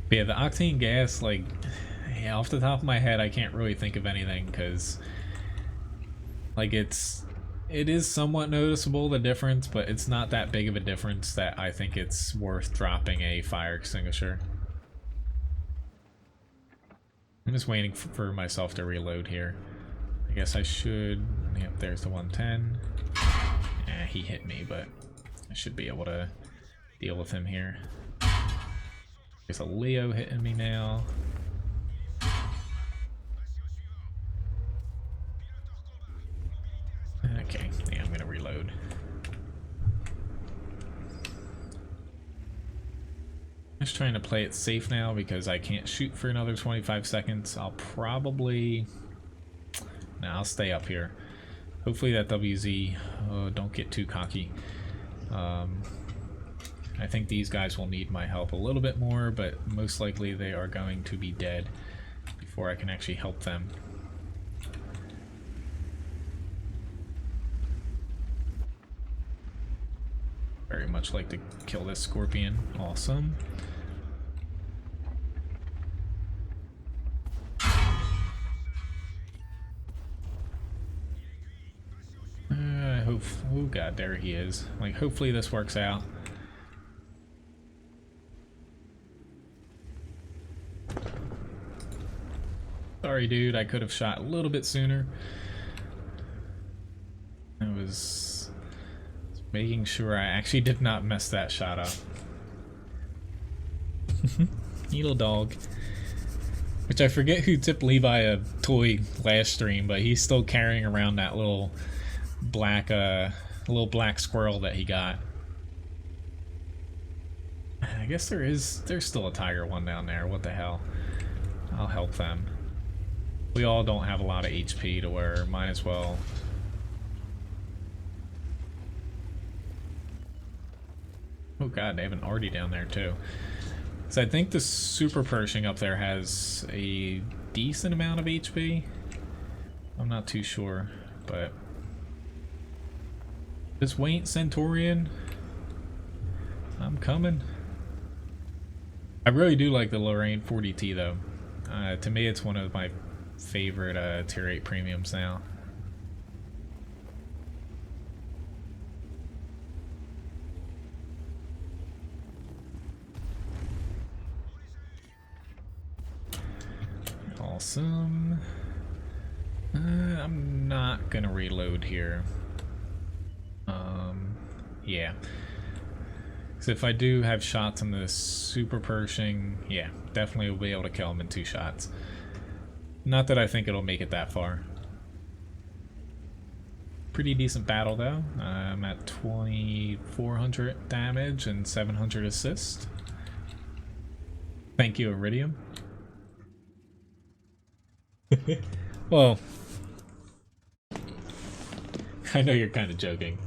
But yeah, the octane gas, like, yeah, off the top of my head I can't really think of anything, because like it is somewhat noticeable, the difference, but it's not that big of a difference that I think it's worth dropping a fire extinguisher. I'm just waiting for myself to reload here. I guess I should... Yep, there's the 110. He hit me, but I should be able to deal with him here. There's a Leo hitting me now. Okay, yeah, I'm gonna reload. Just trying to play it safe now because I can't shoot for another 25 seconds. I'll probably... No, I'll stay up here. Hopefully that WZ... Oh, don't get too cocky. I think these guys will need my help a little bit more, but most likely they are going to be dead before I can actually help them. Very much like to kill this Scorpion. Awesome. Oh god, there he is. Like, hopefully this works out. Sorry, dude, I could have shot a little bit sooner. I was making sure I actually did not mess that shot up. You little dog. Which I forget who tipped Levi a toy last stream, but he's still carrying around that little black squirrel that he got. I guess there's still a tiger one down there. What the hell? I'll help them. We all don't have a lot of HP to where might as well. Oh god, they have an Artie down there too. So I think the super Pershing up there has a decent amount of HP. I'm not too sure, but this Waint Centurion, I'm coming. I really do like the Lorraine 40T though. To me, it's one of my favorite tier 8 premiums now. Awesome. I'm not gonna reload here. Yeah. So if I do have shots on the super Pershing, yeah, definitely will be able to kill him in 2 shots. Not that I think it'll make it that far. Pretty decent battle though. I'm at 2400 damage and 700 assist. Thank you, Iridium. Well, I know you're kind of joking.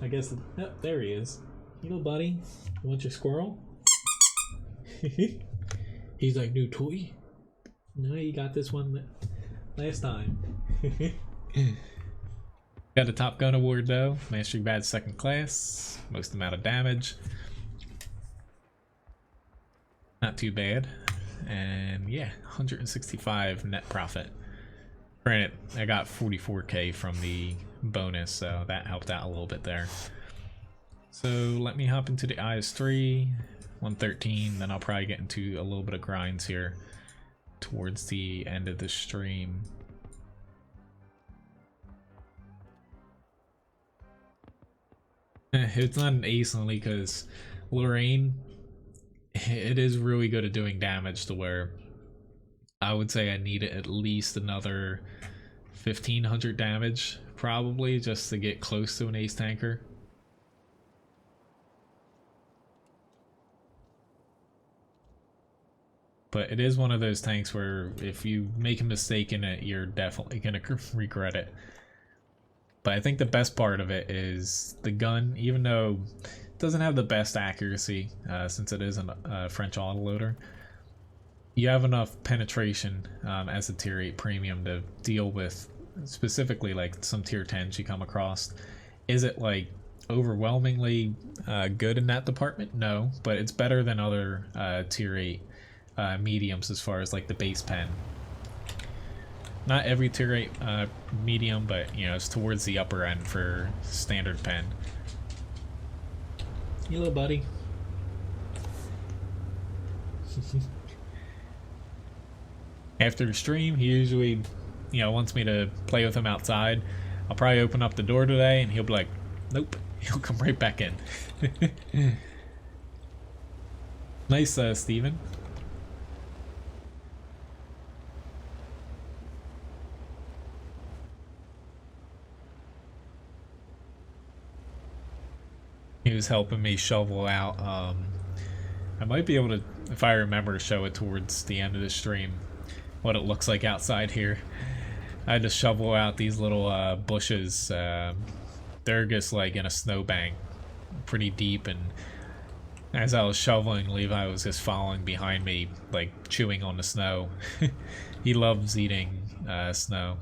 I guess. Oh, there he is. You little buddy, you want your squirrel? He's like, new toy? No, you got this one last time. Got a Top Gun award though. Mastery Badge 2nd class. Most amount of damage. Not too bad. And yeah, 165 net profit. Granted, I got 44k from the bonus, so that helped out a little bit there. So let me hop into the IS-3, 113, then I'll probably get into a little bit of grinds here towards the end of the stream. It's not an ace only because Lorraine, it is really good at doing damage to where I would say I need at least another 1500 damage probably just to get close to an ace tanker. But it is one of those tanks where if you make a mistake in it, you're definitely going to regret it. But I think the best part of it is the gun, even though it doesn't have the best accuracy since it is a French autoloader, you have enough penetration as a tier 8 premium to deal with specifically like some tier 10s you come across. Is it like overwhelmingly good in that department? No, but it's better than other tier 8 mediums as far as like the base pen. Not every tier 8 medium, but you know, it's towards the upper end for standard pen. You little buddy. After the stream, he usually, you know, wants me to play with him outside. I'll probably open up the door today and he'll be like, nope. He'll come right back in. Nice, Steven. He was helping me shovel out. I might be able to, if I remember, to show it towards the end of the stream, what it looks like outside here. I had to shovel out these little bushes. They're just like in a snowbank, pretty deep, and as I was shoveling, Levi was just following behind me, like chewing on the snow. He loves eating snow.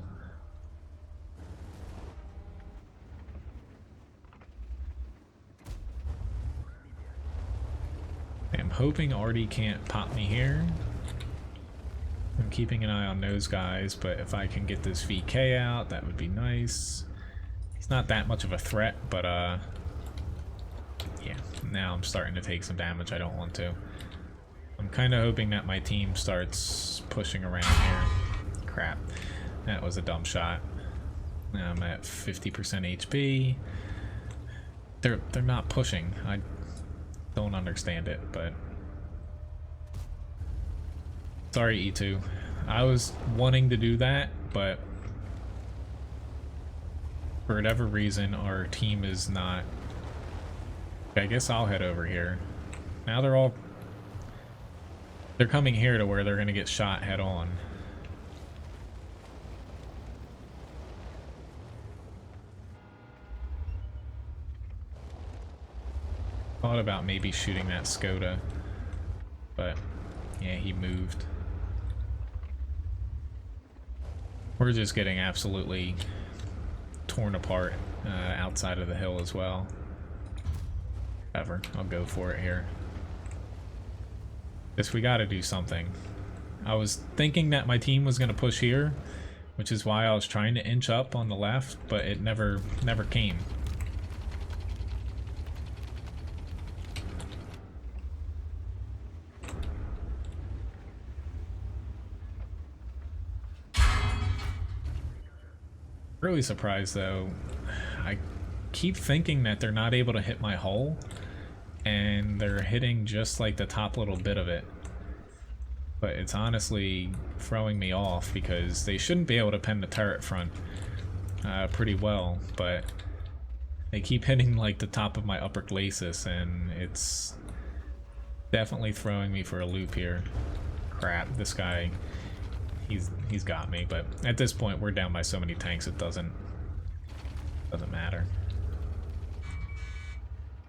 I'm hoping Artie can't pop me here. I'm keeping an eye on those guys, but if I can get this VK out, that would be nice. He's not that much of a threat, but yeah, now I'm starting to take some damage I don't want to. I'm kind of hoping that my team starts pushing around here. Crap, that was a dumb shot. Now I'm at 50% HP. They're not pushing. I don't understand it, but sorry, E2. I was wanting to do that, but for whatever reason, our team is not. I guess I'll head over here. Now they're coming here to where they're gonna get shot head on. Thought about maybe shooting that Skoda, but yeah, he moved. We're just getting absolutely torn apart outside of the hill as well. Whatever, I'll go for it here. Guess we gotta do something. I was thinking that my team was gonna push here, which is why I was trying to inch up on the left, but it never came. Really surprised though. I keep thinking that they're not able to hit my hull, and they're hitting just like the top little bit of it. But it's honestly throwing me off because they shouldn't be able to pen the turret front pretty well, but they keep hitting like the top of my upper glacis, and it's definitely throwing me for a loop here. Crap, this guy, he's got me, but at this point we're down by so many tanks it doesn't matter.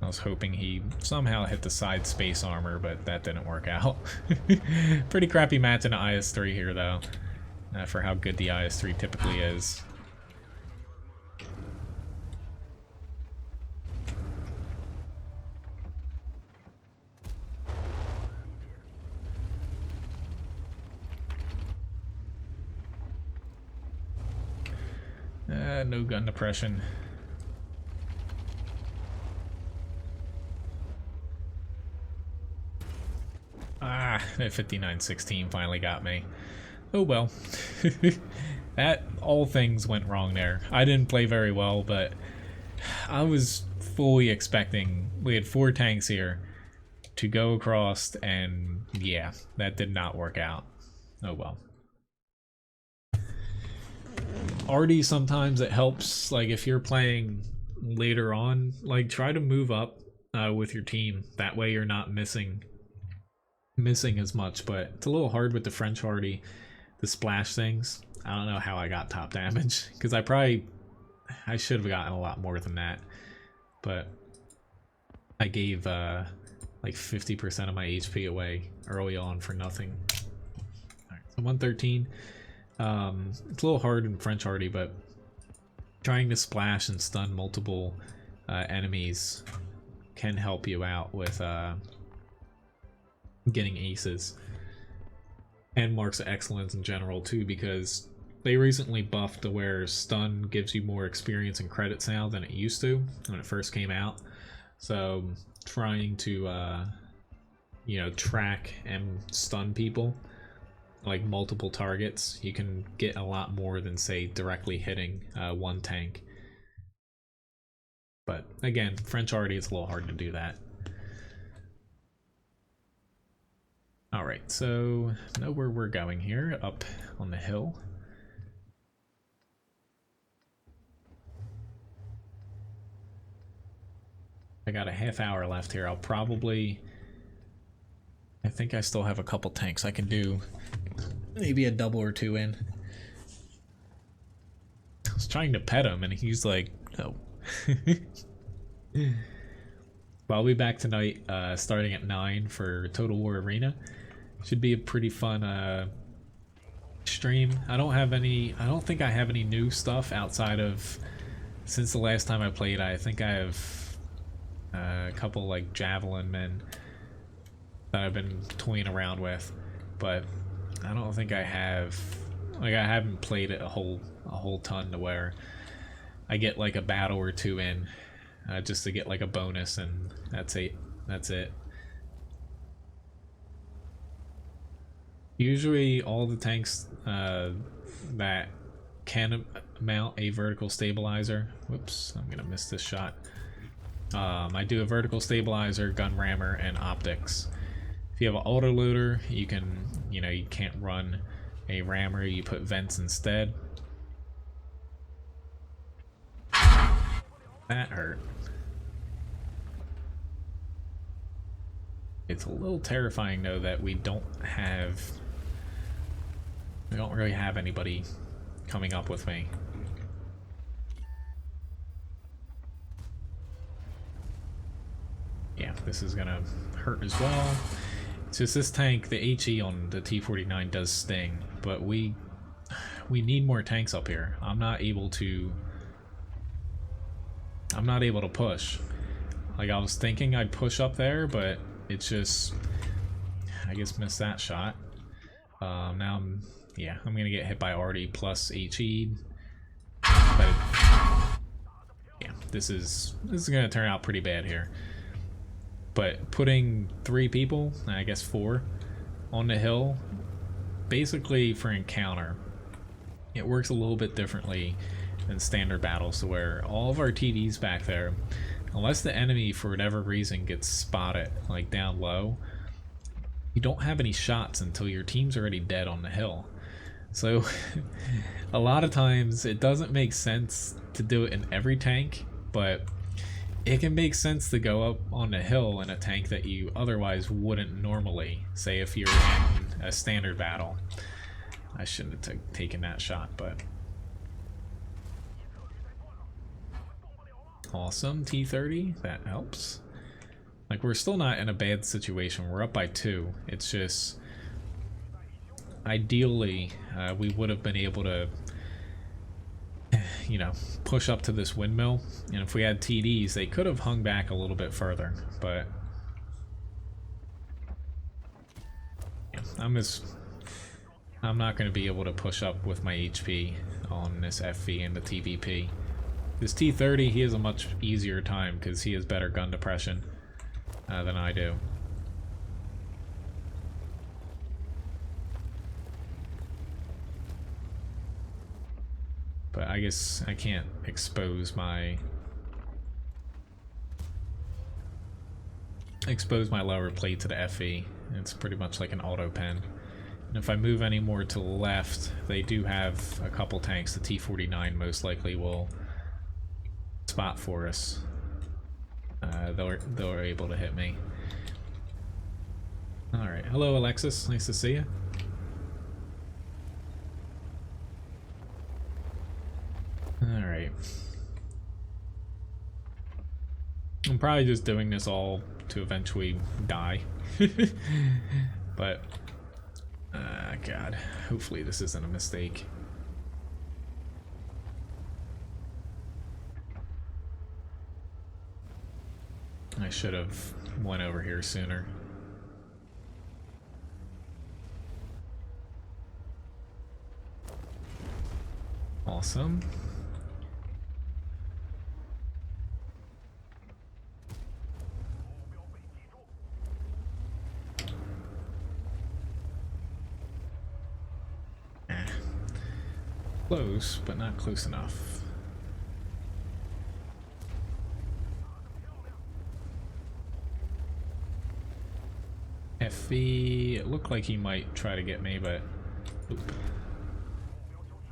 I was hoping he somehow hit the side space armor, but that didn't work out. Pretty crappy match in the IS-3 here though, for how good the IS-3 typically is. No gun depression. Ah, that 59-16 finally got me. Oh well. That, all things went wrong there. I didn't play very well, but I was fully expecting, we had 4 tanks here to go across, and yeah, that did not work out. Oh well. Artie, sometimes it helps, like if you're playing later on, like try to move up with your team. That way you're not missing as much, but it's a little hard with the French Hardy, the splash things. I don't know how I got top damage, because I should have gotten a lot more than that, but I gave like 50% of my HP away early on for nothing. Alright, so 113. It's a little hard in French Hardy, but trying to splash and stun multiple enemies can help you out with getting aces. And marks of excellence in general too, because they recently buffed to where stun gives you more experience and credits now than it used to when it first came out. So trying to you know, track and stun people like multiple targets, you can get a lot more than, say, directly hitting one tank. But again, French arty, it's a little hard to do that. Alright, so know where we're going here, up on the hill. I got a half hour left here. I'll probably... I think I still have a couple tanks I can do. Maybe a double or two in. I was trying to pet him and he's like, no. Well, I'll be back tonight starting at 9 for Total War Arena. Should be a pretty fun stream. I don't think I have any new stuff outside of, since the last time I played, I think I have a couple like javelin men that I've been toying around with, but I don't think I have, like, I haven't played it a whole ton to where I get like a battle or two in just to get like a bonus, and that's it. Usually all the tanks that can mount a vertical stabilizer, whoops, I'm gonna miss this shot. I do a vertical stabilizer, gun rammer, and optics. If you have an autoloader, you can, you can't run a rammer, you put vents instead. That hurt. It's a little terrifying though that we don't really have anybody coming up with me. Yeah, this is gonna hurt as well. It's just this tank, the HE on the T-49 does sting, but we need more tanks up here. I'm not able to push. Like, I was thinking I'd push up there, but it's just, I guess, missed that shot. Now I'm gonna get hit by arty plus HE. But yeah, this is gonna turn out pretty bad here. But putting 3 people, I guess 4, on the hill, basically for encounter, it works a little bit differently than standard battles, to where all of our TDs back there, unless the enemy for whatever reason gets spotted like down low, you don't have any shots until your team's already dead on the hill. So a lot of times it doesn't make sense to do it in every tank, but it can make sense to go up on the hill in a tank that you otherwise wouldn't normally. Say if you're in a standard battle. I shouldn't have taken that shot, but... Awesome, T-30, that helps. Like, we're still not in a bad situation. We're up by 2. It's just... Ideally, we would have been able to, push up to this windmill. And if we had TDs, they could have hung back a little bit further. But yeah, I'm not going to be able to push up with my HP on this FV and the TVP. This T-30, he has a much easier time because he has better gun depression than I do. But I guess I can't expose my lower plate to the FE. It's pretty much like an auto pen. And if I move any more to the left, they do have a couple tanks. The T-49 most likely will spot for us. They're able to hit me. Alright, hello Alexis, nice to see you. Alright. I'm probably just doing this all to eventually die. But, God, hopefully this isn't a mistake. I should have went over here sooner. Awesome. Close, but not close enough. FV, it looked like he might try to get me, but oop.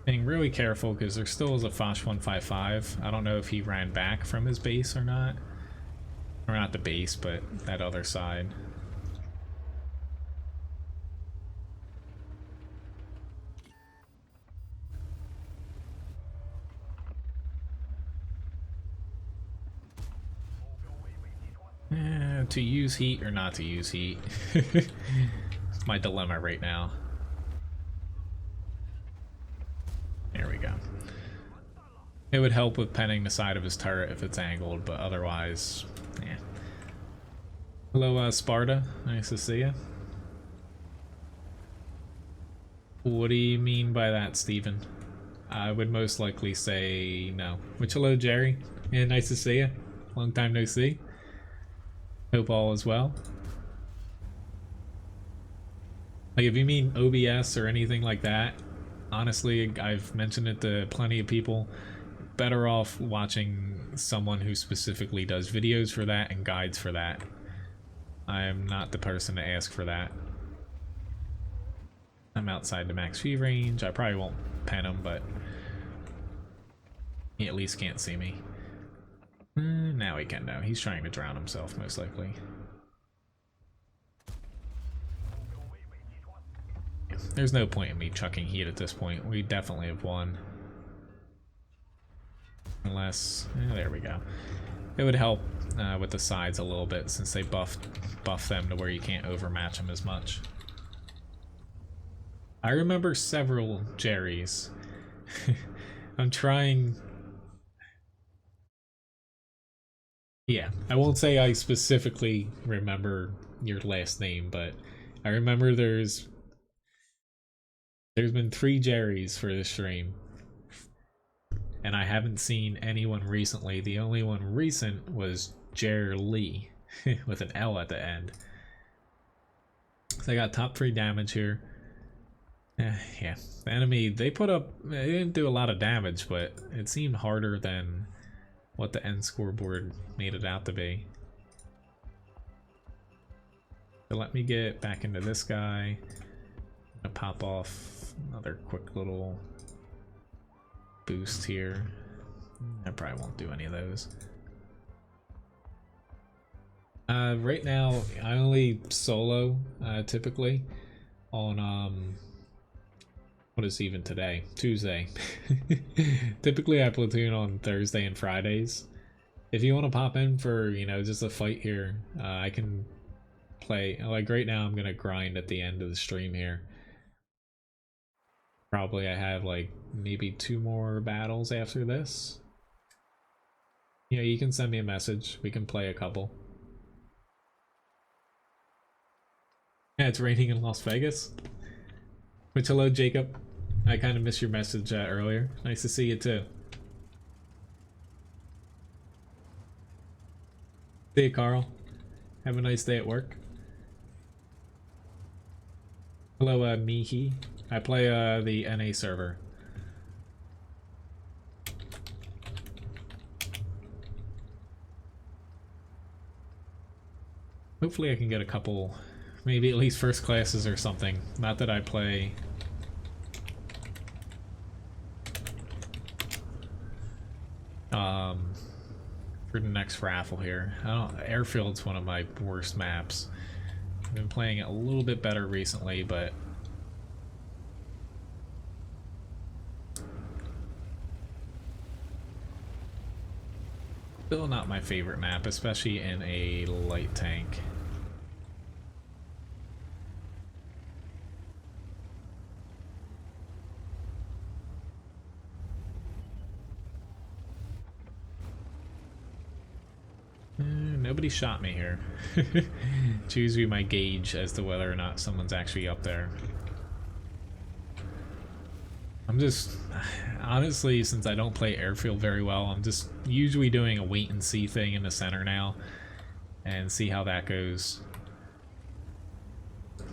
Being really careful because there still is a Foch 155. I don't know if he ran back from his base or not. Or not the base, but that other side. To use heat or not to use heat. It's my dilemma right now. There we go. It would help with penning the side of his turret if it's angled, but otherwise, yeah. Hello, Sparta. Nice to see you. What do you mean by that, Steven? I would most likely say no. Which hello, Jerry. Yeah, nice to see you. Long time no see. Hope all is well. Like, if you mean OBS or anything like that, honestly, I've mentioned it to plenty of people. Better off watching someone who specifically does videos for that and guides for that. I'm not the person to ask for that. I'm outside the max V range. I probably won't pen him, but he at least can't see me. Now he can know. He's trying to drown himself, most likely. There's no point in me chucking heat at this point. We definitely have won. Unless, there we go. It would help with the sides a little bit since they buff them to where you can't overmatch them as much. I remember several Jerrys. I'm trying... Yeah, I won't say I specifically remember your last name, but I remember there's been 3 Jerrys for this stream. And I haven't seen anyone recently. The only one recent was Jer Lee with an L at the end. So I got top 3 damage here. Yeah, the enemy, they didn't do a lot of damage, but it seemed harder than what the end scoreboard made it out to be. So let me get back into this guy. I'm gonna pop off another quick little boost here. I probably won't do any of those. Right now, I only solo typically on what is even today? Tuesday. Typically I platoon on Thursday and Fridays. If you want to pop in for, you know, just a fight here, I can play. Like right now I'm gonna grind at the end of the stream here. Probably I have like maybe 2 more battles after this. Yeah, you can send me a message. We can play a couple. Yeah, it's raining in Las Vegas. Which, hello, Jacob. I kind of missed your message earlier. Nice to see you too. See you, Carl. Have a nice day at work. Hello, Mihi. I play the NA server. Hopefully I can get a couple, maybe at least first classes or something. Not that I play... for the next raffle here. Airfield's one of my worst maps. I've been playing it a little bit better recently, but still not my favorite map, especially in a light tank. Nobody shot me here. Choose be my gauge as to whether or not someone's actually up there. I'm just, honestly, since I don't play airfield very well, I'm just usually doing a wait and see thing in the center now and see how that goes.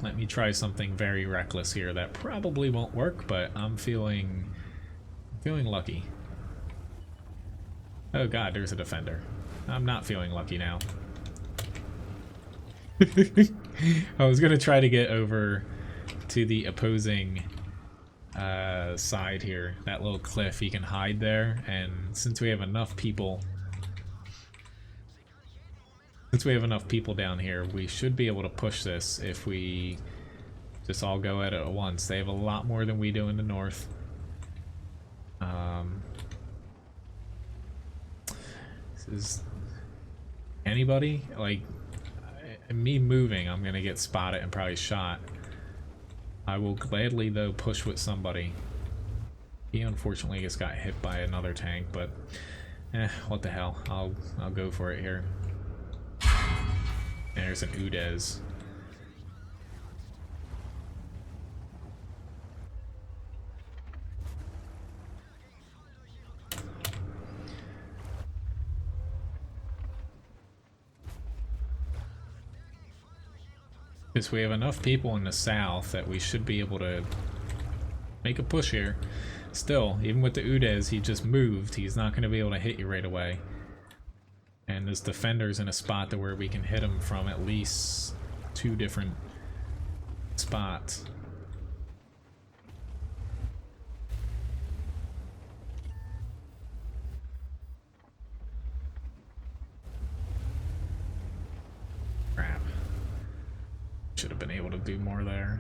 Let me try something very reckless here that probably won't work, but I'm feeling Feeling lucky. Oh god, there's a defender. I'm not feeling lucky now. I was gonna try to get over to the opposing side here. That little cliff, you can hide there, and since we have enough people down here, we should be able to push this if we just all go at it at once. They have a lot more than we do in the north. This is anybody like me moving, I'm gonna get spotted and probably shot. I will gladly though push with somebody. He unfortunately just got hit by another tank, but what the hell? I'll go for it here. There's an Udez. Because we have enough people in the south that we should be able to make a push here. Still, even with the Udez, he just moved. He's not going to be able to hit you right away. And this defender's in a spot to where we can hit him from at least 2 different spots. Crap. Should have been able to do more there.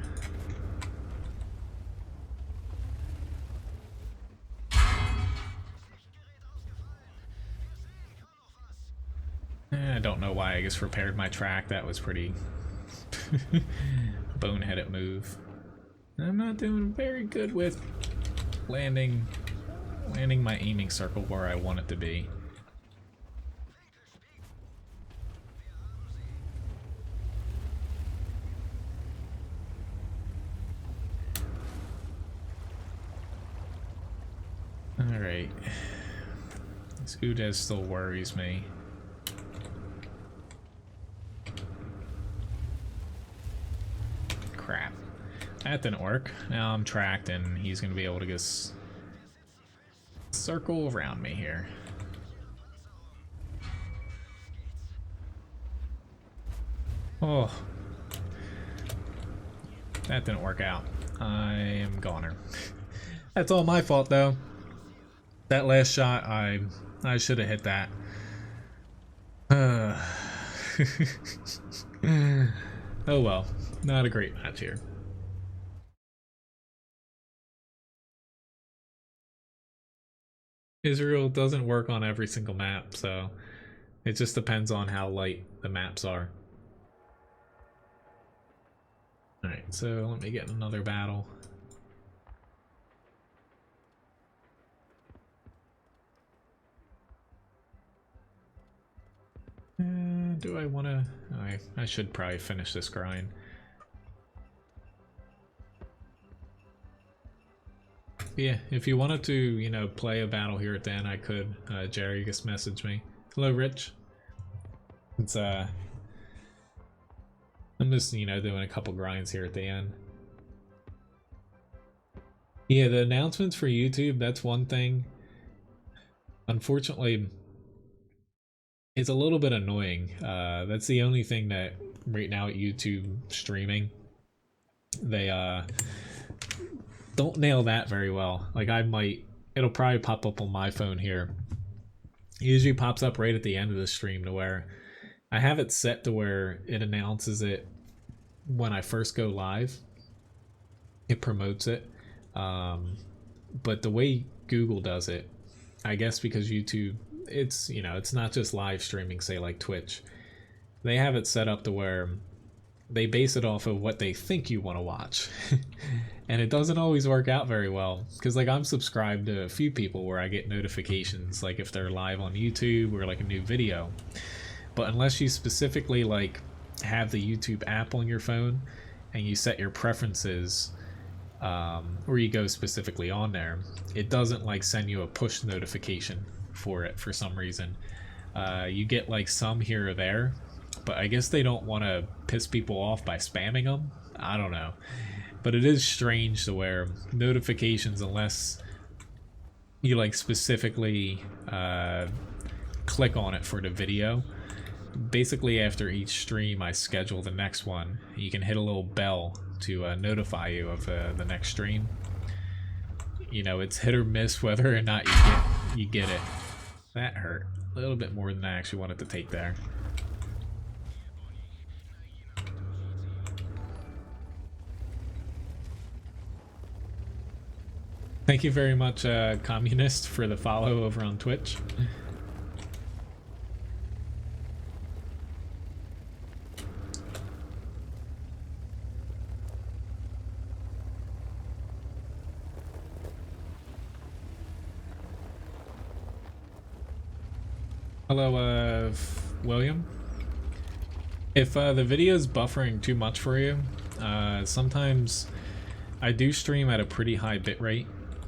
I don't know why I just repaired my track. That was pretty boneheaded move. I'm not doing very good with landing my aiming circle where I want it to be. Alright. This Udez still worries me. Crap. That didn't work. Now I'm tracked and he's going to be able to just circle around me here. Oh. That didn't work out. I am goner. That's all my fault though. That last shot, I should have hit that. Oh well, not a great match here. Israel doesn't work on every single map, so it just depends on how light the maps are. Alright, so let me get another battle. Do I want to... I should probably finish this grind. Yeah, if you wanted to, you know, play a battle here at the end, I could. Jerry just messaged me. Hello, Rich. It's, I'm just, you know, doing a couple grinds here at the end. Yeah, the announcements for YouTube, that's one thing. Unfortunately, it's a little bit annoying. That's the only thing that right now at YouTube streaming, they don't nail that very well. Like it'll probably pop up on my phone here. It usually pops up right at the end of the stream to where I have it set to where it announces it when I first go live. It promotes it. But the way Google does it, I guess because YouTube, it's, you know, it's not just live streaming, say like Twitch. They have it set up to where they base it off of what they think you want to watch. And it doesn't always work out very well, because like I'm subscribed to a few people where I get notifications like if they're live on YouTube or like a new video. But unless you specifically like have the YouTube app on your phone and you set your preferences, or you go specifically on there, it doesn't like send you a push notification for it for some reason. You get like some here or there, but I guess they don't want to piss people off by spamming them. I don't know, but it is strange to where notifications, unless you like specifically click on it for the video. Basically, after each stream, I schedule the next one. You can hit a little bell to notify you of the next stream. You know, it's hit or miss whether or not you get it. That hurt a little bit more than I actually wanted to take there. Thank you very much, Communist, for the follow over on Twitch. Hello, William. If the video is buffering too much for you, sometimes I do stream at a pretty high bitrate,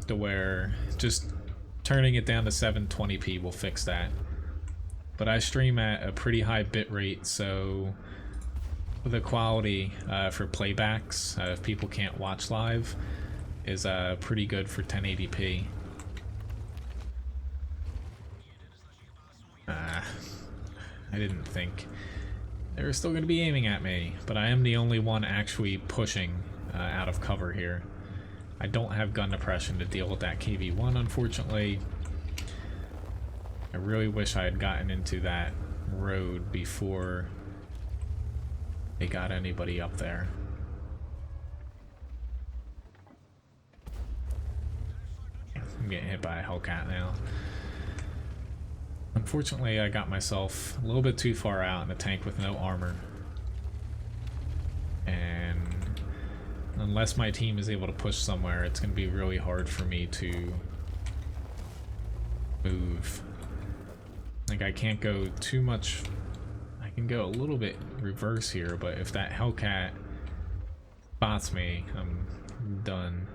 to where just turning it down to 720p will fix that. But I stream at a pretty high bitrate, so the quality for playbacks, if people can't watch live, is pretty good for 1080p. I didn't think they were still going to be aiming at me, but I am the only one actually pushing out of cover here. I don't have gun depression to deal with that KV-1, unfortunately. I really wish I had gotten into that road before they got anybody up there. I'm getting hit by a Hellcat now. Unfortunately, I got myself a little bit too far out in a tank with no armor. And unless my team is able to push somewhere, it's going to be really hard for me to move. Like, I can't go too much. I can go a little bit reverse here, but if that Hellcat spots me, I'm done.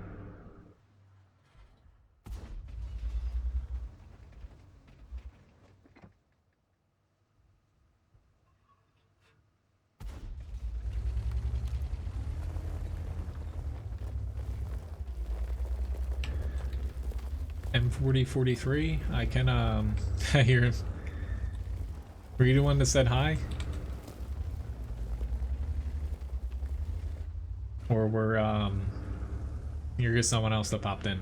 M4043, I can I hear him. Were you the one that said hi? Or were you're just someone else that popped in?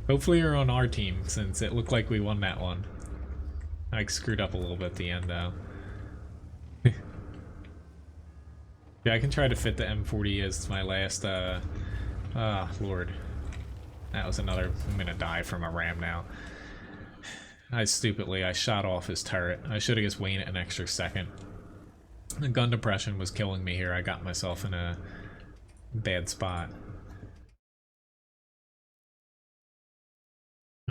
Hopefully you're on our team, since it looked like we won that one. I screwed up a little bit at the end though. Yeah, I can try to fit the M40 as my last lord. That was another. I'm gonna die from a ram now. I shot off his turret. I should have just waited an extra second. The gun depression was killing me here. I got myself in a bad spot.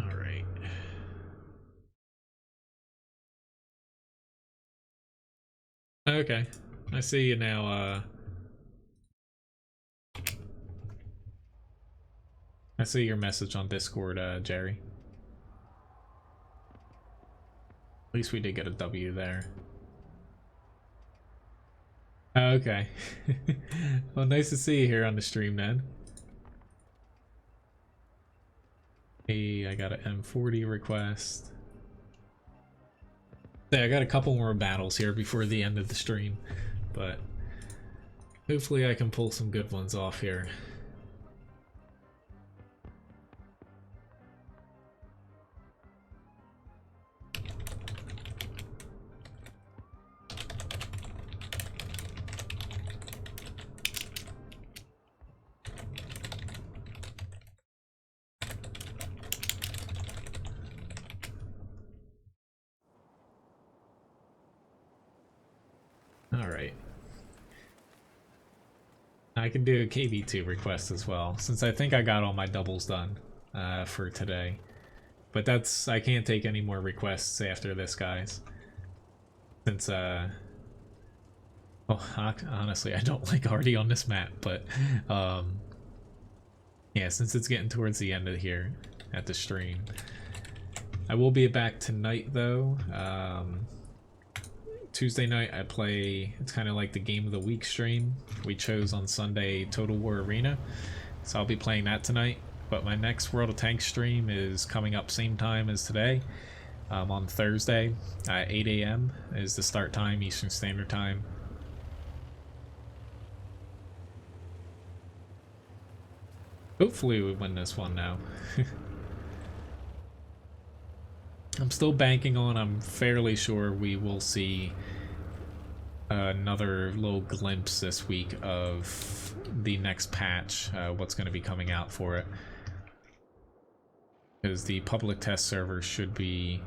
Alright. Okay. I see you now, I see your message on Discord, Jerry. At least we did get a W there. Okay. Well, nice to see you here on the stream, then. Hey, I got an M40 request. Yeah, I got a couple more battles here before the end of the stream, but hopefully I can pull some good ones off here. Alright. I can do a KV2 request as well, since I think I got all my doubles done for today. But that's, I can't take any more requests after this, guys. Since, well, honestly, I don't like Artie on this map, but, yeah, since it's getting towards the end of here at the stream. I will be back tonight, though. Tuesday night I play, it's kind of like the game of the week stream. We chose on Sunday Total War Arena, so I'll be playing that tonight. But my next World of Tanks stream is coming up same time as today. On Thursday, 8 a.m. is the start time, Eastern Standard Time. Hopefully we win this one now. I'm still banking on, I'm fairly sure we will see another little glimpse this week of the next patch, what's going to be coming out for it. Because the public test server should be...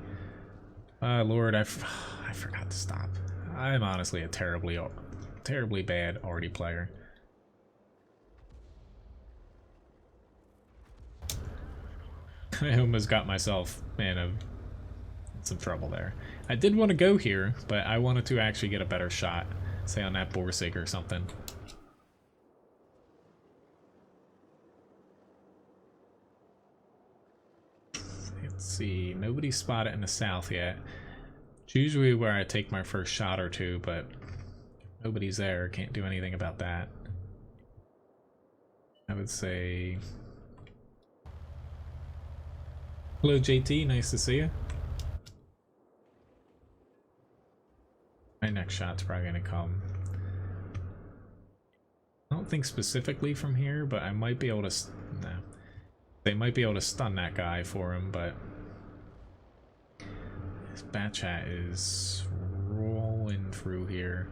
Lord, I forgot to stop. I'm honestly a terribly bad already player. I almost got myself, man, some trouble there. I did want to go here, but I wanted to actually get a better shot, say on that Borsig or something. Let's see, nobody spotted in the south yet. It's usually where I take my first shot or two, but nobody's there, can't do anything about that. I would say... Hello JT, nice to see you. My next shot's probably gonna come. I don't think specifically from here, but I might be able to... No. They might be able to stun that guy for him, but... This bat chat is rolling through here.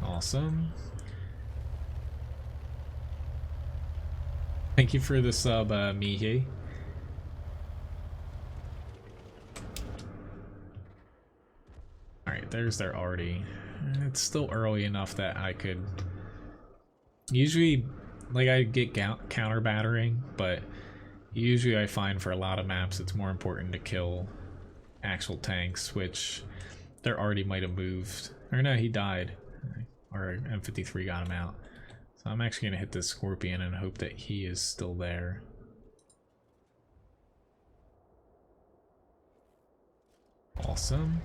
Awesome. Thank you for the sub, Mihi. Alright, there's their arty. It's still early enough that I could... Usually, like, I get counter battering, but usually I find for a lot of maps it's more important to kill actual tanks, which their arty might have moved. Or no, he died. Or M53 got him out. So I'm actually going to hit this Scorpion and hope that he is still there. Awesome.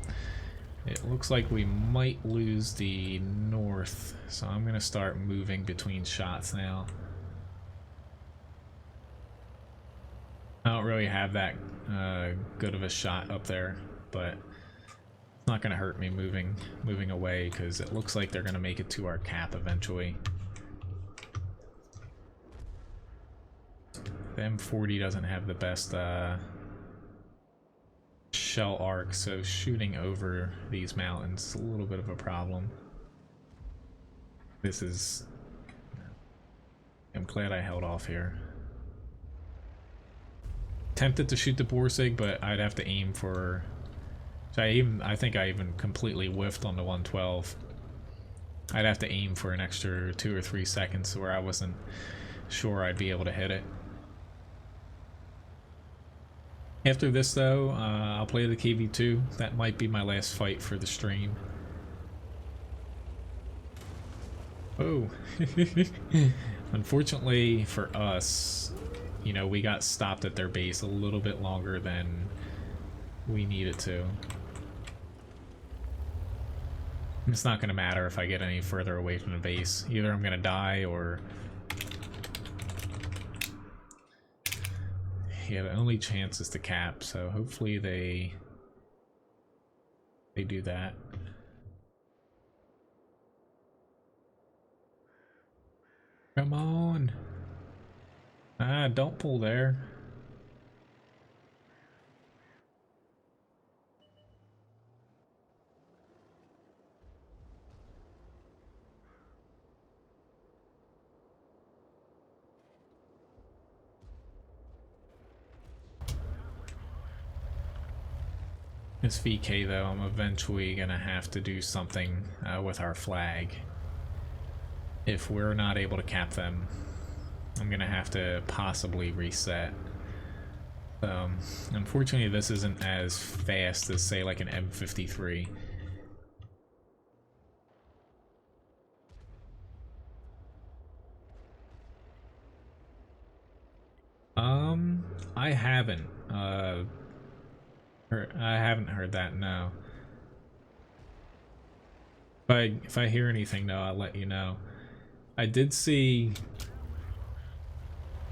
It looks like we might lose the north, so I'm going to start moving between shots now. I don't really have that good of a shot up there, but it's not going to hurt me moving away because it looks like they're going to make it to our cap eventually. The M40 doesn't have the best shell arc, so shooting over these mountains is a little bit of a problem. This is... I'm glad I held off here. Tempted to shoot the Borsig, but I'd have to aim for... I think I even completely whiffed on the 112. I'd have to aim for an extra 2 or 3 seconds where I wasn't sure I'd be able to hit it. After this though, I'll play the KV2. That might be my last fight for the stream. Oh. Unfortunately for us, you know, we got stopped at their base a little bit longer than we needed to. It's not going to matter if I get any further away from the base. Either I'm going to die or... Yeah, the only chance is to cap, so hopefully they do that. Come on! Ah, don't pull there. This VK though, I'm eventually gonna have to do something with our flag. If we're not able to cap them, I'm gonna have to possibly reset. Unfortunately this isn't as fast as say like an M53. I haven't heard that, no. If I hear anything though, I'll let you know. I did see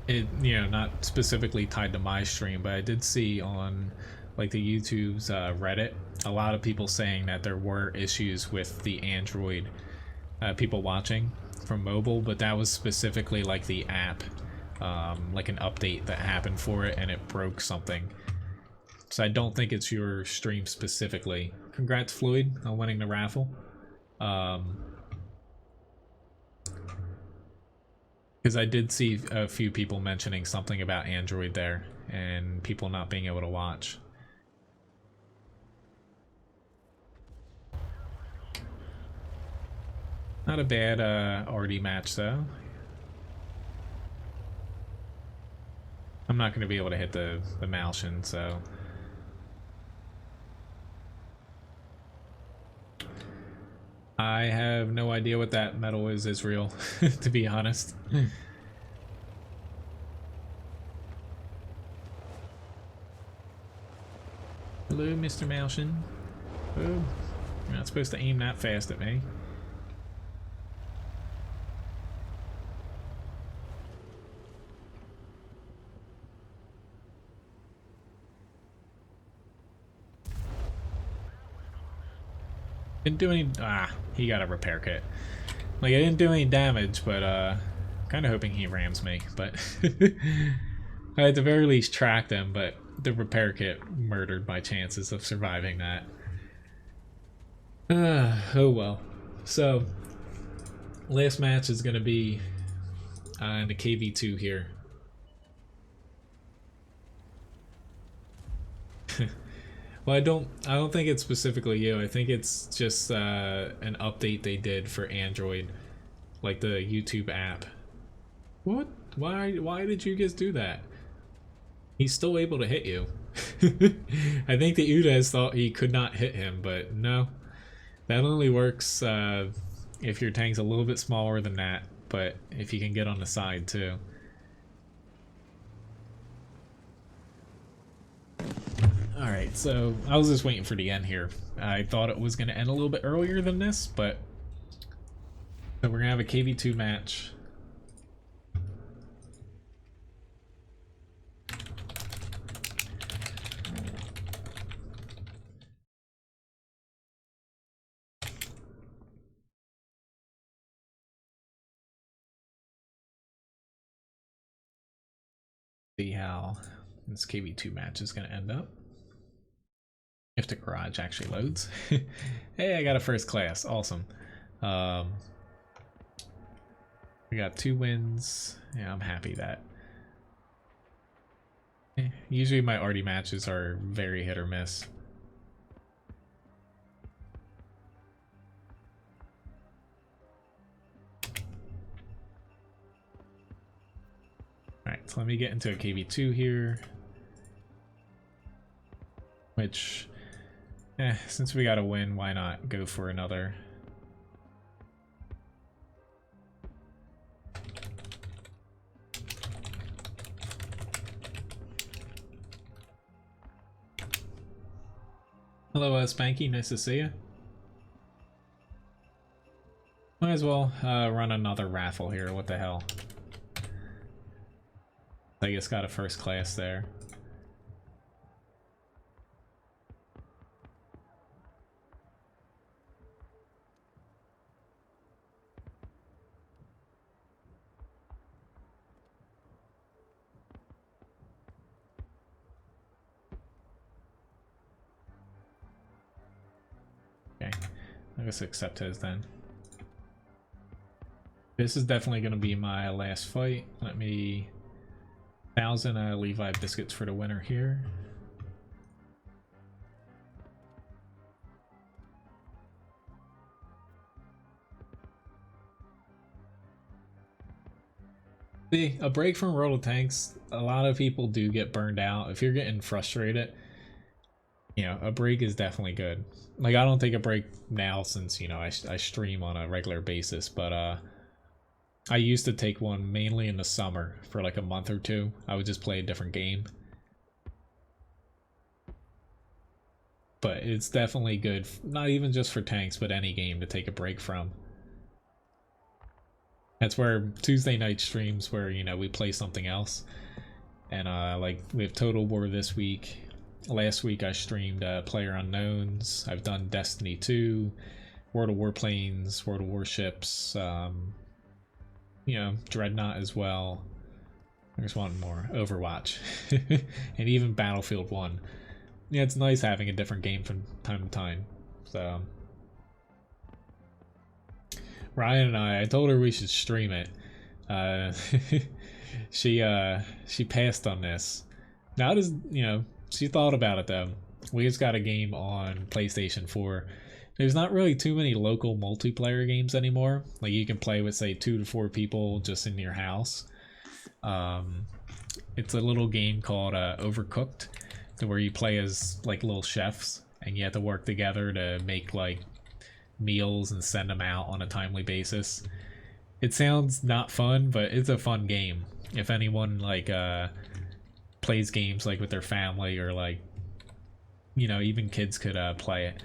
it, you know, not specifically tied to my stream, but I did see on like the YouTube's Reddit a lot of people saying that there were issues with the Android people watching from mobile, but that was specifically like the app, like an update that happened for it and it broke something. So I don't think it's your stream specifically. Congrats, Floyd, on winning the raffle. Because I did see a few people mentioning something about Android there and people not being able to watch. Not a bad RD match though. I'm not going to be able to hit the Malshin, so... I have no idea what that medal is, Israel, to be honest. Hello, Mr. Malshin. Oh, you're not supposed to aim that fast at me. Didn't do any... he got a repair kit. Like, I didn't do any damage, but, kind of hoping he rams me, but... I at the very least tracked him, but the repair kit murdered my chances of surviving that. Oh well. So, last match is gonna be in the KV2 here. Well, I don't think it's specifically you. I think it's just an update they did for Android, like the YouTube app. What? Why did you guys do that? He's still able to hit you. I think the Udas thought he could not hit him, but no. That only works if your tank's a little bit smaller than that, but if you can get on the side too. Alright, so I was just waiting for the end here. I thought it was going to end a little bit earlier than this, but so we're going to have a KV2 match. See how this KV2 match is going to end up. If the garage actually loads. Hey, I got a first class. Awesome. We got 2 wins. Yeah, I'm happy that. Usually my RD matches are very hit or miss. Alright, so let me get into a KV2 here. Which, since we got a win, why not go for another? Hello, Spanky, nice to see you. Might as well run another raffle here, what the hell. I just got a first class there. Okay, I guess accept his then. This is definitely going to be my last fight. Let me... 1,000 Levi biscuits for the winner here. See, a break from World of Tanks, a lot of people do get burned out. If you're getting frustrated, you know, a break is definitely good. Like, I don't take a break now since, you know, I stream on a regular basis, but I used to take one mainly in the summer for like a month or two. I would just play a different game. but it's definitely good, not even just for tanks, but any game to take a break from. That's where Tuesday night streams where, you know, we play something else. And like we have Total War this week. Last week I streamed PlayerUnknown's. I've done Destiny 2, World of Warplanes, World of Warships, you know, Dreadnought as well. There's one more, Overwatch, and even Battlefield 1. Yeah, it's nice having a different game from time to time. So Ryan and I told her we should stream it. She passed on this. Now does, you know, she thought about it though. We just got a game on PlayStation 4. There's not really too many local multiplayer games anymore. Like you can play with say 2 to 4 people just in your house. It's a little game called Overcooked, where you play as like little chefs and you have to work together to make like meals and send them out on a timely basis. It sounds not fun, but it's a fun game. If anyone like plays games like with their family, or like, you know, even kids could play it.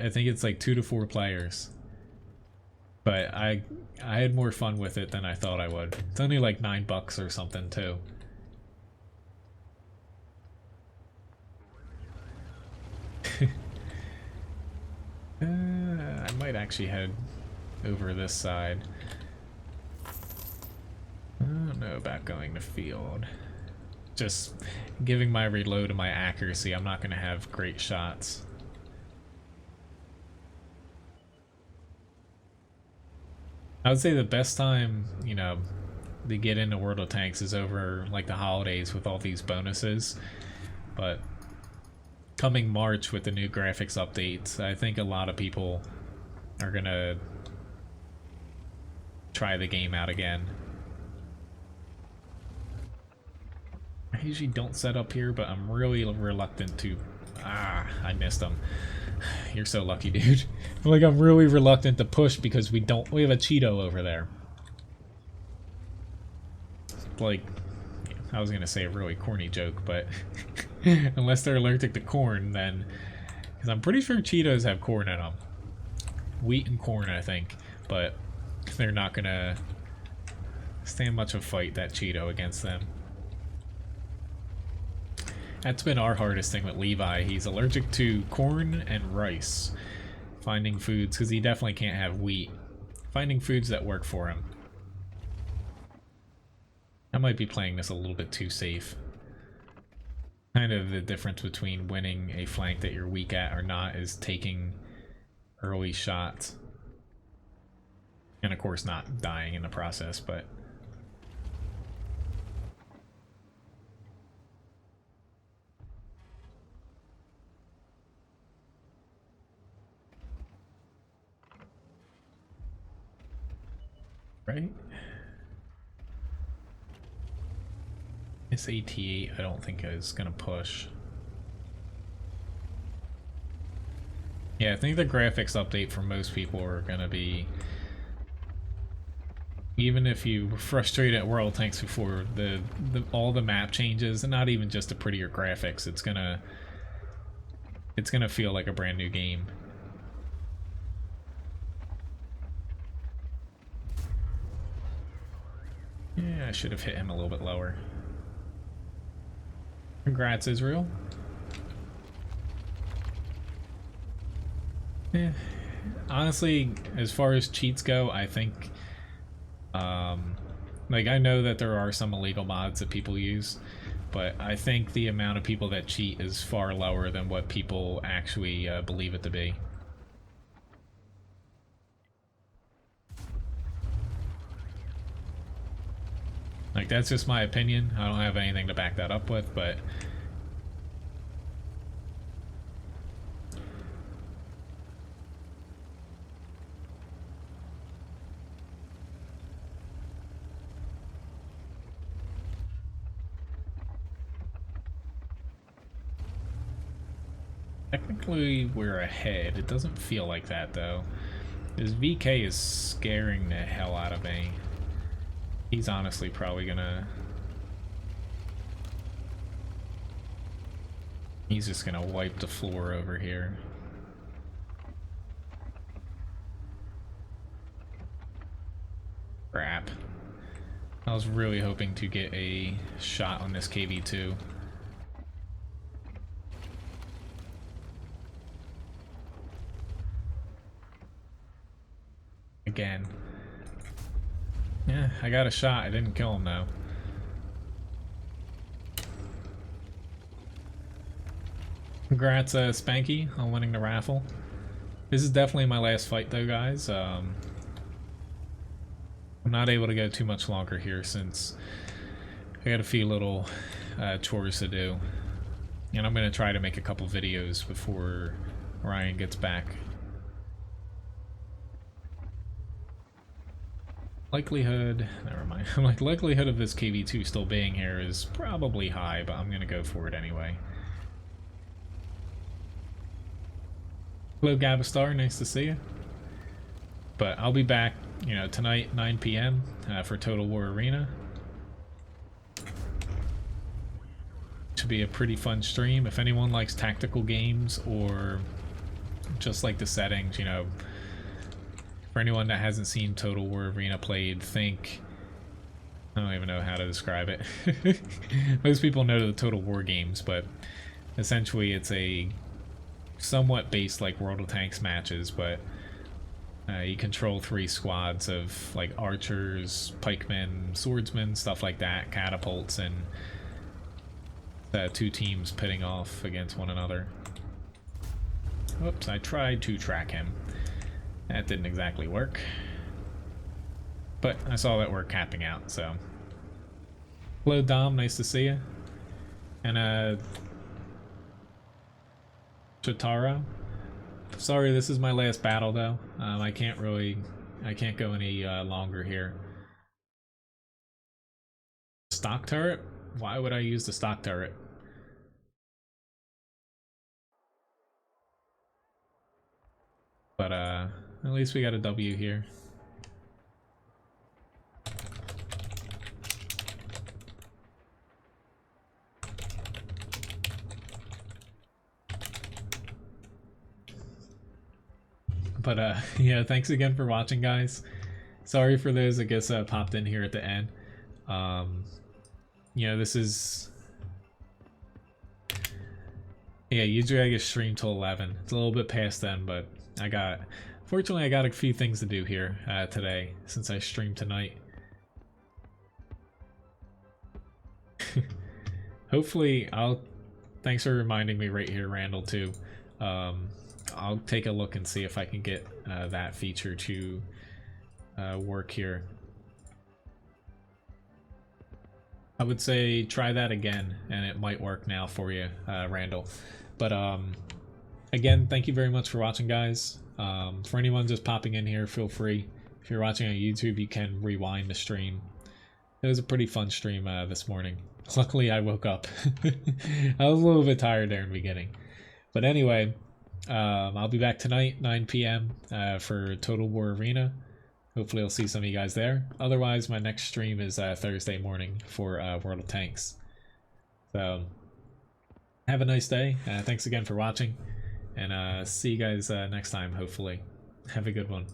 I think it's like 2 to 4 players. But I had more fun with it than I thought I would. It's only like $9 or something too. I might actually head over this side. I don't know about going to field. Just giving my reload and my accuracy, I'm not going to have great shots. I would say the best time, you know, to get into World of Tanks is over like the holidays with all these bonuses. But coming March with the new graphics updates, I think a lot of people are gonna try the game out again. I usually don't set up here, but I'm really reluctant to... Ah, I missed them. You're so lucky, dude. Like, I'm really reluctant to push because we have a Cheeto over there. Like, I was gonna say a really corny joke, but unless they're allergic to corn, then... Because I'm pretty sure Cheetos have corn in them. Wheat and corn, I think. But they're not gonna stand much of a fight, that Cheeto, against them. That's been our hardest thing with Levi. He's allergic to corn and rice. Finding foods, because he definitely can't have wheat. Finding foods that work for him. I might be playing this a little bit too safe. Kind of the difference between winning a flank that you're weak at or not is taking early shots. And of course not dying in the process, but... Right? This AT-8 I don't think is gonna push. Yeah, I think the graphics update for most people are gonna be... Even if you were frustrated at World Tanks before, all the map changes, and not even just the prettier graphics, it's gonna feel like a brand new game. Yeah, I should have hit him a little bit lower. Congrats, Israel. Yeah. Honestly, as far as cheats go, I think... like, I know that there are some illegal mods that people use, but I think the amount of people that cheat is far lower than what people actually believe it to be. Like, that's just my opinion. I don't have anything to back that up with, but... Technically, we're ahead. It doesn't feel like that, though. This VK is scaring the hell out of me. He's honestly probably gonna... He's just gonna wipe the floor over here. Crap. I was really hoping to get a shot on this KV-2. Again. Yeah, I got a shot. I didn't kill him though. Congrats, Spanky, on winning the raffle. This is definitely my last fight though, guys. I'm not able to go too much longer here since I got a few little chores to do. And I'm going to try to make a couple videos before Ryan gets back. Likelihood, never mind. Like, likelihood of this KV-2 still being here is probably high, but I'm going to go for it anyway. Hello, Gabastar, nice to see you. But I'll be back, you know, tonight, 9 p.m. For Total War Arena. Should be a pretty fun stream. If anyone likes tactical games or just like the settings, you know, for anyone that hasn't seen Total War Arena played, think, I don't even know how to describe it. Most people know the Total War games, but essentially it's a somewhat based like World of Tanks matches, but you control 3 squads of like archers, pikemen, swordsmen, stuff like that, catapults, and 2 teams pitting off against one another. Oops, I tried to track him. That didn't exactly work. But I saw that we're capping out, so. Hello Dom, nice to see you. And Chitara. Sorry, this is my last battle though. I can't go any longer here. Stock turret? Why would I use the stock turret? But at least we got a W here. But yeah, thanks again for watching, guys. Sorry for those, I guess, popped in here at the end. You know, this is... Yeah, usually I get streamed till 11. It's a little bit past then, but fortunately I got a few things to do here today, since I streamed tonight. Hopefully, thanks for reminding me right here, Randall, too. I'll take a look and see if I can get that feature to work here. I would say try that again, and it might work now for you, Randall. But again, thank you very much for watching, guys. For anyone just popping in here, feel free. If you're watching on YouTube, you can rewind the stream. It was a pretty fun stream this morning. Luckily, I woke up. I was a little bit tired there in the beginning. But anyway, I'll be back tonight, 9 p.m. For Total War Arena. Hopefully I'll see some of you guys there. Otherwise, my next stream is Thursday morning for World of Tanks. So, have a nice day. Thanks again for watching. And see you guys next time, hopefully. Have a good one.